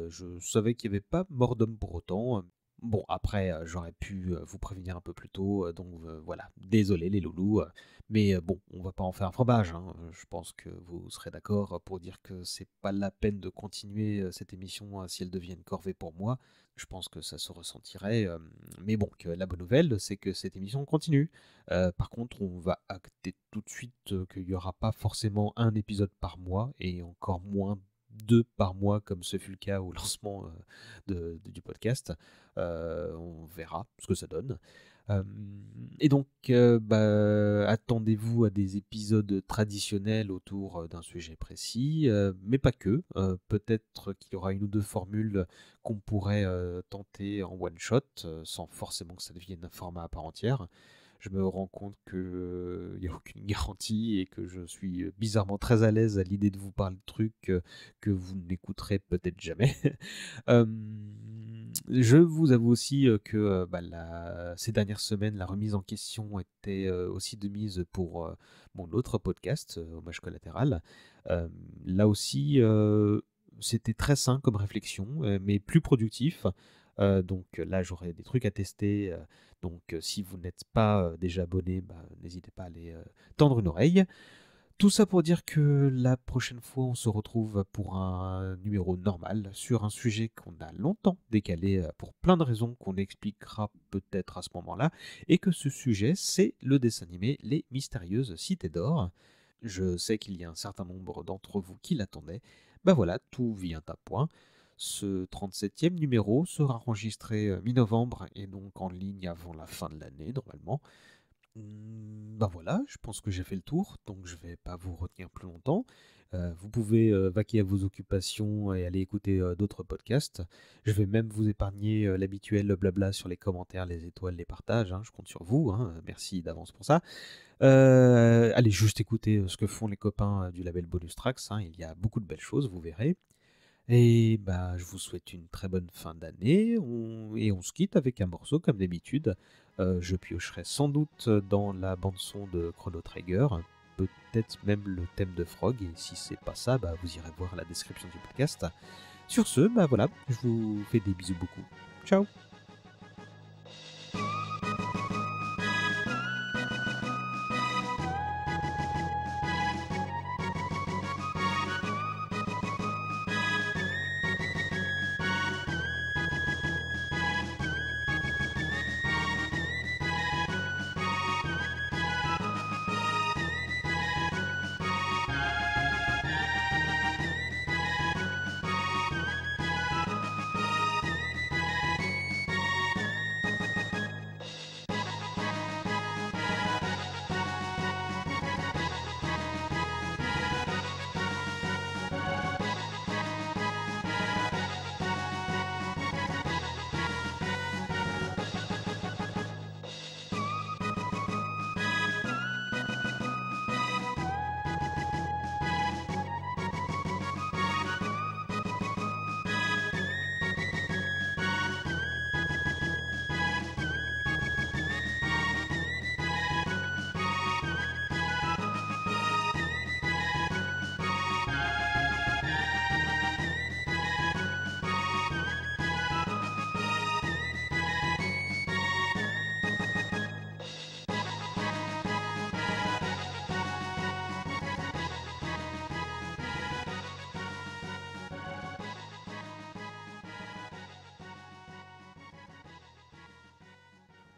Je savais qu'il n'y avait pas mort d'homme pour autant. Bon, après, j'aurais pu vous prévenir un peu plus tôt, donc voilà, désolé les loulous, mais bon, on va pas en faire un fromage, hein. Je pense que vous serez d'accord pour dire que c'est pas la peine de continuer cette émission si elle devient une corvée pour moi. Je pense que ça se ressentirait, mais bon, que la bonne nouvelle, c'est que cette émission continue. Par contre, on va acter tout de suite qu'il n'y aura pas forcément un épisode par mois, et encore moins 2 par mois comme ce fut le cas au lancement du podcast. On verra ce que ça donne. Et donc, attendez-vous à des épisodes traditionnels autour d'un sujet précis, mais pas que. Peut-être qu'il y aura une ou deux formules qu'on pourrait tenter en one-shot, sans forcément que ça devienne un format à part entière. Je me rends compte qu'il n'y a aucune garantie et que je suis bizarrement très à l'aise à l'idée de vous parler de trucs que vous n'écouterez peut-être jamais. Je vous avoue aussi que ces dernières semaines, la remise en question était aussi de mise pour mon autre podcast, Hommage Collatéral. Là aussi, c'était très sain comme réflexion, mais plus productif. Donc là, j'aurai des trucs à tester. Donc si vous n'êtes pas déjà abonné, n'hésitez pas à aller tendre une oreille. Tout ça pour dire que la prochaine fois, on se retrouve pour un numéro normal sur un sujet qu'on a longtemps décalé pour plein de raisons qu'on expliquera peut-être à ce moment-là. Et que ce sujet, c'est le dessin animé Les Mystérieuses Cités d'Or. Je sais qu'il y a un certain nombre d'entre vous qui l'attendaient. Voilà, tout vient à point. Ce 37e numéro sera enregistré mi-novembre et donc en ligne avant la fin de l'année normalement. Voilà, je pense que j'ai fait le tour, donc je vais pas vous retenir plus longtemps. Vous pouvez vaquer à vos occupations et aller écouter d'autres podcasts. Je vais même vous épargner l'habituel blabla sur les commentaires, les étoiles, les partages. Je compte sur vous, merci d'avance pour ça. Allez juste écouter ce que font les copains du label Bonus Tracks, il y a beaucoup de belles choses, vous verrez. Et je vous souhaite une très bonne fin d'année et on se quitte avec un morceau comme d'habitude. Je piocherai sans doute dans la bande-son de Chrono Trigger, peut-être même le thème de Frog, et si c'est pas ça, vous irez voir la description du podcast. Sur ce, voilà, je vous fais des bisous beaucoup. Ciao!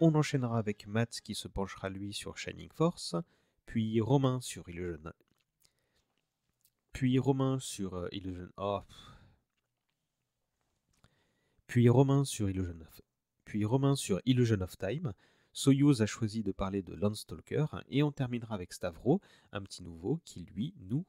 On enchaînera avec Matt qui se penchera lui sur Shining Force, puis Romain sur Illusion... Puis Romain sur Illusion... Oh. Puis Romain sur Illusion of Time. Soyuz a choisi de parler de Landstalker et on terminera avec Stavro, un petit nouveau qui lui nous...